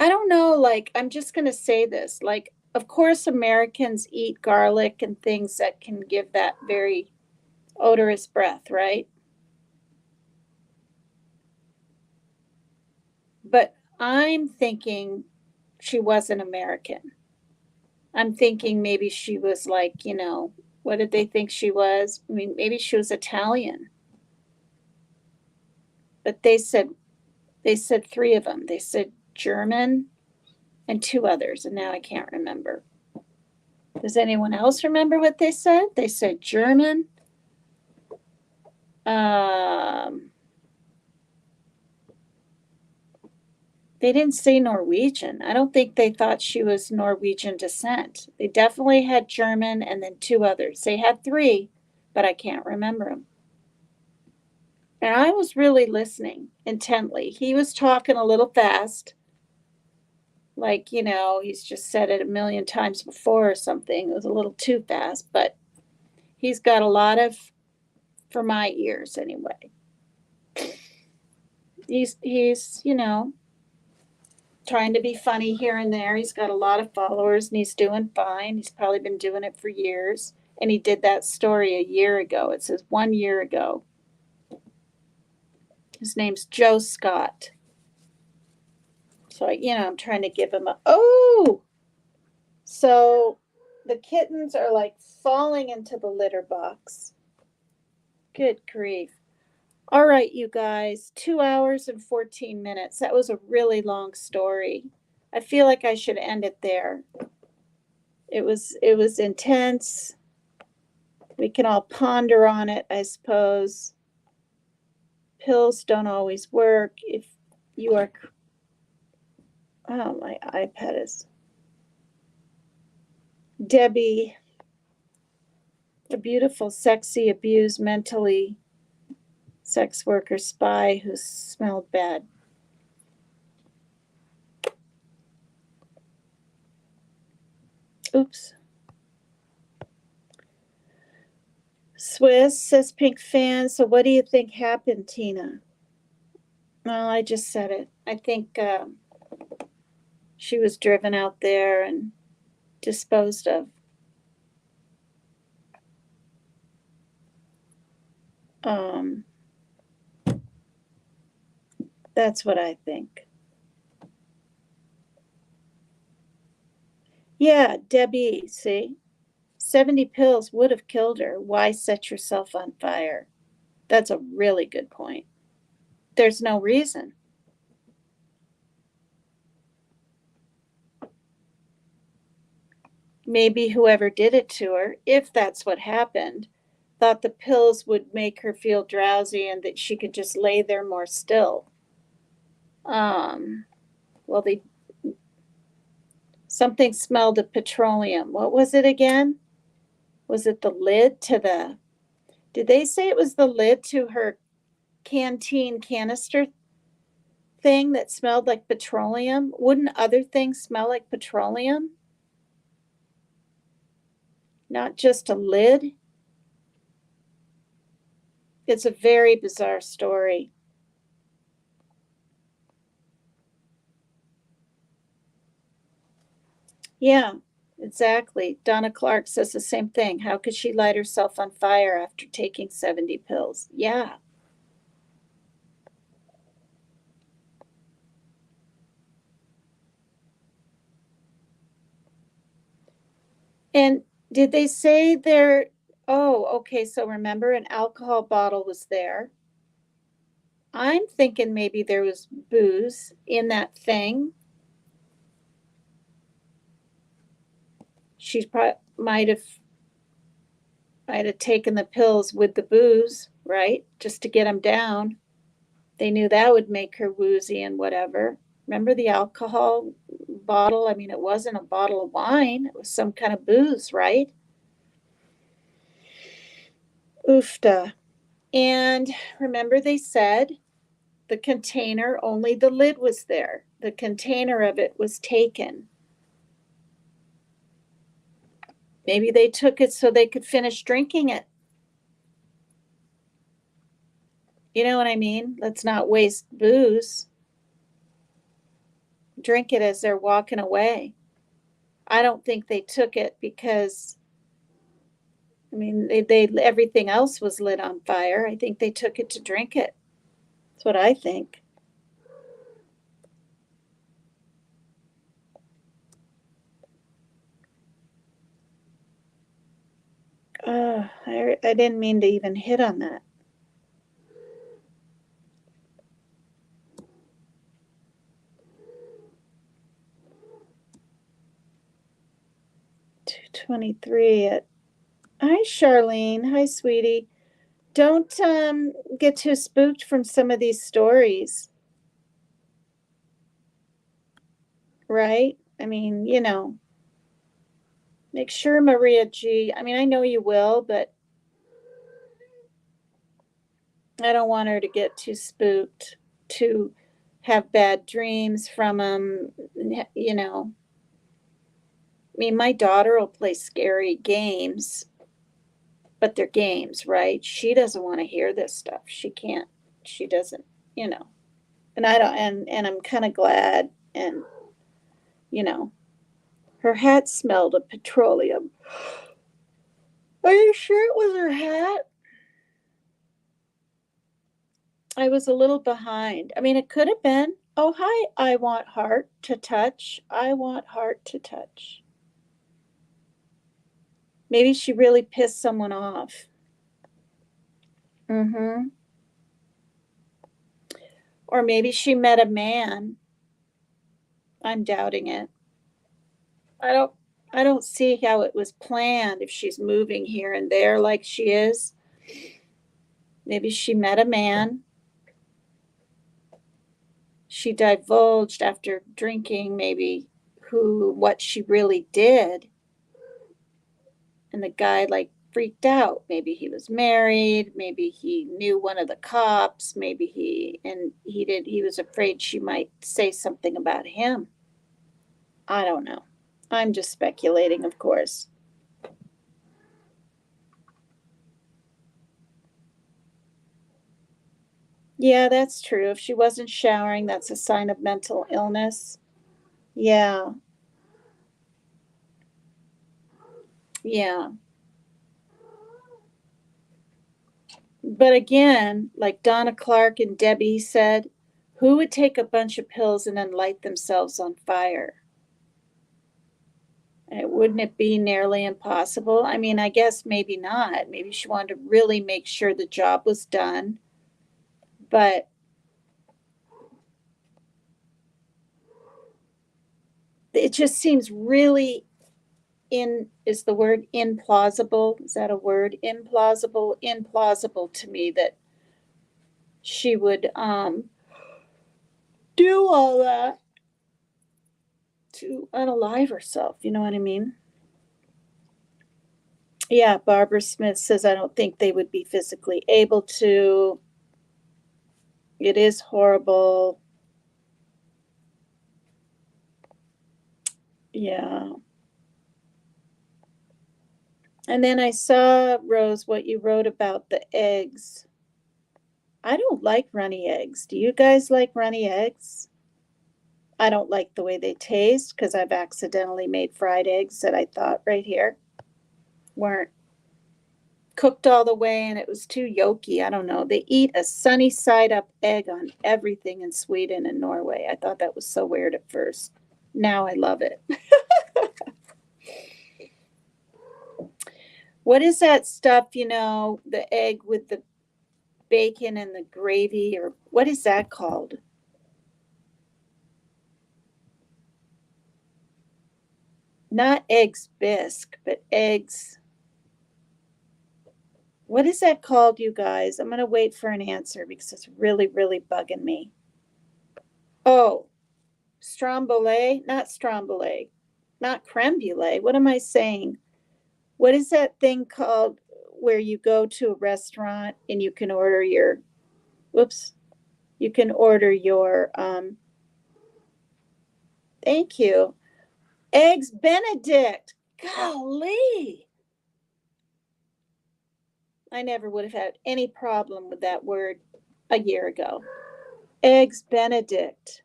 I don't know, like, I'm just going to say this. Like, of course, Americans eat garlic and things that can give that very odorous breath, right? But I'm thinking she wasn't American. I'm thinking maybe she was like, you know, what did they think she was? I mean, maybe she was Italian. But they said three of them. They said German and two others, and now I can't remember. Does anyone else remember what they said? They said German. They didn't say Norwegian. I don't think they thought she was Norwegian descent. They definitely had German and then two others. They had three, but I can't remember them. And I was really listening intently. He was talking a little fast, like, you know, he's just said it a million times before or something. It was a little too fast, but he's got a lot of, for my ears anyway. He's you know, trying to be funny here and there. He's got a lot of followers and he's doing fine. He's probably been doing it for years. And he did that story a year ago. It says 1 year ago. His name's Joe Scott. So, you know, I'm trying to give him so the kittens are like falling into the litter box. Good grief. All right, you guys, 2 hours and 14 minutes. That was a really long story. I feel like I should end it there. It was intense. We can all ponder on it, I suppose. Pills don't always work. If you are, oh, my iPad is. Debbie, a beautiful, sexy, abused, mentally sex worker spy who smelled bad. Oops. Swiss says pink fan. So what do you think happened, Tina? Well, I just said it. I think she was driven out there and disposed of. That's what I think. Yeah, Debbie, see? 70 pills would have killed her. Why set yourself on fire? That's a really good point. There's no reason. Maybe whoever did it to her, if that's what happened, thought the pills would make her feel drowsy and that she could just lay there more still. Well, something smelled of petroleum. What was it again? Was it the lid to the, did they say it was the lid to her canteen canister thing that smelled like petroleum? Wouldn't other things smell like petroleum? Not just a lid? It's a very bizarre story. Yeah, exactly. Donna Clark says the same thing. How could she light herself on fire after taking 70 pills? Yeah. And did they say there, oh, okay, so remember an alcohol bottle was there. I'm thinking maybe there was booze in that thing. She might have taken the pills with the booze, right? Just to get them down. They knew that would make her woozy and whatever. Remember the alcohol bottle? I mean, it wasn't a bottle of wine. It was some kind of booze, right? Oofta. And remember they said the container, only the lid was there. The container of it was taken. Maybe they took it so they could finish drinking it. You know what I mean? Let's not waste booze. drink it as they're walking away. I don't think they took it because, I mean, they everything else was lit on fire. I think they took it to drink it. That's what I think. I didn't mean to even hit on that. $2.23 at. Hi, Charlene. Hi, sweetie. Don't get too spooked from some of these stories, right? I mean, you know, make sure Maria G. I mean, I know you will, but I don't want her to get too spooked, to have bad dreams from them, you know. I mean, my daughter will play scary games, but they're games, right? She doesn't want to hear this stuff. She can't. She doesn't, you know. And I don't, and I'm kind of glad, and, you know, her hat smelled of petroleum. Are you sure it was her hat? I was a little behind. I mean, it could have been. Oh, hi, I want heart to touch. I want heart to touch. Maybe she really pissed someone off. Mm-hmm. Or maybe she met a man. I'm doubting it. I don't see how it was planned if she's moving here and there like she is. Maybe she met a man. She divulged after drinking maybe what she really did. And the guy like freaked out. Maybe he was married, maybe he knew one of the cops, maybe he was afraid she might say something about him. I don't know. I'm just speculating, of course. Yeah, that's true. If she wasn't showering, that's a sign of mental illness. Yeah. Yeah. But again, like Donna Clark and Debbie said, who would take a bunch of pills and then light themselves on fire? And wouldn't it be nearly impossible? I mean, I guess maybe not. Maybe she wanted to really make sure the job was done. But it just seems really is the word implausible? Is that a word? Implausible to me that she would do all that to unalive herself. You know what I mean? Yeah, Barbara Smith says, I don't think they would be physically able to. It is horrible. Yeah. And then I saw, Rose, what you wrote about the eggs. I don't like runny eggs. Do you guys like runny eggs? I don't like the way they taste because I've accidentally made fried eggs that I thought right here weren't cooked all the way and it was too yolky. I don't know. They eat a sunny side up egg on everything in Sweden and Norway. I thought that was so weird at first. Now I love it. What is that stuff, you know, the egg with the bacon and the gravy, or what is that called? Not eggs bisque, but eggs. What is that called, you guys? I'm going to wait for an answer because it's really, really bugging me. Oh, stromboli, not stromboli, not creme brulee. What am I saying? What is that thing called where you go to a restaurant and you can order your, you can order your, thank you, Eggs Benedict. Golly. I never would have had any problem with that word a year ago. Eggs Benedict.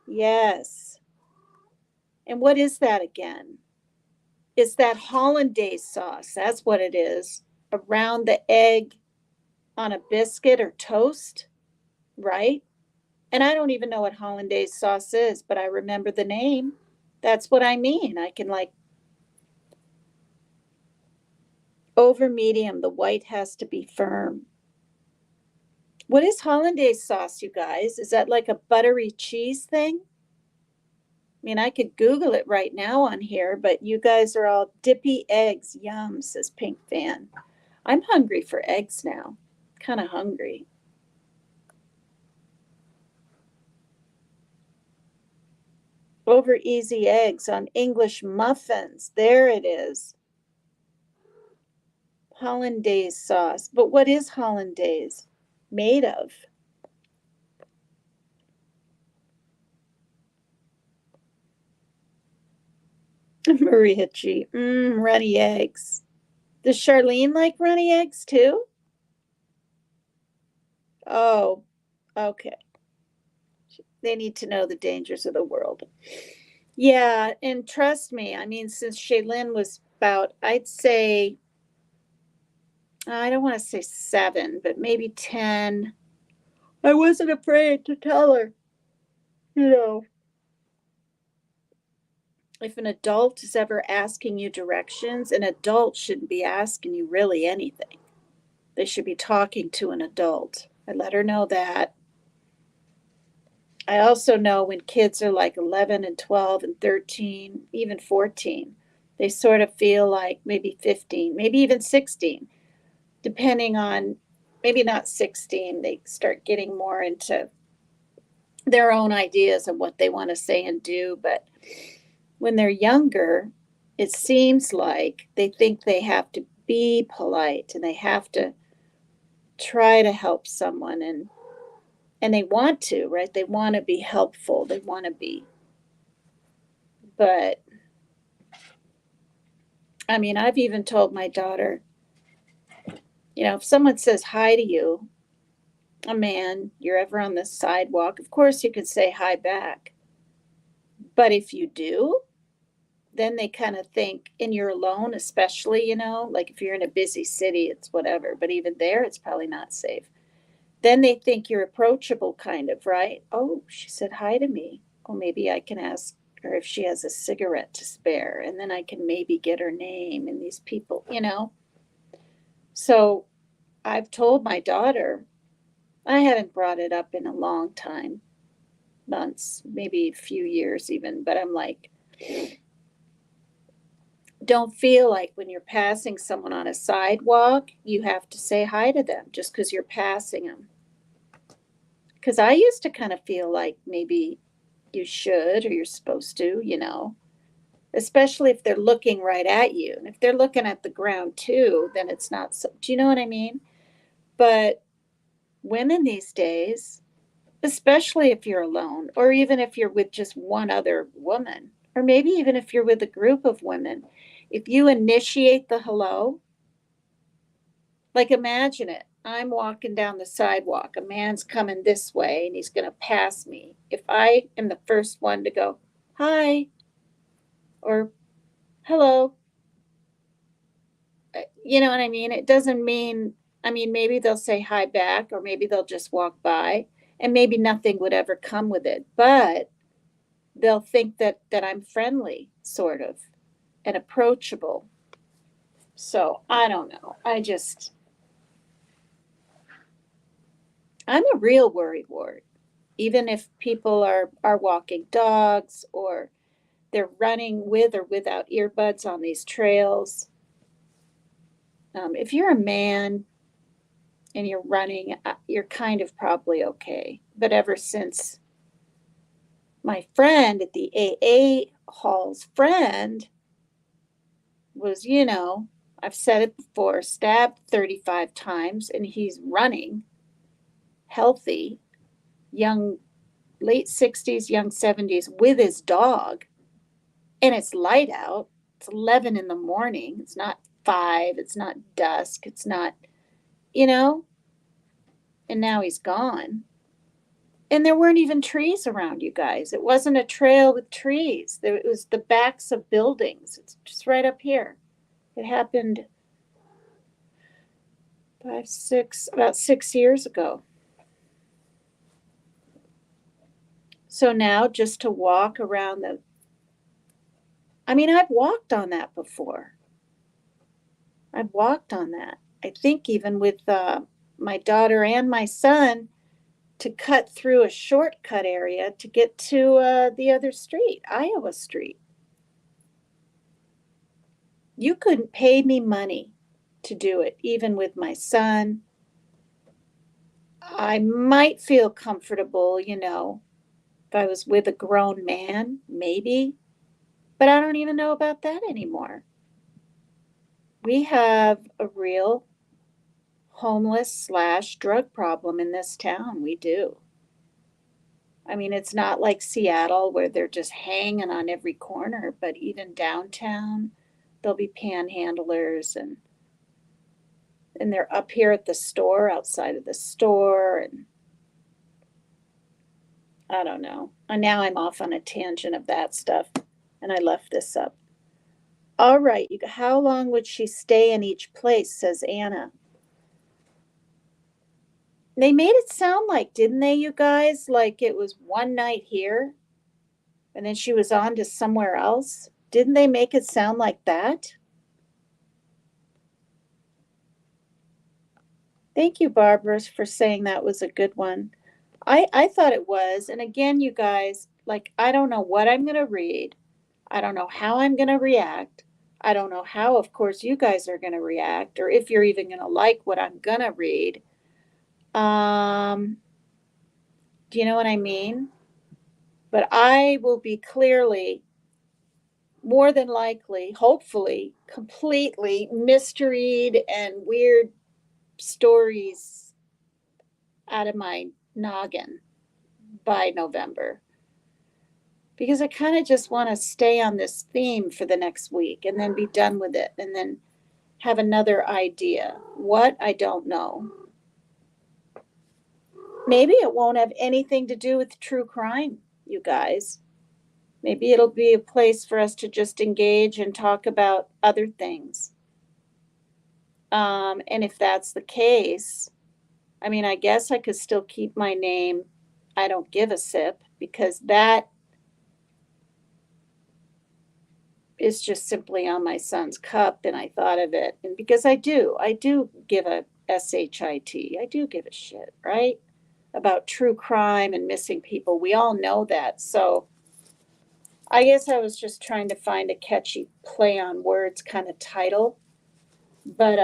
Yes. And what is that again? It's that hollandaise sauce. That's what it is. Around the egg on a biscuit or toast, right? And I don't even know what hollandaise sauce is, but I remember the name. That's what I mean. I can like over medium, the white has to be firm. What is hollandaise sauce, you guys? Is that like a buttery cheese thing? I mean, I could Google it right now on here, but you guys are all dippy eggs. Yum, says Pink Fan. I'm hungry for eggs now. Kind of hungry. Over easy eggs on English muffins. There it is. Hollandaise sauce. But what is hollandaise made of? Maria G. Runny eggs. Does Charlene like runny eggs too? Oh, okay. They need to know the dangers of the world. Yeah, and trust me, I mean, since Shaylin was about, I'd say, I don't want to say 7, but maybe 10. I wasn't afraid to tell her, you know, if an adult is ever asking you directions, an adult shouldn't be asking you really anything. They should be talking to an adult. I let her know that. I also know when kids are like 11 and 12 and 13, even 14, they sort of feel like maybe 15, maybe even 16, depending on, maybe not 16, they start getting more into their own ideas of what they want to say and do. But when they're younger, it seems like they think they have to be polite and they have to try to help someone, and they want to, right? They want to be helpful. They want to be. But I mean, I've even told my daughter, you know, if someone says hi to you, a man, you're ever on the sidewalk, of course you could say hi back. But if you do, then they kind of think, and you're alone, especially, you know, like if you're in a busy city, it's whatever. But even there, it's probably not safe. Then they think you're approachable, kind of, right? Oh, she said hi to me. Oh, maybe I can ask her if she has a cigarette to spare, and then I can maybe get her name and these people, you know. So I've told my daughter, I haven't brought it up in a long time, months, maybe a few years even, but I'm like, don't feel like when you're passing someone on a sidewalk, you have to say hi to them just because you're passing them. Because I used to kind of feel like maybe you should or you're supposed to, you know, especially if they're looking right at you. And if they're looking at the ground too, then it's not so, do you know what I mean? But women these days, especially if you're alone, or even if you're with just one other woman, or maybe even if you're with a group of women, if you initiate the hello, like imagine it. I'm walking down the sidewalk. A man's coming this way and he's going to pass me. If I am the first one to go, hi, or hello, you know what I mean? It doesn't mean, I mean, maybe they'll say hi back, or maybe they'll just walk by, and maybe nothing would ever come with it. But they'll think that I'm friendly, sort of, and approachable. So I don't know. I'm a real worrywart. Even if people are walking dogs or they're running with or without earbuds on these trails. If you're a man and you're running, you're kind of probably okay. But ever since my friend at the AA hall's friend was, you know, I've said it before, stabbed 35 times, and he's running, healthy, young, late 60s, young 70s, with his dog, and it's light out. It's 11 in the morning. It's not 5. It's not dusk. It's not, you know, and now he's gone. And there weren't even trees around, you guys. It wasn't a trail with trees. It was the backs of buildings. It's just right up here. It happened about 6 years ago. So now just to walk around I've walked on that before. I've walked on that. I think even with my daughter and my son, to cut through a shortcut area to get to the other street, Iowa Street. You couldn't pay me money to do it, even with my son. I might feel comfortable, if I was with a grown man, maybe, but I don't even know about that anymore. We have a real homeless/drug problem in this town. We do. It's not like Seattle where they're just hanging on every corner, but even downtown, there'll be panhandlers and they're up here at the store, outside of the store, and I don't know. And now I'm off on a tangent of that stuff, and I left this up. All right, how long would she stay in each place, says Anna. They made it sound like, didn't they, you guys? Like it was one night here, and then she was on to somewhere else. Didn't they make it sound like that? Thank you, Barbara, for saying that was a good one. I thought it was. And again, you guys, I don't know what I'm going to read. I don't know how I'm going to react. I don't know how, of course, you guys are going to react, or if you're even going to like what I'm going to read. Do you know what I mean? But I will be clearly, more than likely, hopefully, completely misread and weird stories out of my noggin by November. Because I kind of just want to stay on this theme for the next week and then be done with it and then have another idea. What? I don't know. Maybe it won't have anything to do with true crime, you guys. Maybe it'll be a place for us to just engage and talk about other things. And if that's the case, I guess I could still keep my name, I Don't Give a Sip, because that is just simply on my son's cup, and I thought of it. And because I do give a SHIT. I do give a shit, right? About true crime and missing people. We all know that. So I guess I was just trying to find a catchy play on words kind of title. But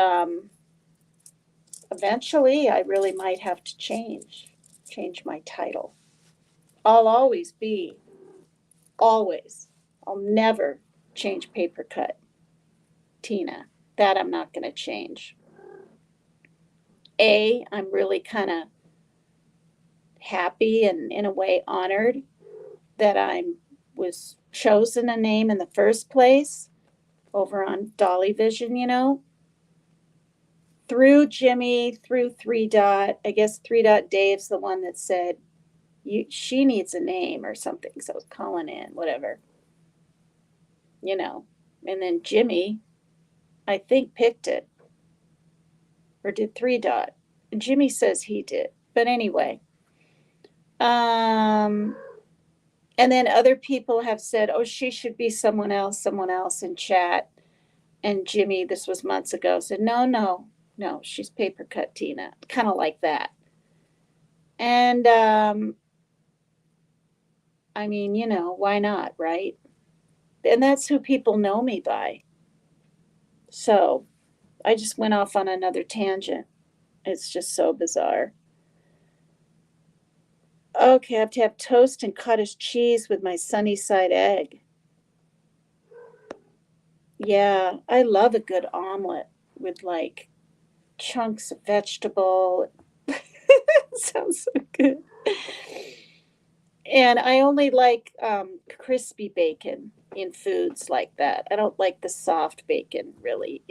eventually I really might have to change my title. I'll always be, always. I'll never change Paper Cut Tina. That I'm not going to change. I'm really kind of happy and in a way honored that I was chosen a name in the first place over on Dolly Vision, through Jimmy, through 3 Dot. I guess 3 Dot Dave's the one that said she needs a name or something, so I was calling in, whatever, and then Jimmy, I think, picked it, or did 3 Dot? And Jimmy says he did, but anyway. And then other people have said, oh, she should be someone else in chat. And Jimmy, this was months ago, said, no, she's Paper Cut Tina. Kind of like that. And, why not, right? And that's who people know me by. So I just went off on another tangent. It's just so bizarre. Okay, I have to have toast and cottage cheese with my sunny side egg. Yeah, I love a good omelet with chunks of vegetable. Sounds so good. And I only like crispy bacon in foods like that. I don't like the soft bacon really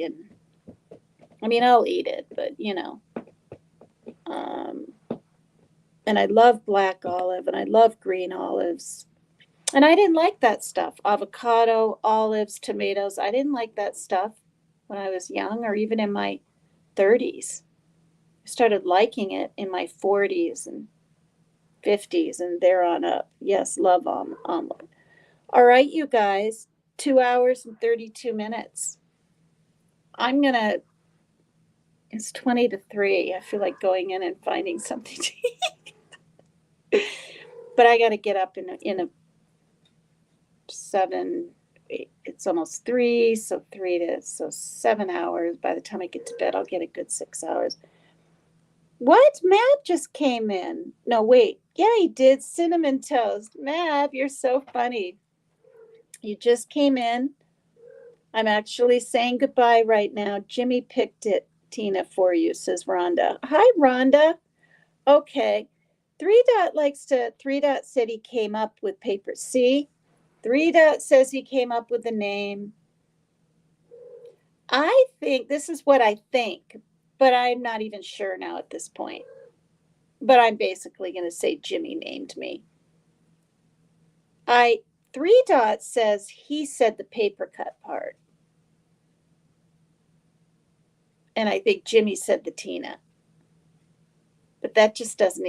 I'll eat it, but And I love black olive, and I love green olives. And I didn't like that stuff. Avocado, olives, tomatoes. I didn't like that stuff when I was young or even in my 30s. I started liking it in my 40s and 50s and there on up. Yes, love omelet. All right, you guys, 2 hours and 32 minutes. It's 20 to 3. I feel like going in and finding something to eat. But I got to get up in a 7, 8, it's almost 3, so 7 hours. By the time I get to bed, I'll get a good 6 hours. What? Matt just came in. No, wait. Yeah, he did. Cinnamon toast. Matt, you're so funny. You just came in. I'm actually saying goodbye right now. Jimmy picked it, Tina, for you, says Rhonda. Hi, Rhonda. Okay. 3 Dot said he came up with paper. See? 3 Dot says he came up with the name. I think this is what I think, but I'm not even sure now at this point. But I'm basically going to say Jimmy named me. 3 Dot says he said the paper cut part. And I think Jimmy said the Tina. But that just doesn't,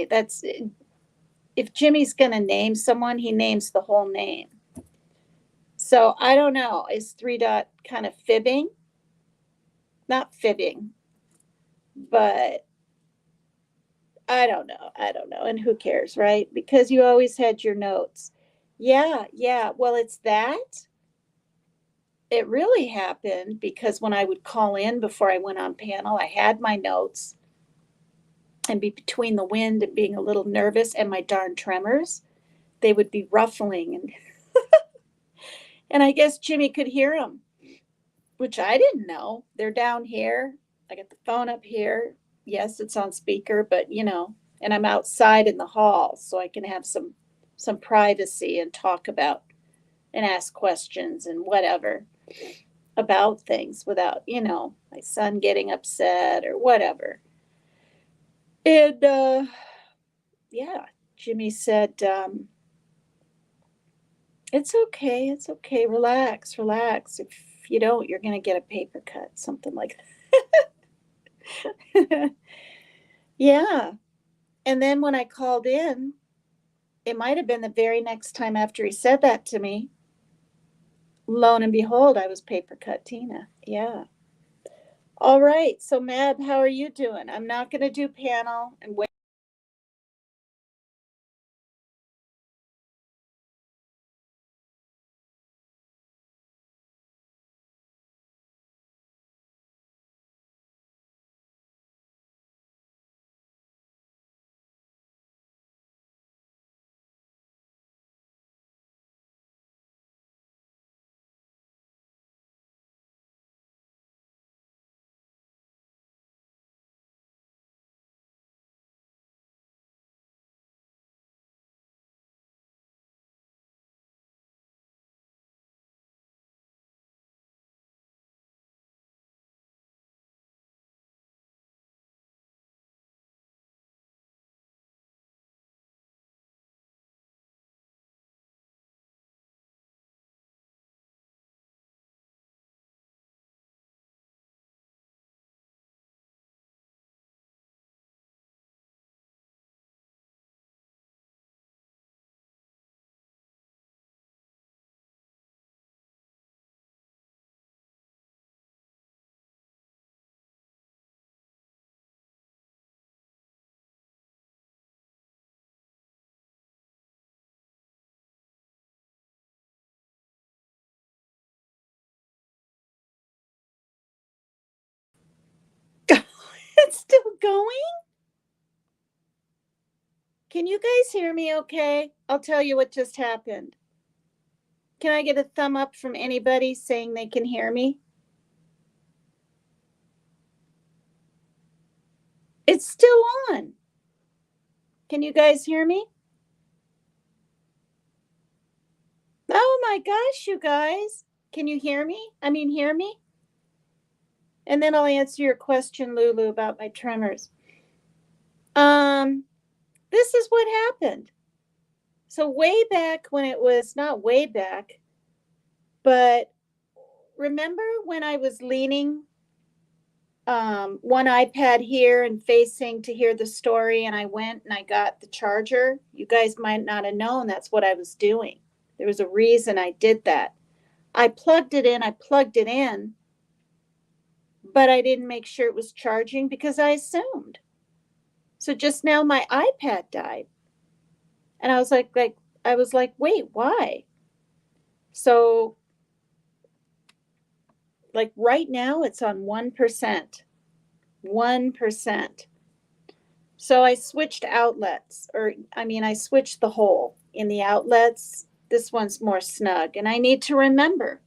if Jimmy's going to name someone, he names the whole name. So I don't know. Is 3 Dot kind of fibbing? Not fibbing, but I don't know. And who cares, right? Because you always had your notes. Yeah. Well, it's that. It really happened because when I would call in before I went on panel, I had my notes. And between the wind and being a little nervous and my darn tremors, they would be ruffling. And I guess Jimmy could hear them, which I didn't know. They're down here. I got the phone up here. Yes, it's on speaker, but and I'm outside in the hall so I can have some privacy and talk about and ask questions and whatever about things without, my son getting upset or whatever. And yeah, Jimmy said, it's okay, relax. If you don't, you're going to get a paper cut, something like that. Yeah. And then when I called in, it might have been the very next time after he said that to me. Lo and behold, I was paper cut Tina. Yeah. All right. So, Mab, how are you doing? I'm not going to do panel and wait. It's still going? Can you guys hear me okay? I'll tell you what just happened. Can I get a thumb up from anybody saying they can hear me? It's still on. Can you guys hear me? Oh my gosh, you guys. Can you hear me? Hear me? And then I'll answer your question, Lulu, about my tremors. this is what happened. So way back when it was, not way back, but remember when I was leaning one iPad here and facing to hear the story, and I went and I got the charger? You guys might not have known that's what I was doing. There was a reason I did that. I plugged it in, but I didn't make sure it was charging because I assumed. So just now my iPad died. And I was like, wait, why? So like right now it's on 1%. 1%. So I switched outlets, I switched the hole in the outlets. This one's more snug. And I need to remember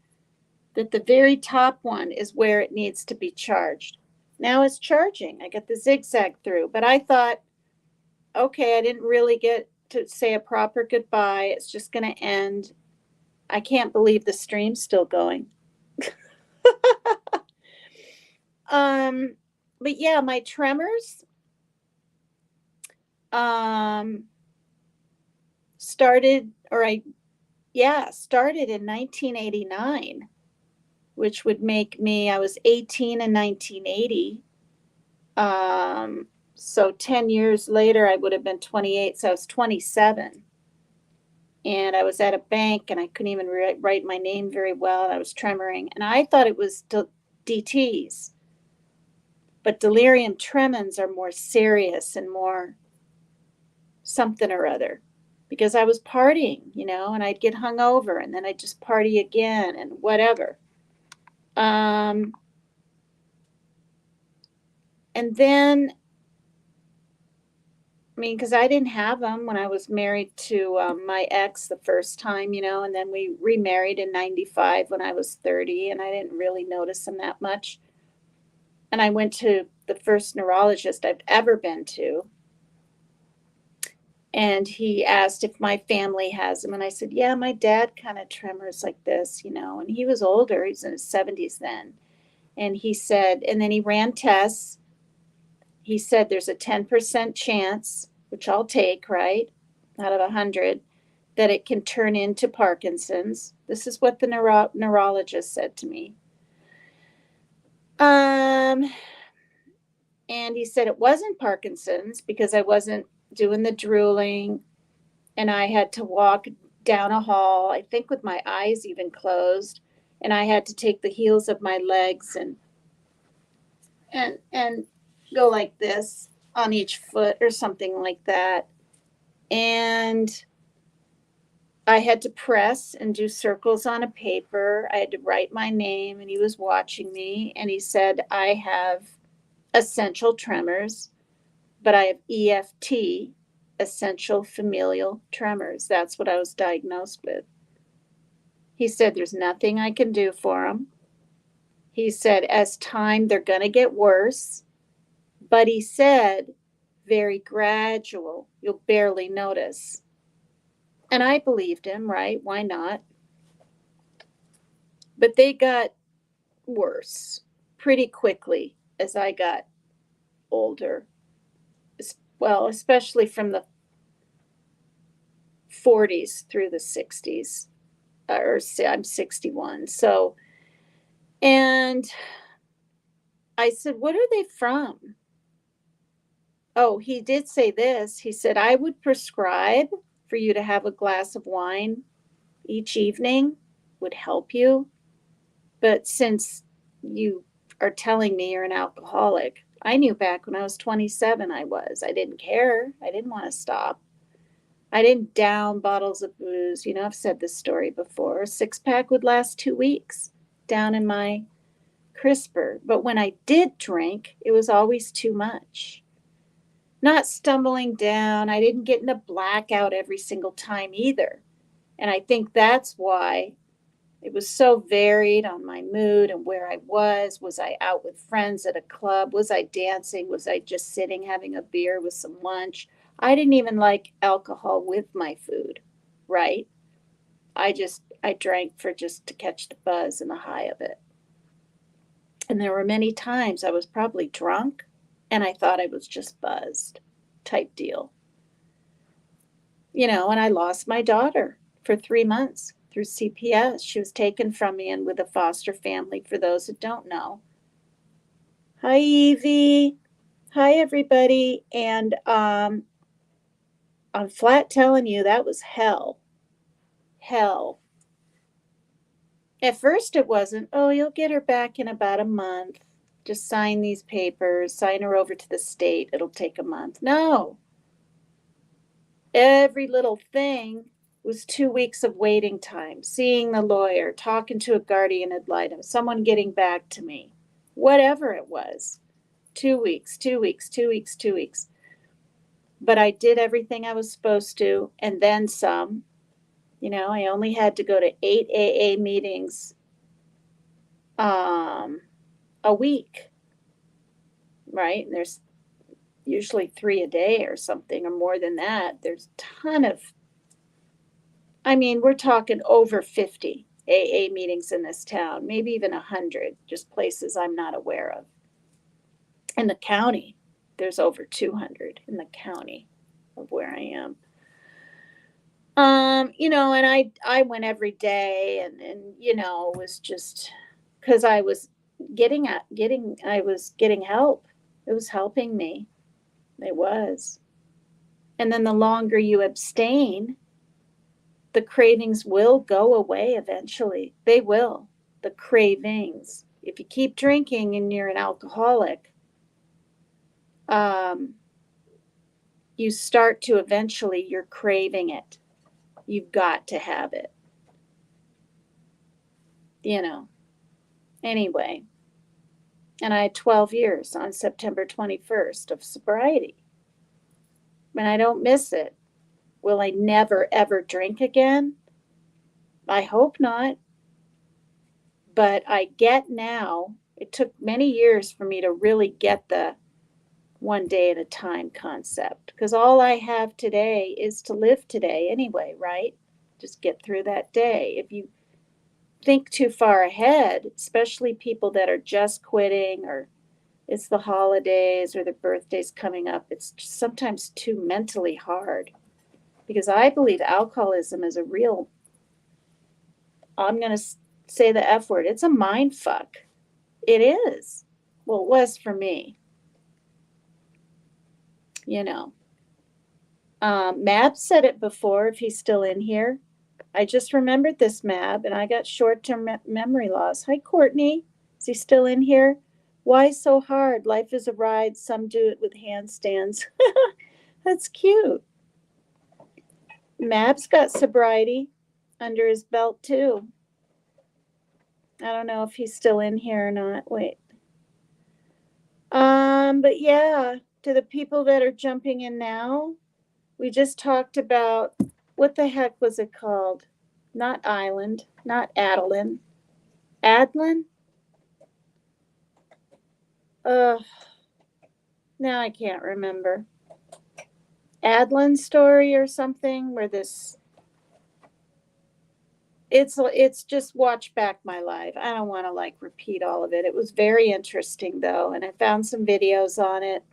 that the very top one is where it needs to be charged. Now it's charging. I got the zigzag through, but I thought, okay, I didn't really get to say a proper goodbye. It's just going to end. I can't believe the stream's still going. But yeah, my tremors started in 1989, which would make me, I was 18 in 1980. So 10 years later, I would have been 28. So I was 27. And I was at a bank and I couldn't even write my name very well. I was tremoring. And I thought it was DTs. But delirium tremens are more serious and more something or other. Because I was partying, and I'd get hungover and then I'd just party again and whatever. And then, because I didn't have them when I was married to my ex the first time, and then we remarried in 95 when I was 30, and I didn't really notice them that much. And I went to the first neurologist I've ever been to. And he asked if my family has them. And I said, yeah, my dad kind of tremors like this, and he was older. He was in his 70s then. And he said, and then he ran tests. He said there's a 10% chance, which I'll take, right, out of 100, that it can turn into Parkinson's. This is what the neurologist said to me. And he said it wasn't Parkinson's because I wasn't doing the drooling, and I had to walk down a hall, I think with my eyes even closed, and I had to take the heels of my legs and go like this on each foot or something like that. And I had to press and do circles on a paper. I had to write my name, and he was watching me, and he said, I have essential tremors, but I have EFT, essential familial tremors. That's what I was diagnosed with. He said, there's nothing I can do for them. He said, as time, they're going to get worse. But he said, very gradual. You'll barely notice. And I believed him, right? Why not? But they got worse pretty quickly as I got older. Well, especially from the 40s through the 60s. I'm 61. So, and I said, what are they from? Oh, he did say this. He said, I would prescribe for you to have a glass of wine each evening, would help you. But since you are telling me you're an alcoholic, I knew back when I was 27 I didn't care. I didn't want to stop. I didn't down bottles of booze. I've said this story before. A 6-pack would last 2 weeks down in my crisper. But when I did drink, it was always too much. Not stumbling down. I didn't get in a blackout every single time either. And I think that's why it was so varied on my mood and where I was. Was I out with friends at a club? Was I dancing? Was I just sitting having a beer with some lunch? I didn't even like alcohol with my food, right? I drank for just to catch the buzz and the high of it. And there were many times I was probably drunk and I thought I was just buzzed type deal. And I lost my daughter for 3 months through CPS. She was taken from me and with a foster family, for those that don't know. Hi, Evie. Hi, everybody. And I'm flat telling you, that was hell. Hell. At first it wasn't, oh, you'll get her back in about a month. Just sign these papers, sign her over to the state. It'll take a month. No. Every little thing was 2 weeks of waiting time, seeing the lawyer, talking to a guardian ad litem, someone getting back to me, whatever it was. 2 weeks, 2 weeks, 2 weeks, 2 weeks. But I did everything I was supposed to, and then some. I only had to go to 8 AA meetings a week, right? And there's usually 3 a day or something, or more than that. There's a ton of, we're talking over 50 AA meetings in this town, maybe even 100, just places I'm not aware of. In the county, there's over 200 in the county of where I am. And I went every day and it was just because I was getting help. It was helping me. It was. And then the longer you abstain, the cravings will go away eventually. They will. The cravings. If you keep drinking and you're an alcoholic, you start to eventually, you're craving it. You've got to have it. Anyway. And I had 12 years on September 21st of sobriety. And I don't miss it. Will I never, ever drink again? I hope not. But I get now, it took many years for me to really get the one day at a time concept. Because all I have today is to live today anyway, right? Just get through that day. If you think too far ahead, especially people that are just quitting or it's the holidays or the birthdays coming up, it's just sometimes too mentally hard. Because I believe alcoholism is a real, I'm going to say the F word, it's a mind fuck. It is. Well, it was for me. Mab said it before, if he's still in here. I just remembered this, Mab, and I got short-term memory loss. Hi, Courtney. Is he still in here? Why so hard? Life is a ride. Some do it with handstands. That's cute. Mab's got sobriety under his belt, too. I don't know if he's still in here or not. Wait. But yeah, to the people that are jumping in now, we just talked about, what the heck was it called? Not Island, not Adeline. Adlin? Now I can't remember. Adlin story or something where this, it's just watch back my life. I don't want to repeat all of it. It was very interesting though. And I found some videos on it.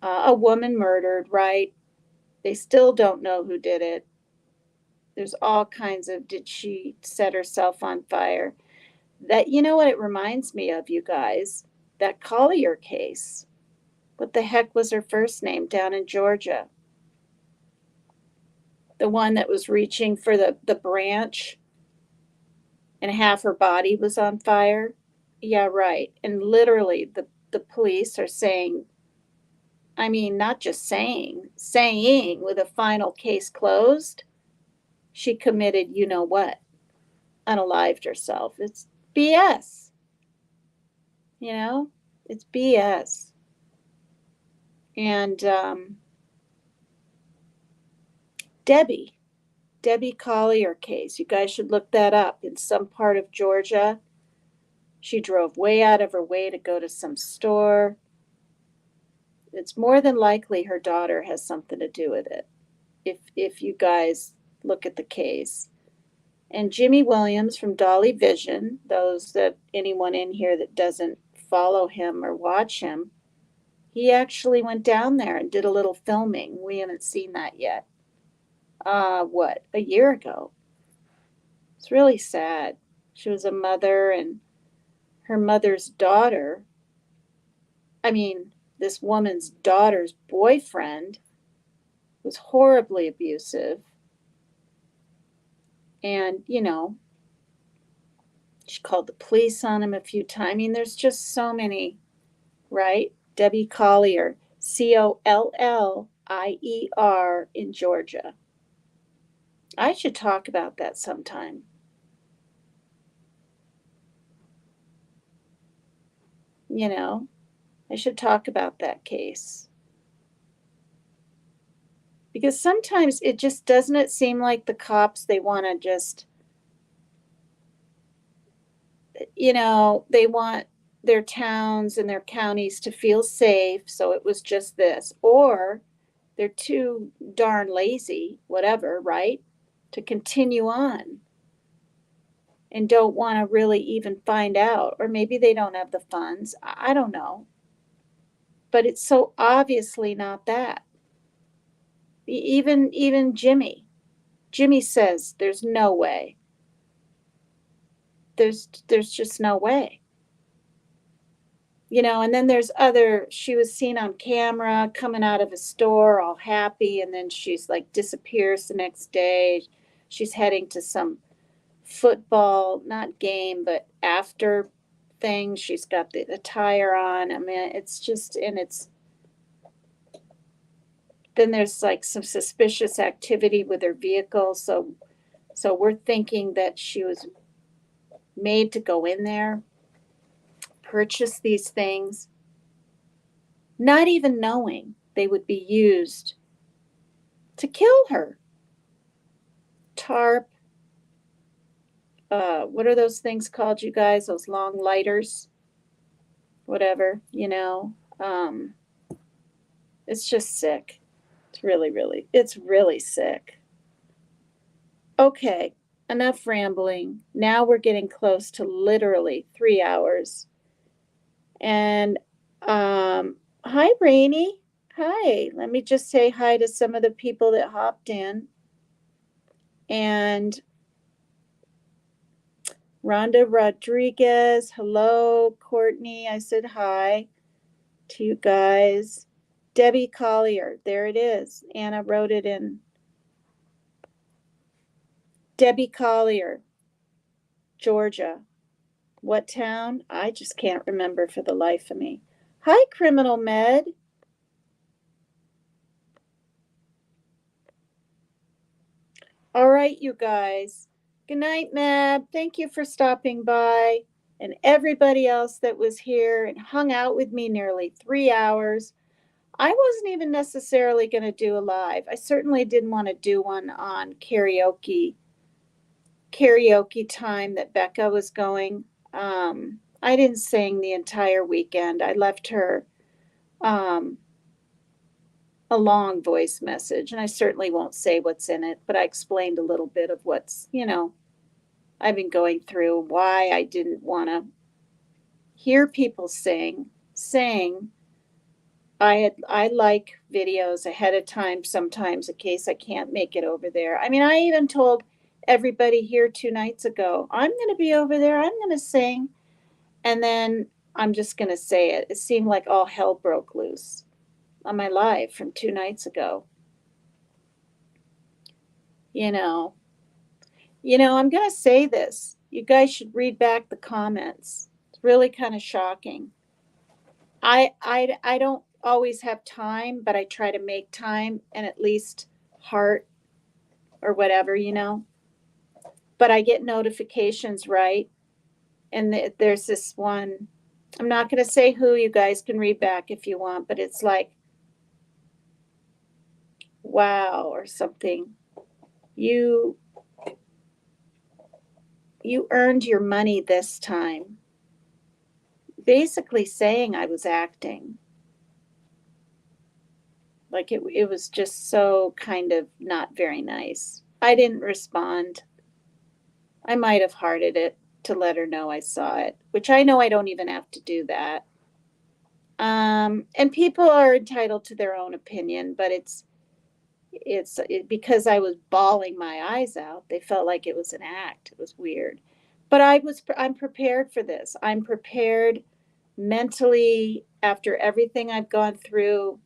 A woman murdered, right? They still don't know who did it. There's all kinds of, did she set herself on fire? That, what it reminds me of, you guys? That Collier case. What the heck was her first name down in Georgia? The one that was reaching for the branch and half her body was on fire? Yeah, right. And literally the police are saying, not just saying with a final case closed, she committed what? Unalived herself. It's BS. It's BS. And Debbie Collier case. You guys should look that up. In some part of Georgia, she drove way out of her way to go to some store. It's more than likely her daughter has something to do with it. If you guys look at the case. And Jimmy Williams from Dolly Vision, anyone in here that doesn't follow him or watch him, he actually went down there and did a little filming. We haven't seen that yet. a year ago. It's really sad. She was a mother, and her mother's daughter, this woman's daughter's boyfriend was horribly abusive. And, she called the police on him a few times. There's just so many, right? Debbie Collier, Collier in Georgia. I should talk about that sometime. I should talk about that case. Because sometimes doesn't it seem like the cops, they want to just, they want their towns and their counties to feel safe, so it was just this. Or they're too darn lazy, whatever, right, to continue on and don't want to really even find out. Or maybe they don't have the funds. I don't know. But it's so obviously not that. Even Jimmy says there's no way. There's just no way. And then she was seen on camera coming out of a store all happy, and then she's like disappears the next day. She's heading to some football, not game, but after thing. She's got the attire on. It's just, and then there's like some suspicious activity with her vehicle. So we're thinking that she was made to go in there, purchase these things, not even knowing they would be used to kill her. Tarp. What are those things called, you guys? Those long lighters? Whatever, it's just sick. It's really sick. Okay, enough rambling. Now we're getting close to literally 3 hours. And hi, Rainey. Hi. Let me just say hi to some of the people that hopped in. And Rhonda Rodriguez. Hello, Courtney. I said hi to you guys. Debbie Collier. There it is. Anna wrote it in. Debbie Collier, Georgia. What town? I just can't remember for the life of me. Hi, Criminal Med. All right, you guys. Good night, Mab. Thank you for stopping by. And everybody else that was here and hung out with me nearly 3 hours. I wasn't even necessarily going to do a live. I certainly didn't want to do one on karaoke time that Becca was going. I didn't sing the entire weekend. I left her a long voice message, and I certainly won't say what's in it, but I explained a little bit of what's, I've been going through, why I didn't want to hear people sing. I like videos ahead of time sometimes in case I can't make it over there. I even told everybody here 2 nights ago, I'm going to be over there. I'm going to sing. And then I'm just going to say it. It seemed like all hell broke loose on my live from 2 nights ago. I'm going to say this. You guys should read back the comments. It's really kind of shocking. I don't always have time, but I try to make time and at least heart or whatever, But I get notifications, right? And there's this one, I'm not going to say who, you guys can read back if you want, but it's like, wow, or something. You earned your money this time. Basically saying I was acting. Like it was just so kind of not very nice. I didn't respond. I might have hearted it to let her know I saw it, which I know I don't even have to do that. And people are entitled to their own opinion, but because I was bawling my eyes out. They felt like it was an act. It was weird. But I'm prepared for this. I'm prepared mentally after everything I've gone through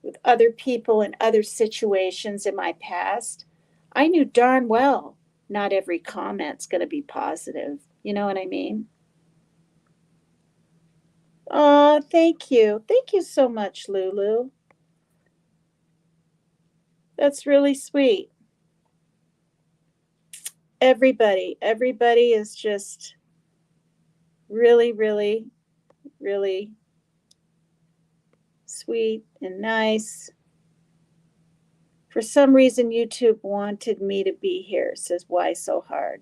with other people and other situations in my past. I knew darn well not every comment's going to be positive. You know what I mean? Oh, thank you. Thank you so much, Lulu. That's really sweet. Everybody is just really, really, really sweet and nice. For some reason, YouTube wanted me to be here, says Why So Hard.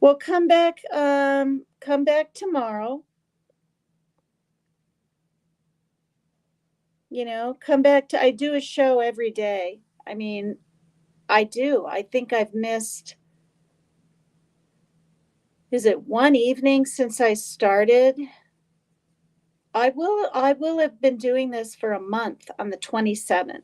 Well, come back tomorrow. You know, come back I do a show every day. I mean, I do. I think I've missed, is it one evening since I started? I will have been doing this for a month on the 27th.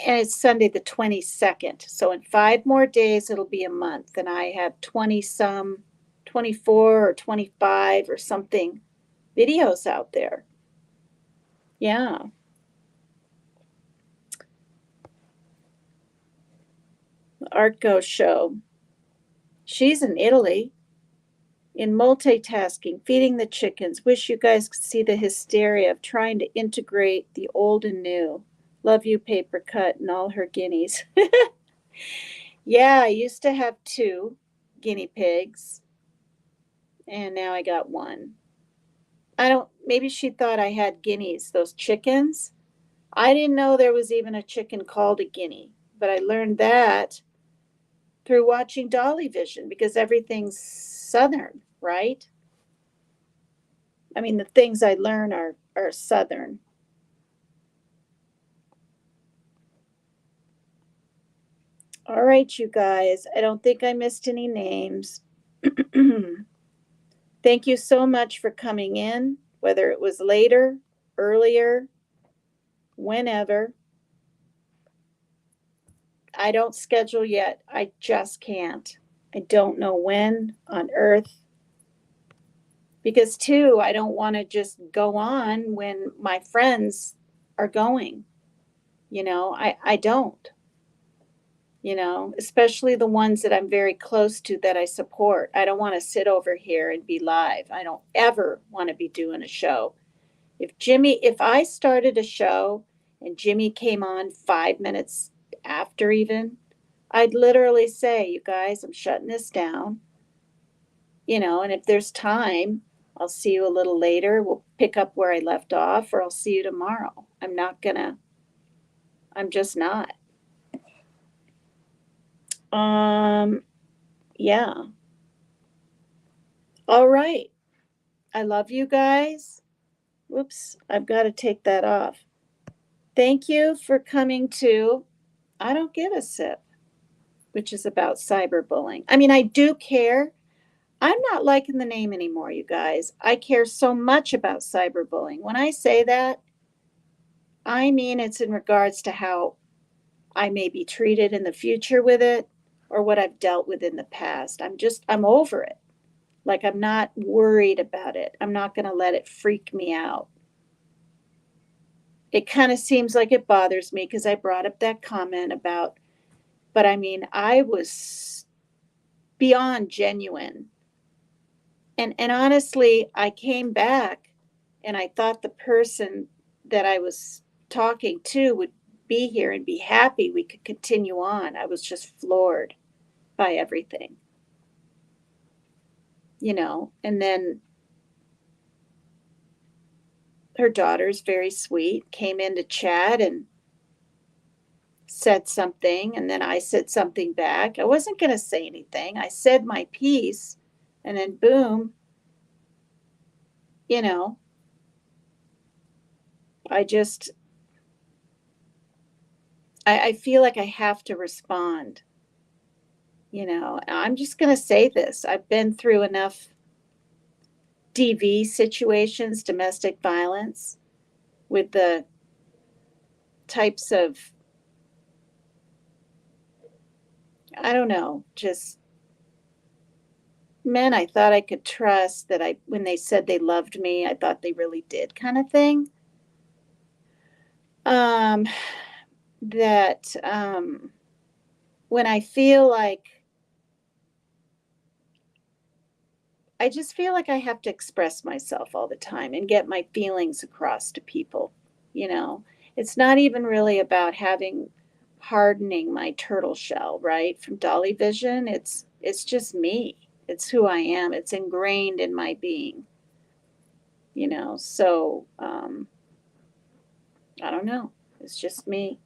And it's Sunday the 22nd. So in 5 more days, it'll be a month. And I have 24 or 25 or something videos out there. Yeah. The Art Go show. She's in Italy. In multitasking, feeding the chickens. Wish you guys could see the hysteria of trying to integrate the old and new. Love you, Paper Cut, and all her guineas. Yeah, I used to have 2 guinea pigs, and now I got 1. Maybe she thought I had guineas, those chickens. I didn't know there was even a chicken called a guinea, but I learned that through watching Dolly Vision because everything's Southern, right? I mean, the things I learn are Southern. All right, you guys. I don't think I missed any names. Thank you so much for coming in, whether it was later, earlier, whenever. I don't schedule yet. I just can't. I don't know when on earth. Because, too, I don't want to just go on when my friends are going. You know, I don't. You know, especially the ones that I'm very close to that I support. I don't want to sit over here and be live. I don't ever want to be doing a show. If I started a show and Jimmy came on 5 minutes after even, I'd literally say, you guys, I'm shutting this down. You know, and if there's time, I'll see you a little later. We'll pick up where I left off, or I'll see you tomorrow. I'm just not. Yeah. All right. I love you guys. Whoops, I've got to take that off. Thank you for coming to I Don't Give a Sip, which is about cyberbullying. I mean, I do care. I'm not liking the name anymore, you guys. I care so much about cyberbullying. When I say that, I mean it's in regards to how I may be treated in the future with it or what I've dealt with in the past. I'm over it. Like, I'm not worried about it. I'm not going to let it freak me out. It kind of seems like it bothers me because I brought up that comment about, but I mean, I was beyond genuine. And honestly, I came back and I thought the person that I was talking to would be here and be happy we could continue on. I was just floored by everything. You know, and then her daughter's very sweet, came in to chat and said something, and then I said something back. I wasn't going to say anything. I said my piece, and then boom, you know, I feel like I have to respond. You know, I'm just going to say this. I've been through enough DV situations, domestic violence, with the types of, I don't know, just men I thought I could trust, that when they said they loved me, I thought they really did, kind of thing. That when I feel like, I just feel like I have to express myself all the time and get my feelings across to people, you know. It's not even really about hardening my turtle shell, right? From Dolly Vision, it's just me. It's who I am. It's ingrained in my being, you know. So I don't know. It's just me.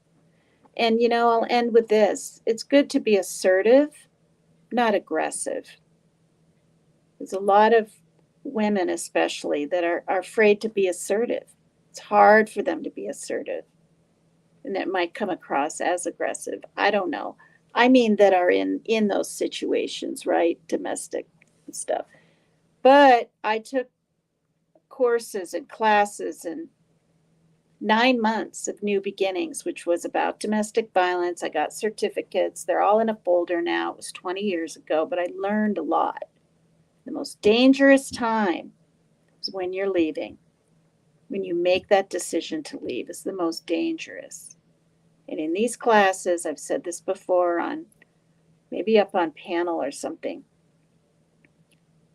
And, you know, I'll end with this. It's good to be assertive, not aggressive. There's a lot of women, especially, that are afraid to be assertive. It's hard for them to be assertive. And it might come across as aggressive. I don't know. I mean, that are in those situations, right? Domestic and stuff. But I took courses and classes and 9 months of New Beginnings, which was about domestic violence. I got certificates. They're all in a folder now. It was 20 years ago, but I learned a lot. The most dangerous time is when you're leaving. When you make that decision to leave is the most dangerous. And in these classes, I've said this before, on maybe up on panel or something,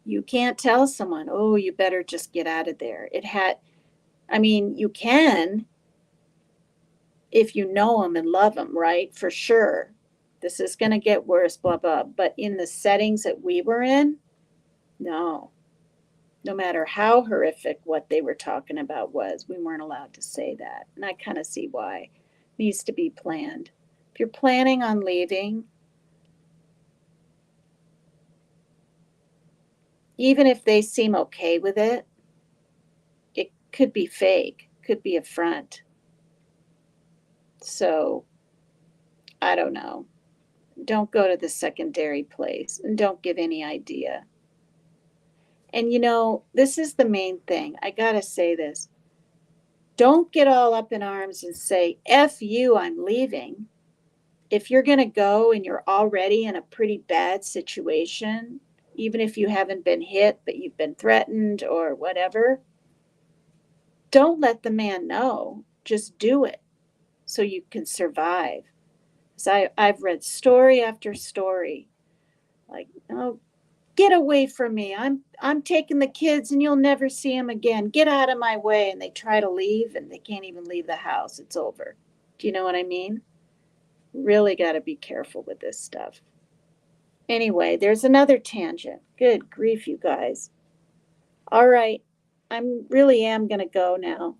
you can't tell someone, oh, you better just get out of there. You can, if you know them and love them, right? For sure. This is going to get worse, blah, blah. But in the settings that we were in, no. No matter how horrific what they were talking about was, we weren't allowed to say that. And I kind of see why. It needs to be planned. If you're planning on leaving, even if they seem okay with it, it could be fake, could be a front. So, I don't know. Don't go to the secondary place and don't give any idea. And you know, this is the main thing. I got to say this. Don't get all up in arms and say, F you, I'm leaving. If you're going to go and you're already in a pretty bad situation, even if you haven't been hit, but you've been threatened or whatever, don't let the man know. Just do it so you can survive. Because I've read story after story. Like, oh, get away from me. I'm taking the kids and you'll never see them again. Get out of my way. And they try to leave and they can't even leave the house. It's over. Do you know what I mean? Really got to be careful with this stuff. Anyway, there's another tangent. Good grief, you guys. All right. I really am going to go now.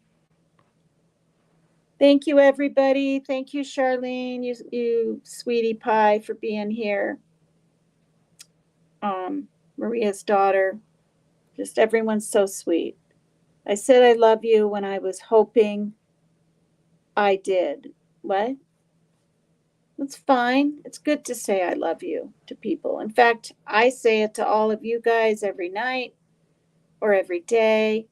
Thank you, everybody. Thank you, Charlene, you sweetie pie, for being here. Maria's daughter. Just everyone's so sweet. I said I love you when I was hoping I did. What? That's fine. It's good to say I love you to people. In fact, I say it to all of you guys every night or every day.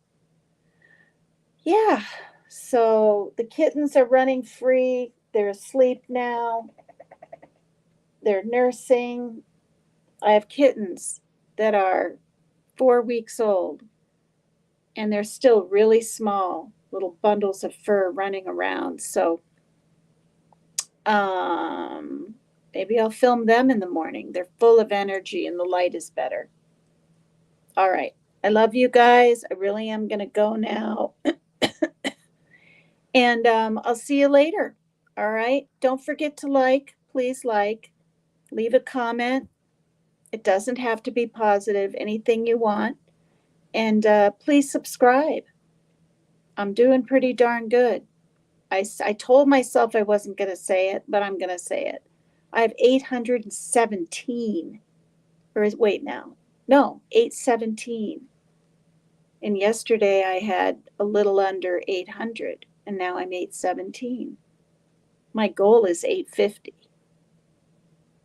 Yeah. So the kittens are running free. They're asleep now. They're nursing. I have kittens that are 4 weeks old, and they're still really small, little bundles of fur running around. So maybe I'll film them in the morning. They're full of energy and the light is better. All right. I love you guys. I really am going to go now. And I'll see you later. All right. Don't forget to please leave a comment. It doesn't have to be positive, anything you want. And please subscribe. I'm doing pretty darn good. I told myself I wasn't going to say it, but I'm going to say it. I have 817. Or wait now. No, 817. And yesterday I had a little under 800, and now I'm 817. My goal is 850.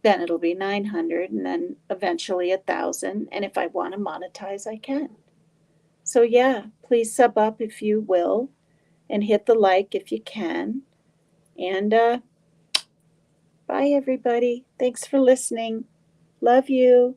Then it'll be 900, and then eventually 1,000. And if I want to monetize, I can. So yeah, please sub up if you will, and hit the like if you can. And bye everybody. Thanks for listening. Love you.